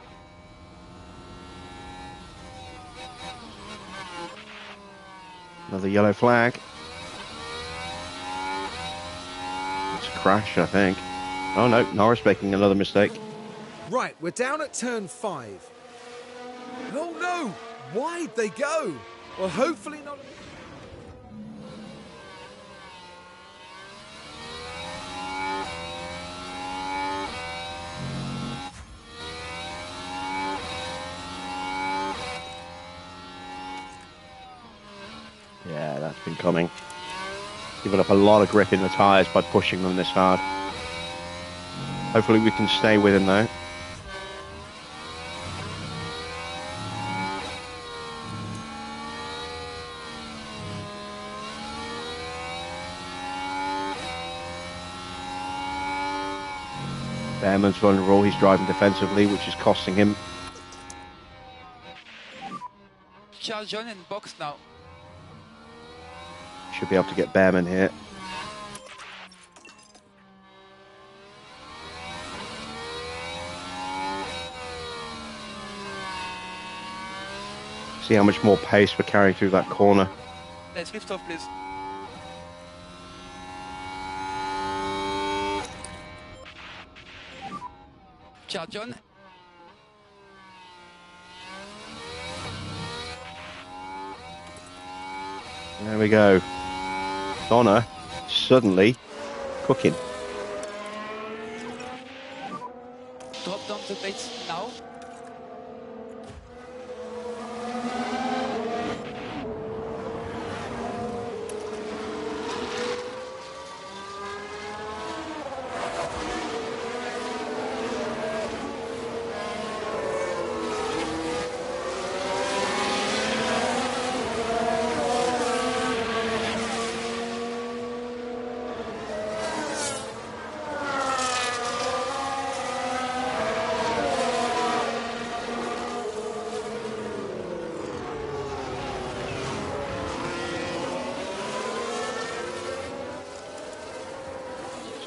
Speaker 1: Another yellow flag. It's a crash, I think. Oh no, Norris making another mistake.
Speaker 2: Right, we're down at turn 5. Oh no! Why'd they go? Well, hopefully not.
Speaker 1: Yeah, that's been coming. Giving up a lot of grip in the tyres by pushing them this hard. Hopefully we can stay with him though. Behrman's vulnerable, he's driving defensively, which is costing him.
Speaker 3: Charge on and box now.
Speaker 1: Should be able to get Behrman here. See how much more pace we're carrying through that corner.
Speaker 3: Let's lift off, please. Charge on.
Speaker 1: There we go. Donna suddenly cooking.
Speaker 3: Drop down the plates now.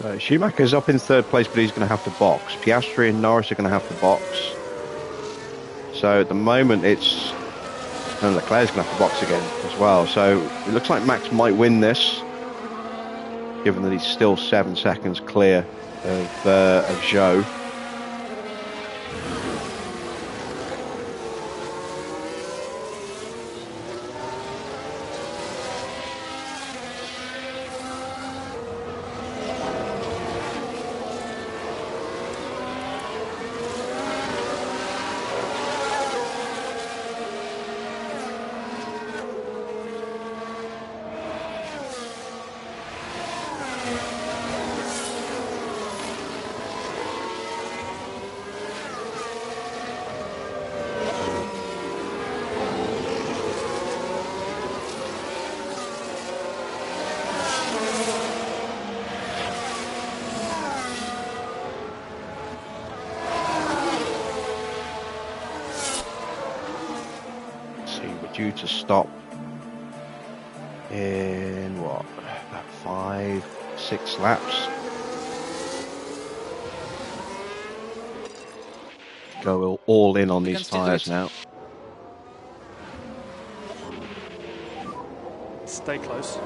Speaker 1: So Schumacher's up in third place, but he's going to have to box. Piastri and Norris are going to have to box. So at the moment, it's... And Leclerc's going to have to box again as well. So it looks like Max might win this, given that he's still 7 seconds clear of Zhou. Due to stop in what, about 5-6 laps. Go all in on these tyres now.
Speaker 4: Stay close.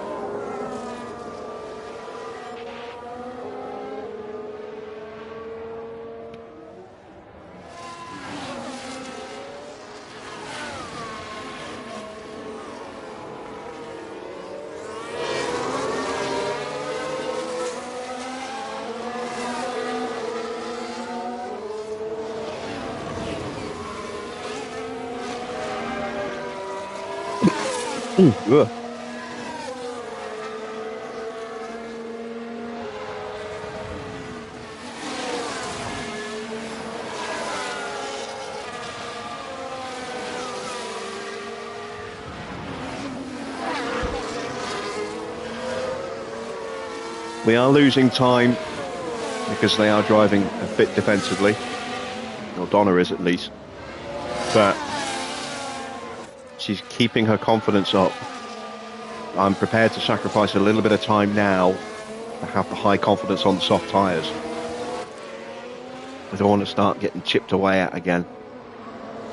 Speaker 1: Ugh. We are losing time because they are driving a bit defensively. Or Donna is, at least. But she's keeping her confidence up. I'm prepared to sacrifice a little bit of time now to have the high confidence on the soft tyres. I don't want to start getting chipped away at again.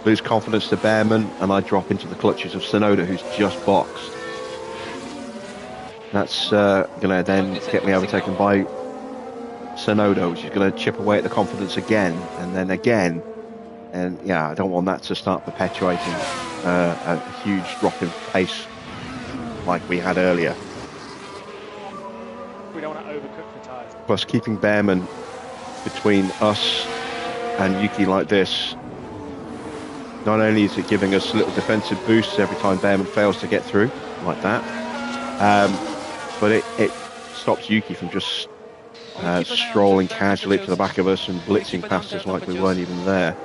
Speaker 1: Lose confidence to Behrman and I drop into the clutches of Tsunoda, who's just boxed. That's going to then get me overtaken by Tsunoda, which is going to chip away at the confidence again and then again. And yeah, I don't want that to start perpetuating a huge drop in pace like we had earlier.
Speaker 4: We don't want to overcook the tyres.
Speaker 1: Plus, keeping Behrman between us and Yuki like this, not only is it giving us little defensive boosts every time Behrman fails to get through like that, but it stops Yuki from just strolling casually to the back of us and blitzing past us like we weren't even there.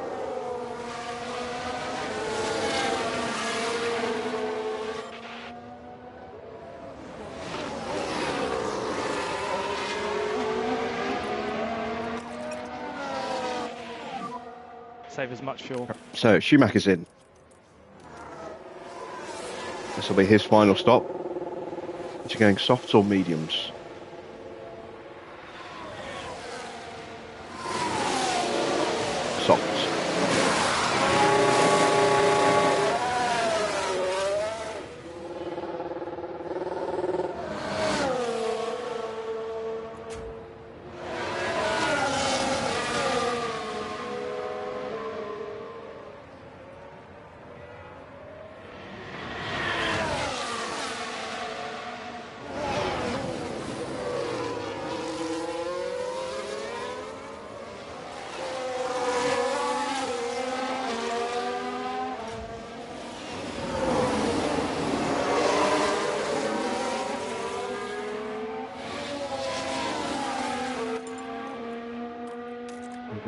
Speaker 4: Save as much fuel.
Speaker 1: So Schumacher's in. This will be his final stop. Is he going softs or mediums? Softs.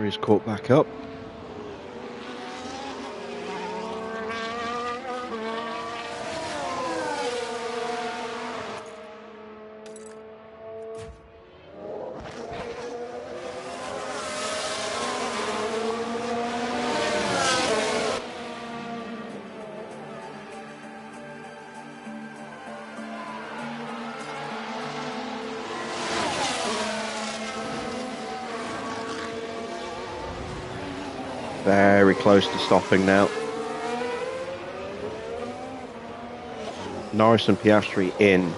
Speaker 1: He's caught back up. Very close to stopping now. Norris and Piastri in.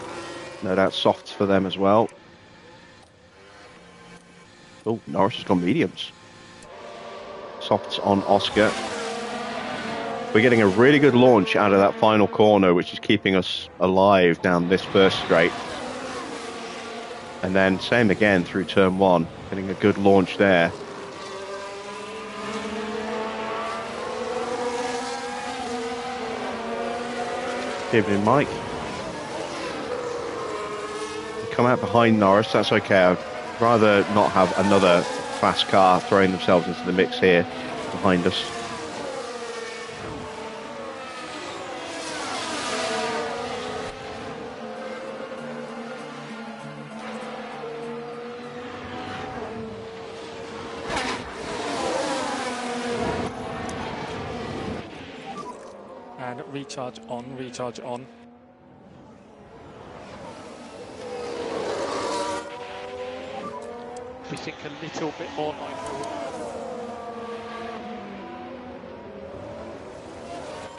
Speaker 1: No doubt softs for them as well. Oh, Norris has gone mediums. Softs on Oscar. We're getting a really good launch out of that final corner, which is keeping us alive down this first straight. And then same again through turn one, getting a good launch there. Evening, Mike. Come out behind Norris, that's okay. I'd rather not have another fast car throwing themselves into the mix here behind us.
Speaker 4: And recharge on, recharge on. We think a little bit more mindful.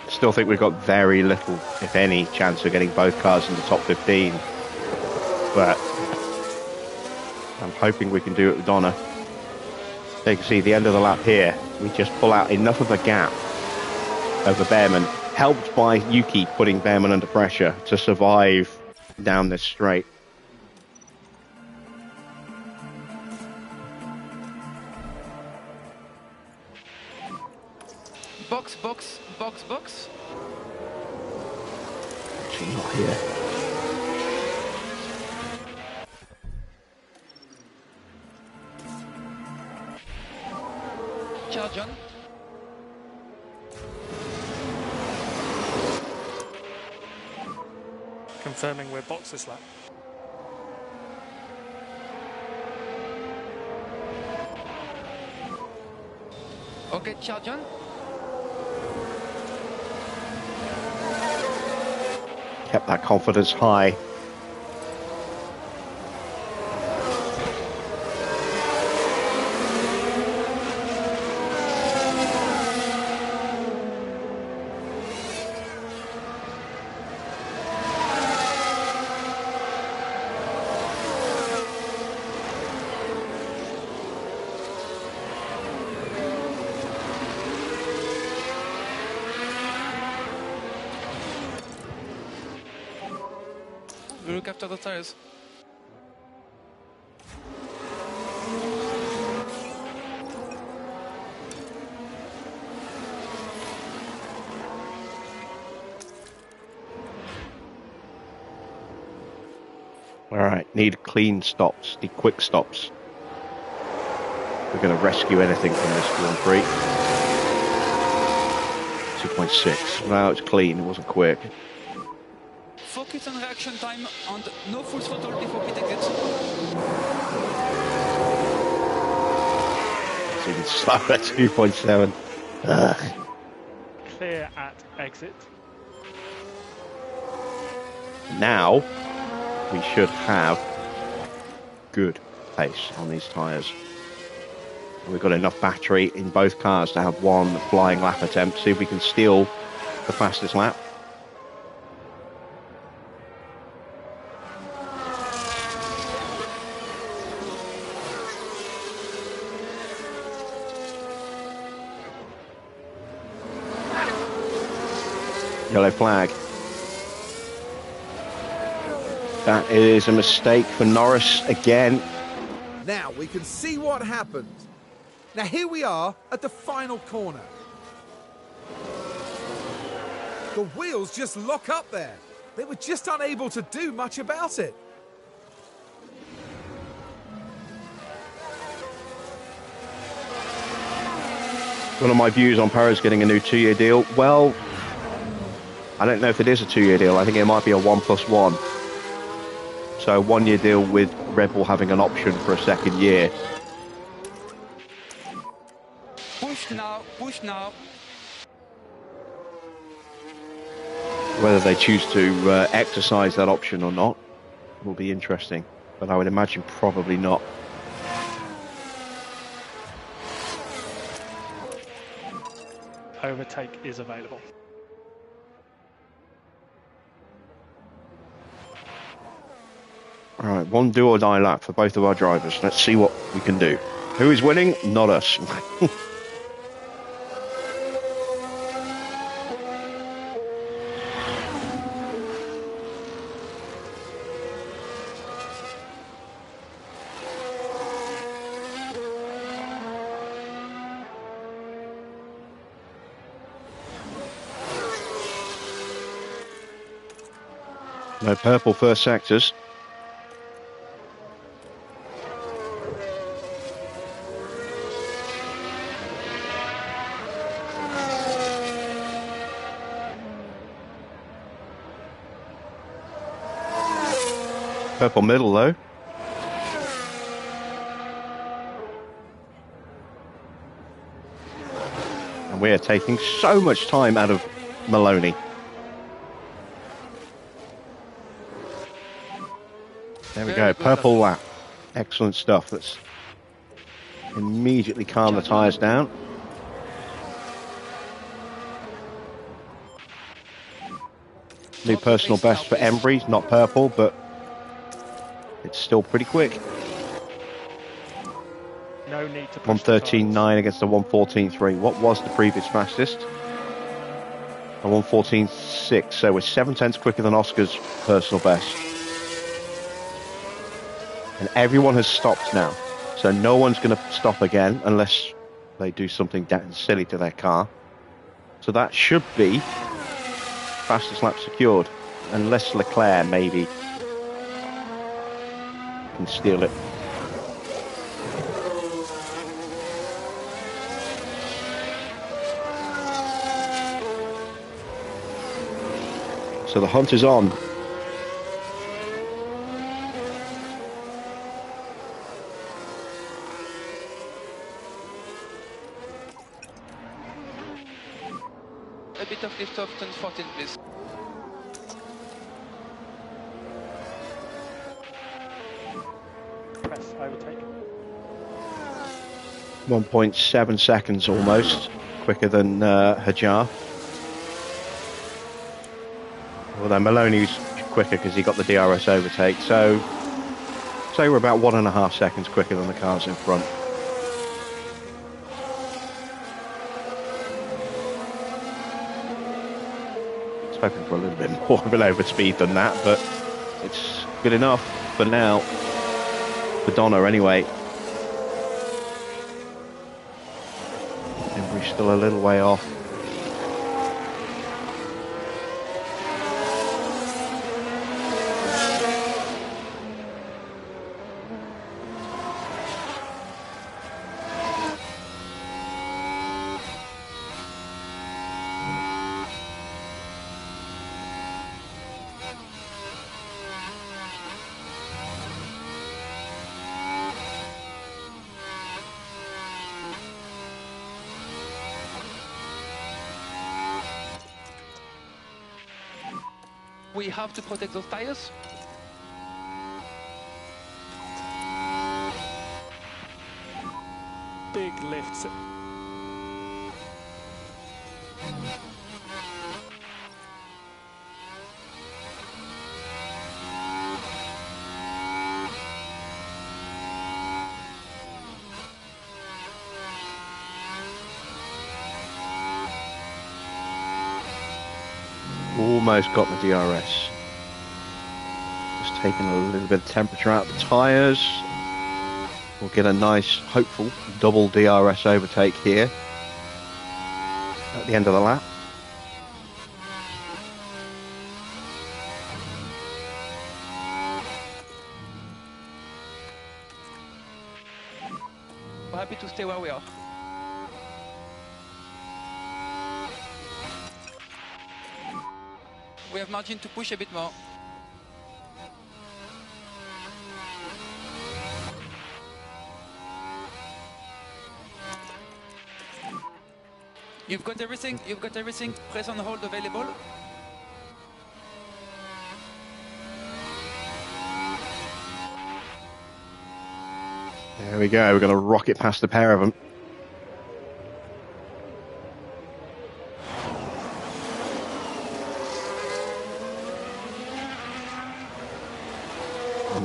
Speaker 1: Still think we've got very little, if any, chance of getting both cars in the top 15. But I'm hoping we can do it with Donna. So you can see the end of the lap here. We just pull out enough of a gap over Behrman, helped by Yuki putting Behrman under pressure to survive down this straight.
Speaker 3: Box, box, box, box.
Speaker 1: Actually not here.
Speaker 3: Charge on.
Speaker 4: Confirming we're box this lap.
Speaker 3: Okay, charge on.
Speaker 1: Kept that confidence high.
Speaker 3: We look after the tires.
Speaker 1: All right, need clean stops, need quick stops. We're going to rescue anything from this Grand Prix. 2.6. Well, it's clean, it wasn't quick.
Speaker 3: Focus on reaction time and no full throttle before pit exit.
Speaker 1: It's even slower, 2.7. Ugh.
Speaker 4: Clear at exit.
Speaker 1: Now, we should have good pace on these tyres. We've got enough battery in both cars to have one flying lap attempt. See if we can steal the fastest lap. Yellow flag. That is a mistake for Norris again.
Speaker 2: Now we can see what happened. Now here we are at the final corner. The wheels just lock up there. They were just unable to do much about it.
Speaker 1: One of my views on Perez getting a new 2-year deal. Well, I don't know if it is a 2-year deal. I think it might be a 1+1. So a 1-year deal with Red Bull having an option for a second year.
Speaker 3: Push now, push now.
Speaker 1: Whether they choose to exercise that option or not will be interesting. But I would imagine probably not.
Speaker 4: overtake is available.
Speaker 1: All right, one do or die lap for both of our drivers. Let's see what we can do. Who is winning? Not us. No purple first sectors. Purple middle though. And we are taking so much time out of Maloney. There we go, purple lap. Excellent stuff. Let's immediately calm the tyres down. New personal best for Embry, not purple, but it's still pretty quick.
Speaker 4: No need to push
Speaker 1: 113.9 against a 114.3. What was the previous fastest? A 114.6, so we're 7/10 quicker than Oscar's personal best. And everyone has stopped now, so no one's going to stop again unless they do something damn silly to their car. So that should be fastest lap secured, unless Leclerc maybe can steal it. So the hunt is on.
Speaker 3: A bit of lift off, turn 14, please.
Speaker 4: Press overtake.
Speaker 1: 1.7 seconds almost, quicker than Hajar. Although Maloney's quicker because he got the DRS overtake, so say we're about 1.5 seconds quicker than the cars in front. I was hoping for a little bit more of an overspeed than that, but it's good enough for now. For Donna anyway. Embry's still a little way off.
Speaker 3: We have to protect those tires.
Speaker 4: Big lifts.
Speaker 1: Almost got the DRS. Just taking a little bit of temperature out of the tyres. We'll get a nice, hopeful double DRS overtake here at the end of the lap.
Speaker 3: We're happy to stay where we are. We have margin to push a bit more. You've got everything, press on hold available.
Speaker 1: There we go, we're going to rocket past the pair of them.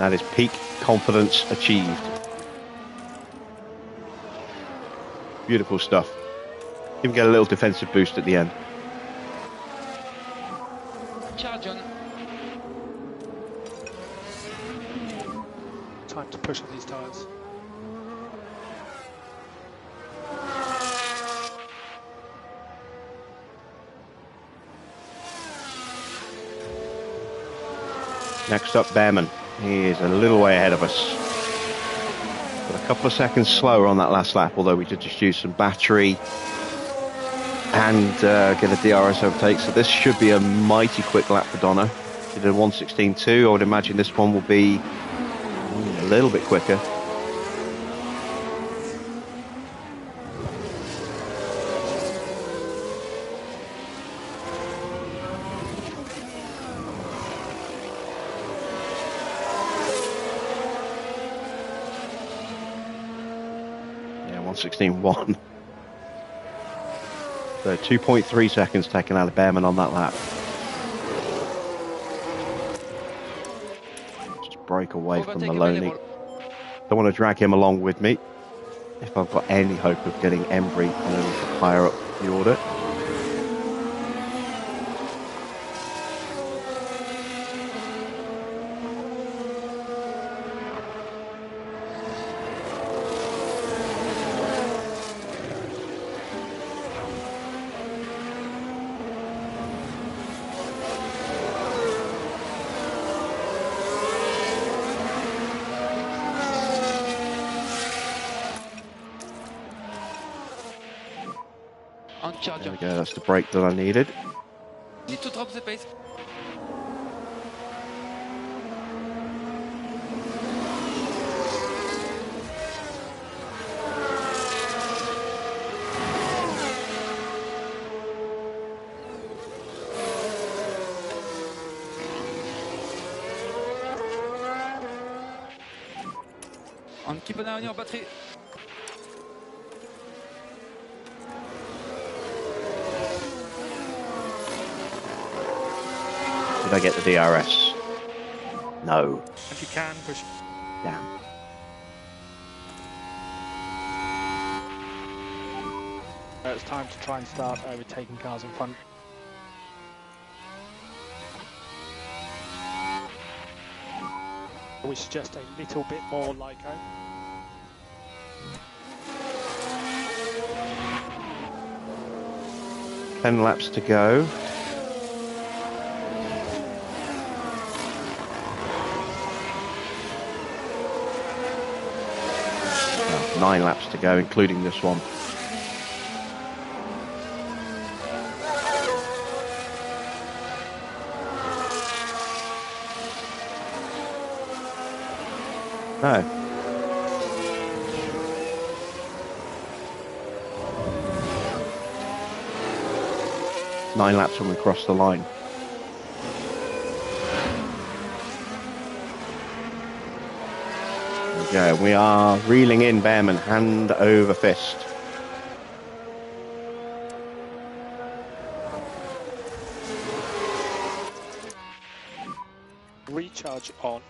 Speaker 1: That is peak confidence achieved. Beautiful stuff. Even get a little defensive boost at the end.
Speaker 3: Charge on.
Speaker 4: Time to push on these tyres.
Speaker 1: Next up, Behrman. He is a little way ahead of us. But a couple of seconds slower on that last lap, although we did just use some battery and get a DRS overtake. So this should be a mighty quick lap for Donna. He did a 1:16.2. I would imagine this one will be a little bit quicker. Yeah, 1:16.1. So 2.3 seconds taken out of Behrman on that lap. Just break away from Maloney. Don't want to drag him along with me if I've got any hope of getting Embry a little bit higher up the order.
Speaker 3: On charge
Speaker 1: There
Speaker 3: on.
Speaker 1: we go, that's the break that I needed.
Speaker 3: Need to drop the pace. On keep an eye on your battery.
Speaker 1: Did I get the DRS? No.
Speaker 4: If you can, push.
Speaker 1: Damn.
Speaker 4: It's time to try and start overtaking cars in front. We suggest a little bit more Lyco.
Speaker 1: Ten laps to go. Oh, 9 laps to go, including this one. No. Nine laps when we cross the line. There we go. We are reeling in Behrman hand over fist.
Speaker 4: Recharge on.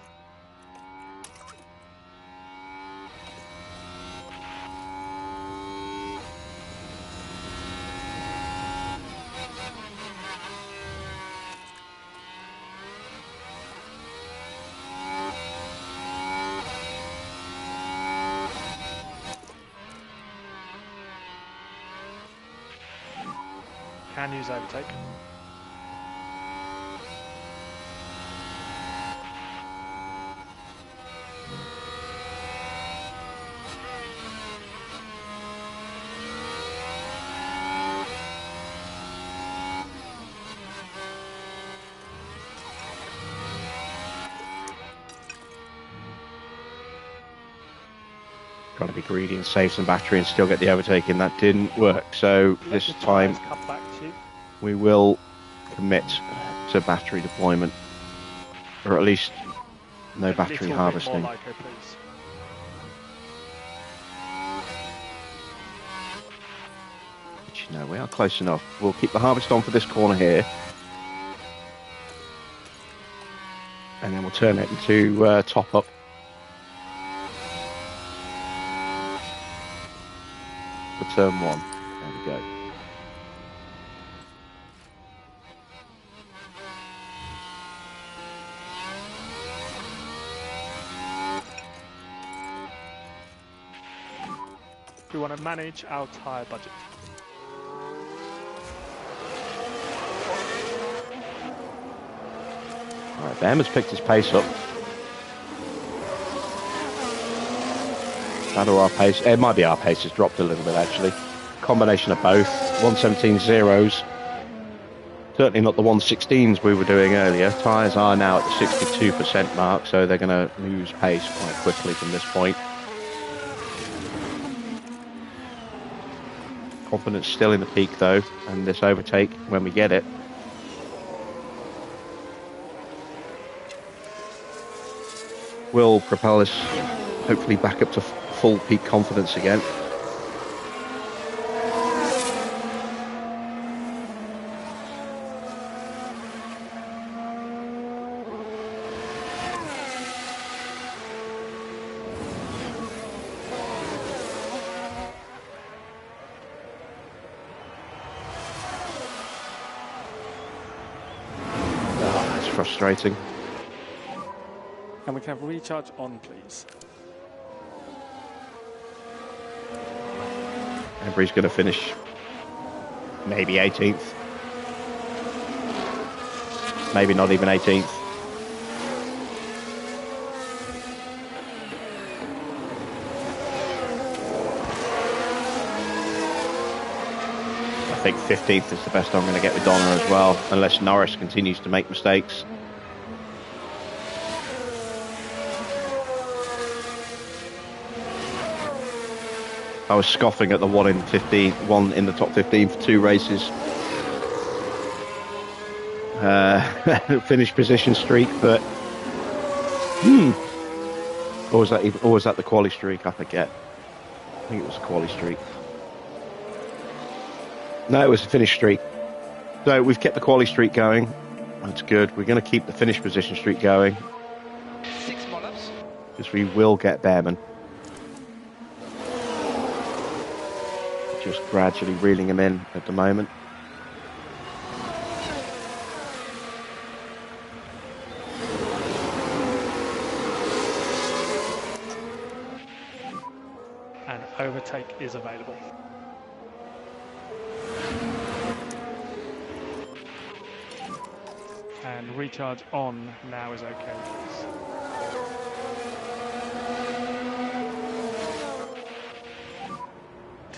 Speaker 4: Can use overtake.
Speaker 1: Got to be greedy and save some battery and still get the overtaking. That didn't work. So this time
Speaker 4: Come back to you.
Speaker 1: we will commit to battery deployment, or at least no battery
Speaker 4: Little bit
Speaker 1: harvesting.
Speaker 4: more Lyco, please.
Speaker 1: But, you know, we are close enough. We'll keep the harvest on for this corner here. and then we'll turn it into top up. For turn 1. There we go.
Speaker 4: We want to manage our tyre budget.
Speaker 1: All right, Behrman's picked his pace up. Shadow our pace. It might be our pace has dropped a little bit actually. Combination of both. 117 zeros. Certainly not the 116s we were doing earlier. Tyres are now at the 62% mark, so they're going to lose pace quite quickly from this point. Confidence still in the peak though, and this overtake when we get it. Will propel us hopefully back up to full peak confidence again. Frustrating.
Speaker 4: And we can have recharge on, please.
Speaker 1: Embry's going to finish maybe 18th. Maybe not even 18th. I think 15th is the best I'm going to get with Donna as well, unless Norris continues to make mistakes. I was scoffing at the 1 in the top 15 for 2 races. Finish position streak, but or was that the quali streak? I forget. I think it was a quali streak. No, it was a finish streak. So we've kept the quali streak going. That's good. We're going to keep the finish position streak going.
Speaker 3: 6 more laps.
Speaker 1: Because we will get Behrman. Just gradually reeling him in at the moment.
Speaker 4: And overtake is available. And recharge on now is okay, please.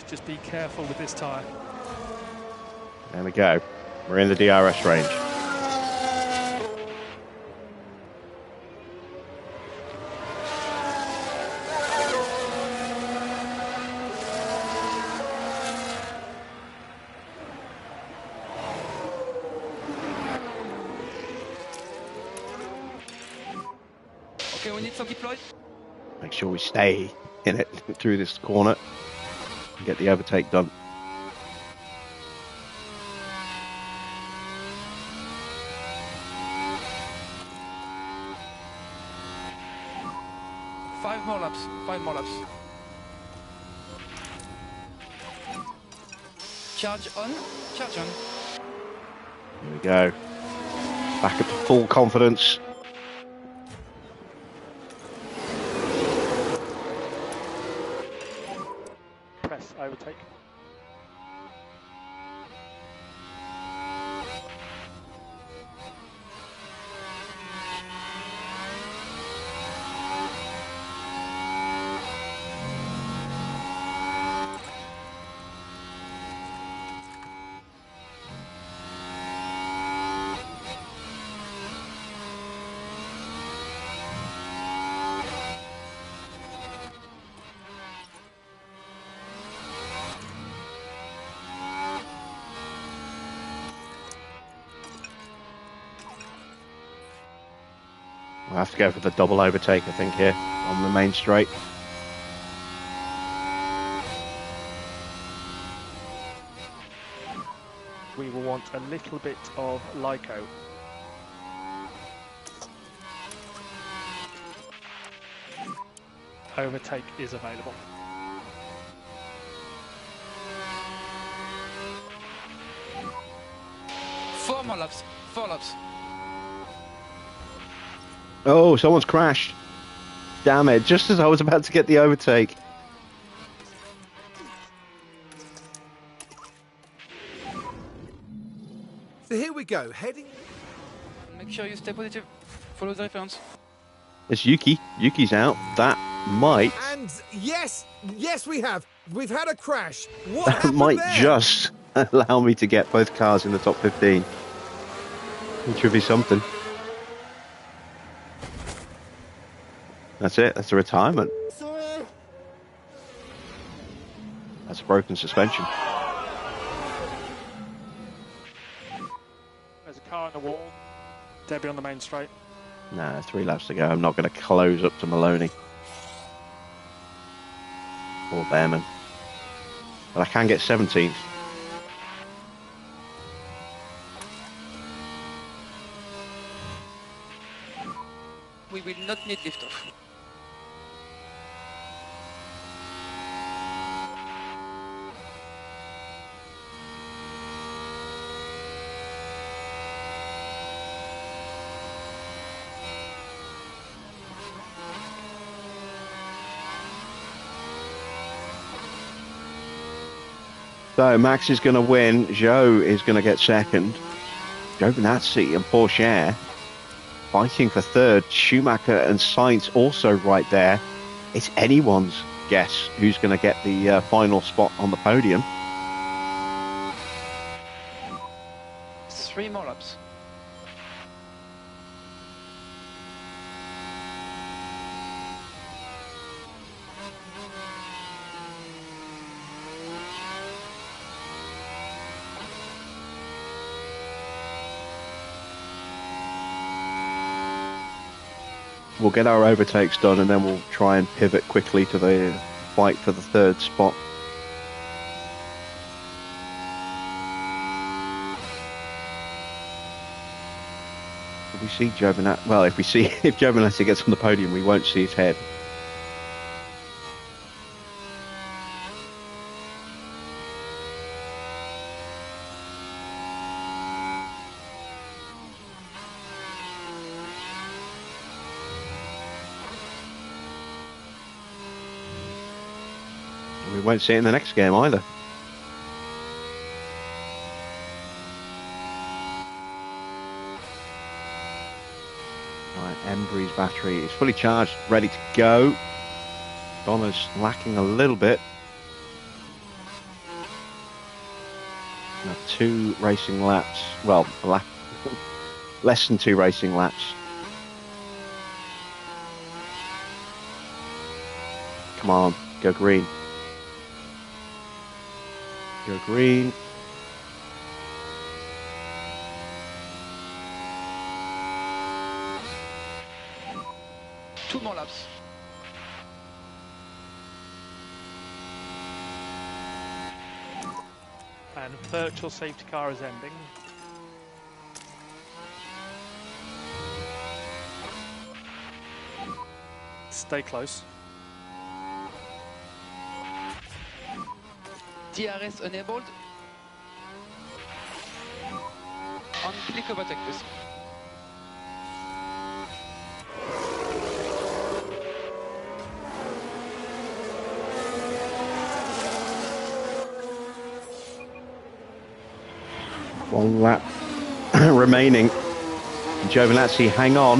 Speaker 4: Just be careful with this tyre.
Speaker 1: There we go. We're in the DRS range.
Speaker 3: Okay, we need some deploy.
Speaker 1: Make sure we stay in it through this corner. Get the overtake done.
Speaker 3: Five more laps. Charge on.
Speaker 1: Here we go. Back up to full confidence.
Speaker 4: Press overtake.
Speaker 1: We'll have to go for the double overtake, I think, here on the main straight.
Speaker 4: We will want a little bit of Lyco. overtake is available.
Speaker 3: Four more laps. 4 laps.
Speaker 1: Oh, someone's crashed. Damn it, just as I was about to get the overtake.
Speaker 2: So here we go, heading...
Speaker 3: Make sure you stay positive. Follow the reference.
Speaker 1: It's Yuki. Yuki's out. That might...
Speaker 2: And yes, we have. We've had a crash. What
Speaker 1: That
Speaker 2: happened
Speaker 1: might
Speaker 2: there?
Speaker 1: just allow me to get both cars in the top 15. Which would be something. That's it. That's a retirement. That's a broken suspension.
Speaker 4: There's a car on the wall. Debbie on the main straight.
Speaker 1: Nah, 3 laps to go. I'm not going to close up to Maloney. Or Behrman. But I can get 17th.
Speaker 3: We will not need liftoff.
Speaker 1: So Max is going to win. Joe is going to get second. Giovinazzi and Porsche fighting for third. Schumacher and Sainz also right there. It's anyone's guess who's going to get the final spot on the podium.
Speaker 3: 3 more laps.
Speaker 1: We'll get our overtakes done and then we'll try and pivot quickly to the fight for the third spot. If we see Giovinazzi, well, if Giovinazzi gets on the podium, we won't see his head. We won't see it in the next game either. Right, Embry's battery is fully charged, ready to go. Donna's lacking a little bit. Now 2 racing laps. Well, less than 2 racing laps. Come on, go green. Go green.
Speaker 3: Two more laps.
Speaker 4: And virtual safety car is ending. Stay close.
Speaker 3: DRS enabled. On click overtake, please.
Speaker 1: One lap remaining. Giovinazzi, hang on.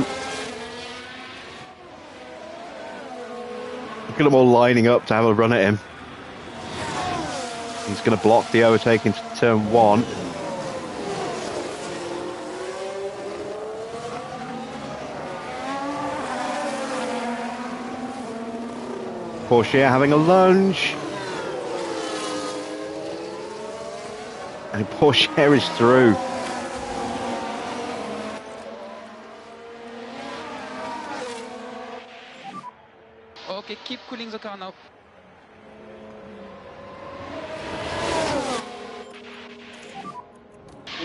Speaker 1: Look at them all lining up to have a run at him. He's going to block the overtake into turn 1. Porsche having a lunge. And Porsche is through.
Speaker 3: Okay, keep cooling the car now.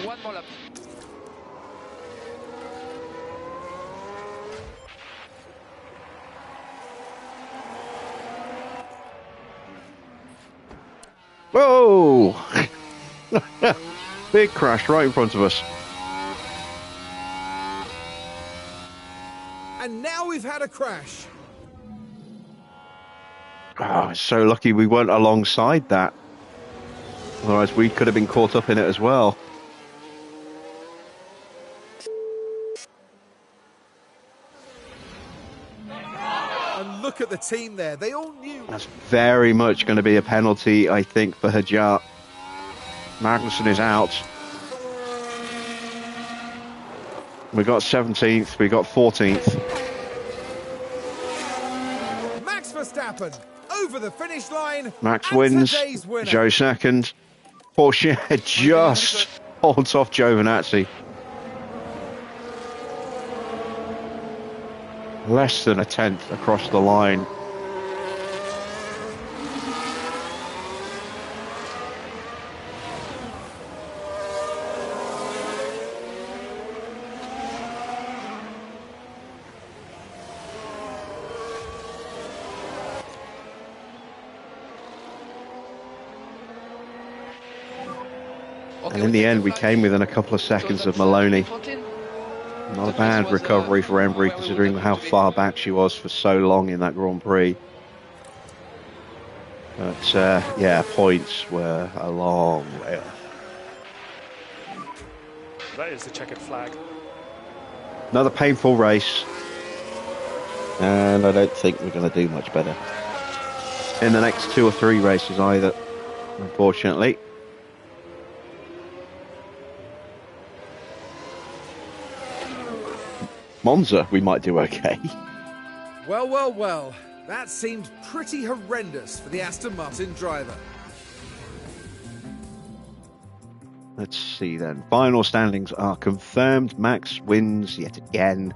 Speaker 3: One more lap.
Speaker 1: Whoa! Big crash right in front of us.
Speaker 2: And now we've had a crash.
Speaker 1: Oh, so lucky we weren't alongside that. Otherwise, we could have been caught up in it as well.
Speaker 2: And look at the team there. They all knew.
Speaker 1: That's very much going to be a penalty, I think, for Hajar. Magnussen is out. We got 17th, we got 14th.
Speaker 2: Max Verstappen over the finish line.
Speaker 1: Max
Speaker 2: and
Speaker 1: wins,
Speaker 2: today's winner.
Speaker 1: Joe second. Porsche just holds off Giovinazzi. Less than a tenth across the line. And in the end, we came within a couple of seconds of Maloney. Not a bad recovery for Embry, considering how far back she was for so long in that Grand Prix. But, yeah, points were a long way off.
Speaker 4: That is the checkered flag.
Speaker 1: Another painful race. And I don't think we're going to do much better in the next 2 or 3 races either, unfortunately. Monza, we might do okay.
Speaker 2: Well, well, well. That seemed pretty horrendous for the Aston Martin driver.
Speaker 1: Let's see then. Final standings are confirmed. Max wins yet again.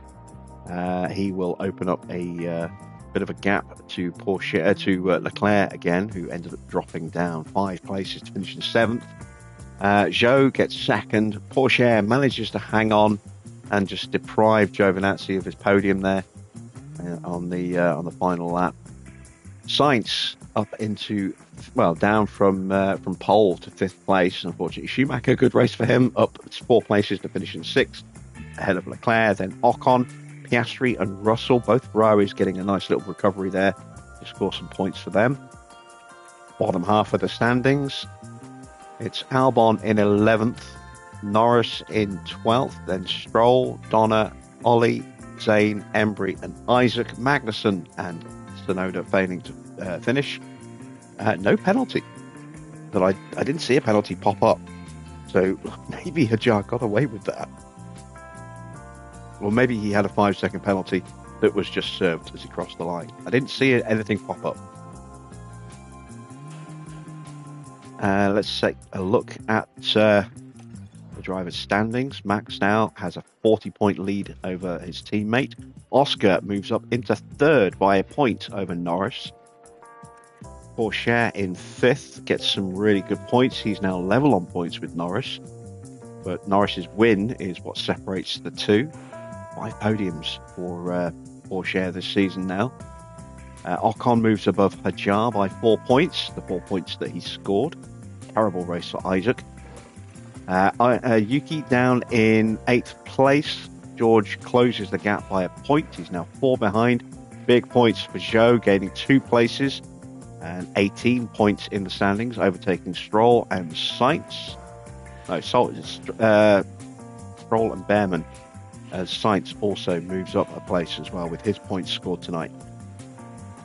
Speaker 1: He will open up a bit of a gap to Porsche, to Leclerc again, who ended up dropping down 5 places to finish in 7th. Zhou gets 2nd. Porsche manages to hang on and just deprive Giovinazzi of his podium there on the final lap. Sainz up into, well, down from pole to 5th place. Unfortunately, Schumacher, good race for him, up 4 places to finish in 6th, ahead of Leclerc. Then Ocon, Piastri and Russell, both Ferraris getting a nice little recovery there to score some points for them. Bottom half of the standings, it's Albon in 11th, Norris in 12th, then Stroll, Donner, Ollie, Zane, Embry and Isaac, Magnussen and Tsunoda failing to finish. No penalty. But I didn't see a penalty pop up. So maybe Hajar got away with that. Or maybe he had a 5-second penalty that was just served as he crossed the line. I didn't see anything pop up. Let's take a look at the driver's standings. Max now has a 40-point lead over his teammate. Oscar moves up into 3rd by a point over Norris. Porsche in 5th gets some really good points. He's now level on points with Norris. But Norris's win is what separates the two. 5 podiums for Porsche this season now. Ocon moves above Hajar by 4 points, the 4 points that he scored. Terrible race for Isaac. Yuki down in 8th place. George closes the gap by a point. He's now 4 behind. Big points for Zhou, gaining 2 places and 18 points in the standings, overtaking Stroll and Sainz. No, Stroll and Behrman, as Sainz also moves up a place as well with his points scored tonight.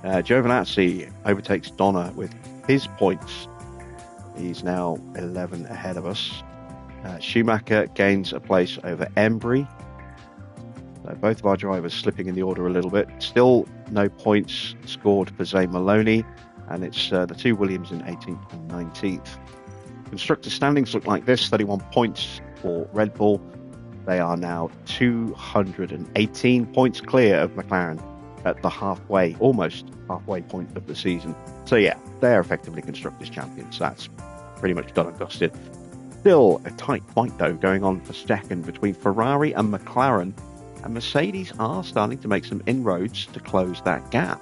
Speaker 1: Giovinazzi overtakes Donner with his points. He's now 11 ahead of us. Schumacher gains a place over Embry. So both of our drivers slipping in the order a little bit. Still no points scored for Zane Maloney, and it's the 2 Williams in 18th and 19th. Constructor standings look like this: 31 points for Red Bull. They are now 218 points clear of McLaren at the almost halfway point of the season. So yeah, they're effectively Constructors champions. That's pretty much done and dusted. Still a tight fight though going on for second between Ferrari and McLaren, and Mercedes are starting to make some inroads to close that gap.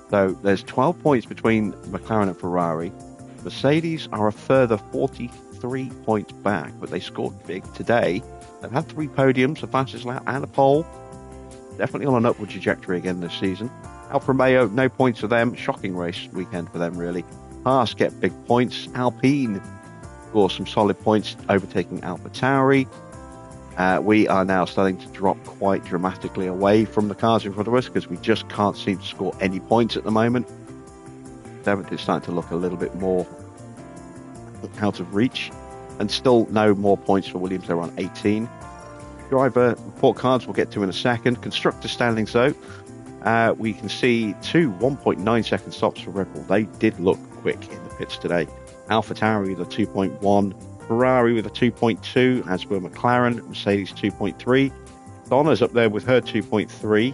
Speaker 1: So there's 12 points between McLaren and Ferrari, Mercedes are a further 43 points back, but they scored big today. They've had 3 podiums, a fastest lap and a pole. Definitely on an upward trajectory again this season. Alfa Romeo, no points for them. Shocking race weekend for them, really. Haas get big points. Alpine score some solid points, overtaking AlphaTauri. We are now starting to drop quite dramatically away from the cars in front of us because we just can't seem to score any points at the moment. 7th is starting to look a little bit more out of reach, and still no more points for Williams. They're on 18. Driver report cards we'll get to in a second. Constructor standings though, we can see 2 1.9 second stops for Red Bull. They did look quick in the pits today. AlphaTauri with a 2.1, Ferrari with a 2.2, as were McLaren, Mercedes 2.3. Donna's up there with her 2.3,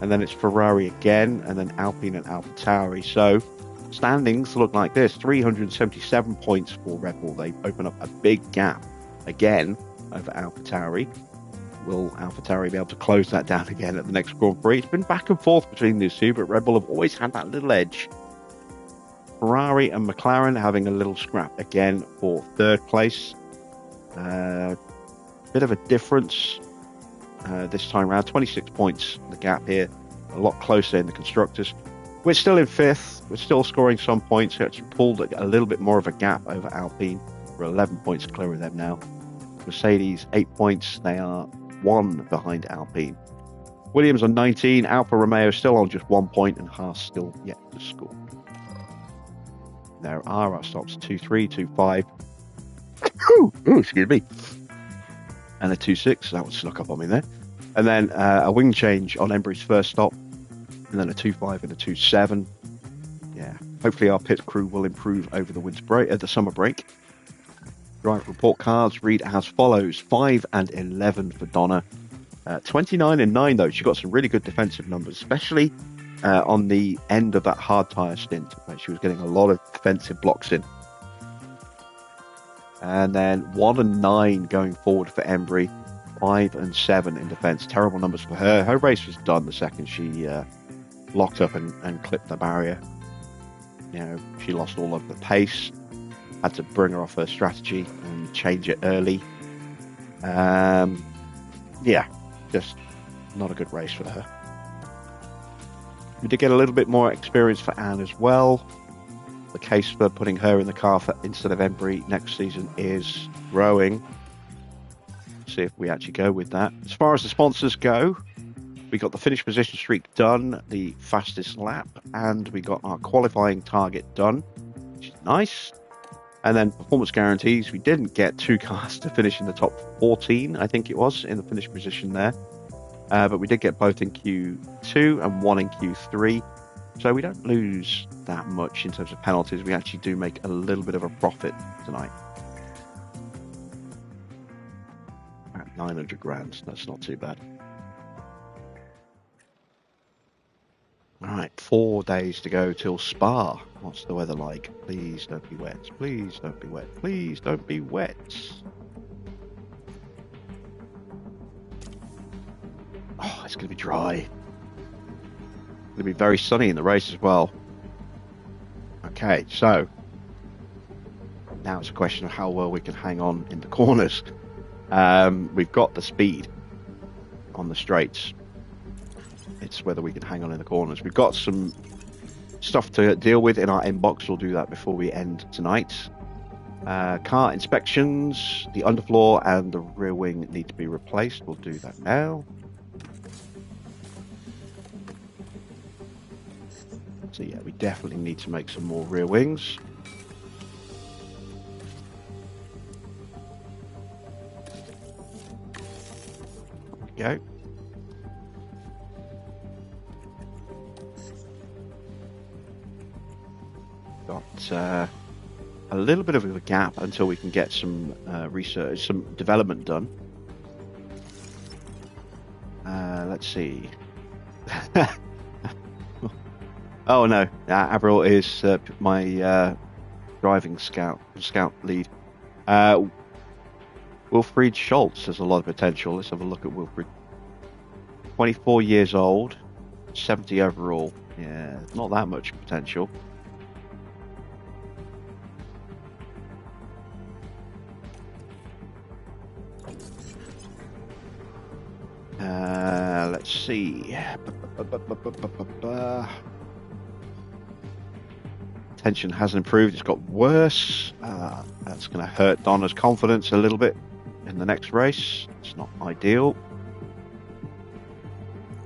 Speaker 1: and then it's Ferrari again, and then Alpine and AlphaTauri. So standings look like this: 377 points for Red Bull. They open up a big gap again over AlphaTauri. Will AlphaTauri be able to close that down again at the next Grand Prix? It's been back and forth between these two, but Red Bull have always had that little edge. Ferrari and McLaren having a little scrap again for 3rd place. Bit of a difference this time around. 26 points, the gap here. A lot closer in the constructors. We're still in 5th. We're still scoring some points. We actually pulled a little bit more of a gap over Alpine. We're 11 points clear of them now. Mercedes, 8 points. They are 1 behind Alpine. Williams on 19. Alfa Romeo still on just 1 point, and Haas still yet to score. There are our stops: 2-3, 2-5. Excuse me. And a 2-6. That one snuck up on me there. And then a wing change on Embry's first stop. And then a 2-5 and a 2-7. Yeah. Hopefully our pit crew will improve over the winter break, the summer break. Driver report cards read as follows: 5 and 11 for Donna. 29 and 9 though. She got some really good defensive numbers, especially on the end of that hard tyre stint. She was getting a lot of defensive blocks in. And then 1 and 9 going forward for Embry. 5 and 7 in defence. Terrible numbers for her. Her race was done the second she locked up and clipped the barrier. You know, she lost all of the pace. Had to bring her off her strategy and change it early. Yeah, just not a good race for her. We did get a little bit more experience for Anne as well. The case for putting her in the car instead of Embry next season is growing. See if we actually go with that. As far as the sponsors go, we got the finish position streak done, the fastest lap, and we got our qualifying target done, which is nice. And then performance guarantees, we didn't get 2 cars to finish in the top 14, I think it was, in the finish position there. But we did get both in Q2 and 1 in Q3. So we don't lose that much in terms of penalties. We actually do make a little bit of a profit tonight. At 900 grand, that's not too bad. All right, 4 days to go till Spa. What's the weather like? Please don't be wet. Please don't be wet. Please don't be wet. Oh, it's going to be dry. It's going to be very sunny in the race as well. Okay, so now it's a question of how well we can hang on in the corners. We've got the speed on the straights. It's whether we can hang on in the corners. We've got some stuff to deal with in our inbox. We'll do that before we end tonight. Car inspections, the underfloor and the rear wing need to be replaced. We'll do that now. So yeah, we definitely need to make some more rear wings. There we go. Got a little bit of a gap until we can get some research, some development done. Let's see. Oh no, Avril is my driving scout lead. Wilfried Schultz has a lot of potential. Let's have a look at Wilfried. 24 years old, 70 overall. Yeah, not that much potential. Let's see. Tension hasn't improved, it's got worse. That's going to hurt Donna's confidence a little bit in the next race. It's not ideal.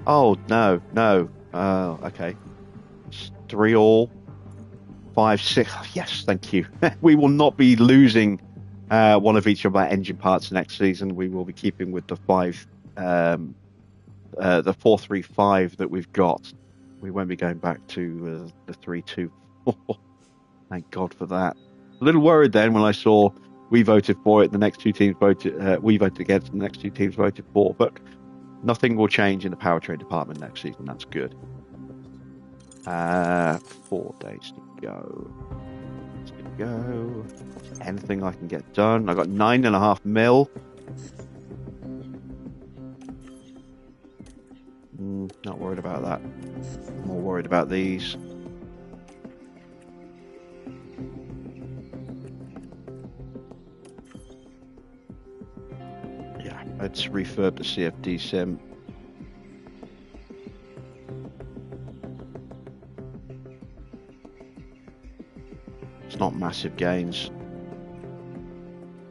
Speaker 1: Oh, no. Okay. It's 3-all. 5-6. Oh, yes, thank you. We will not be losing one of each of our engine parts next season. We will be keeping with the 4-3-5 that we've got. We won't be going back to the 3-2. Thank God for that. A little worried then when I saw we voted for it. The next two teams voted. We voted against. The next two teams voted for. But nothing will change in the powertrain department next season. That's good. 4 days to go. Anything I can get done. I got 9.5 mil. Not worried about that. More worried about these. Yeah, let's refurb the CFD sim. It's not massive gains.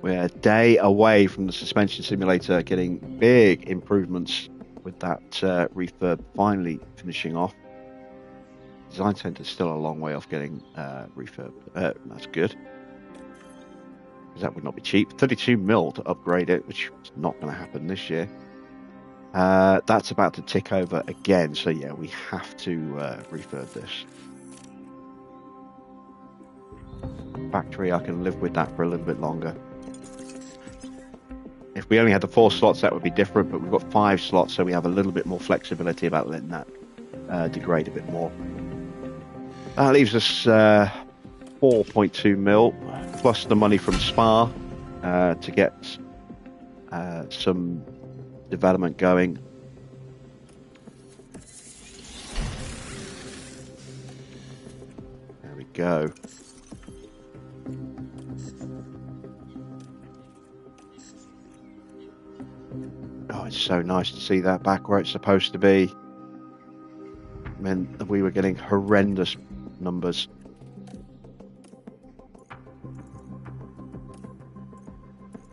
Speaker 1: We're a day away from the suspension simulator getting big improvements with that refurb finally finishing off. Design Center is still a long way off getting refurb. That's good. Because that would not be cheap. 32 mil to upgrade it, which is not going to happen this year. That's about to tick over again. So yeah, we have to refurb this. Factory, I can live with that for a little bit longer. If we only had the 4 slots, that would be different, but we've got 5 slots, so we have a little bit more flexibility about letting that degrade a bit more. That leaves us 4.2 mil, plus the money from Spa to get some development going. There we go. Oh, it's so nice to see that back where it's supposed to be. Meant that we were getting horrendous numbers.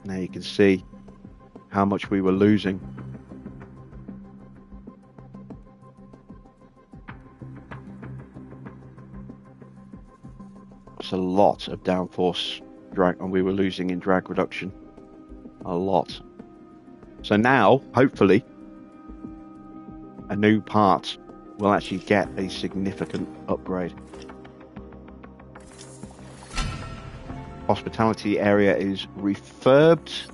Speaker 1: Now you can see how much we were losing. It's a lot of downforce drag, and we were losing in drag reduction. A lot. So now, hopefully, a new part will actually get a significant upgrade. Hospitality area is refurbed.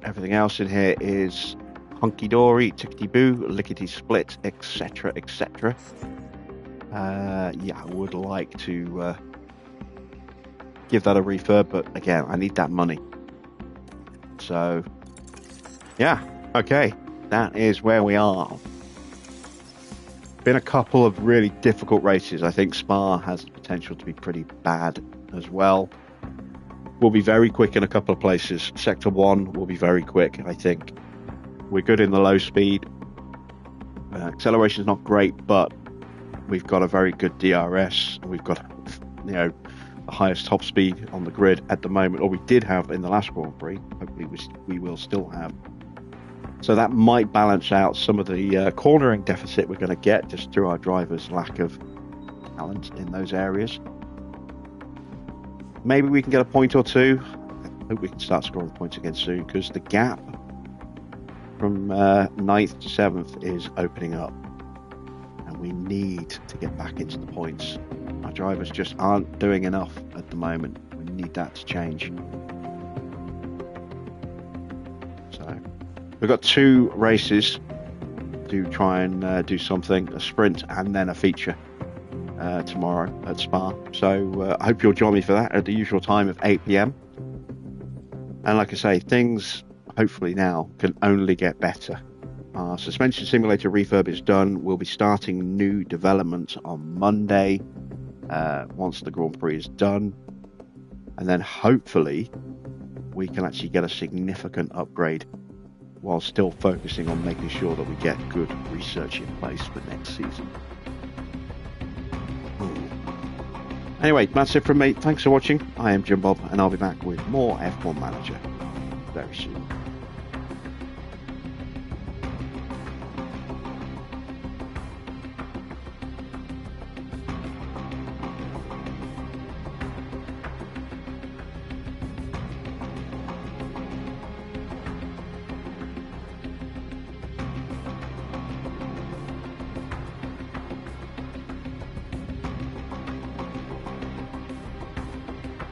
Speaker 1: Everything else in here is hunky-dory, tickety-boo, lickety-split, etc., etc. Yeah, I would like to give that a refurb, but again, I need that money. So, yeah, okay, that is where we are. Been a couple of really difficult races. I think Spa has the potential to be pretty bad as well. We'll be very quick in a couple of places. Sector 1 will be very quick, I think. We're good in the low speed. Acceleration is not great, but we've got a very good DRS. We've got, you know, the highest top speed on the grid at the moment, or we did have in the last Grand Prix. Hopefully we will still have. So that might balance out some of the cornering deficit we're going to get just through our drivers' lack of talent in those areas. Maybe we can get a point or two. I hope we can start scoring points again soon, because the gap from 9th to 7th is opening up, and we need to get back into the points. Our drivers just aren't doing enough at the moment. We need that to change. So we've got 2 races to try and do something, a sprint and then a feature tomorrow at Spa. So I hope you'll join me for that at the usual time of 8 p.m. And like I say, things hopefully now can only get better. Our suspension simulator refurb is done. We'll be starting new development on Monday once the Grand Prix is done. and then hopefully we can actually get a significant upgrade while still focusing on making sure that we get good research in place for next season. Anyway, that's it from me. Thanks for watching. I am Jim Bob, and I'll be back with more F1 Manager very soon.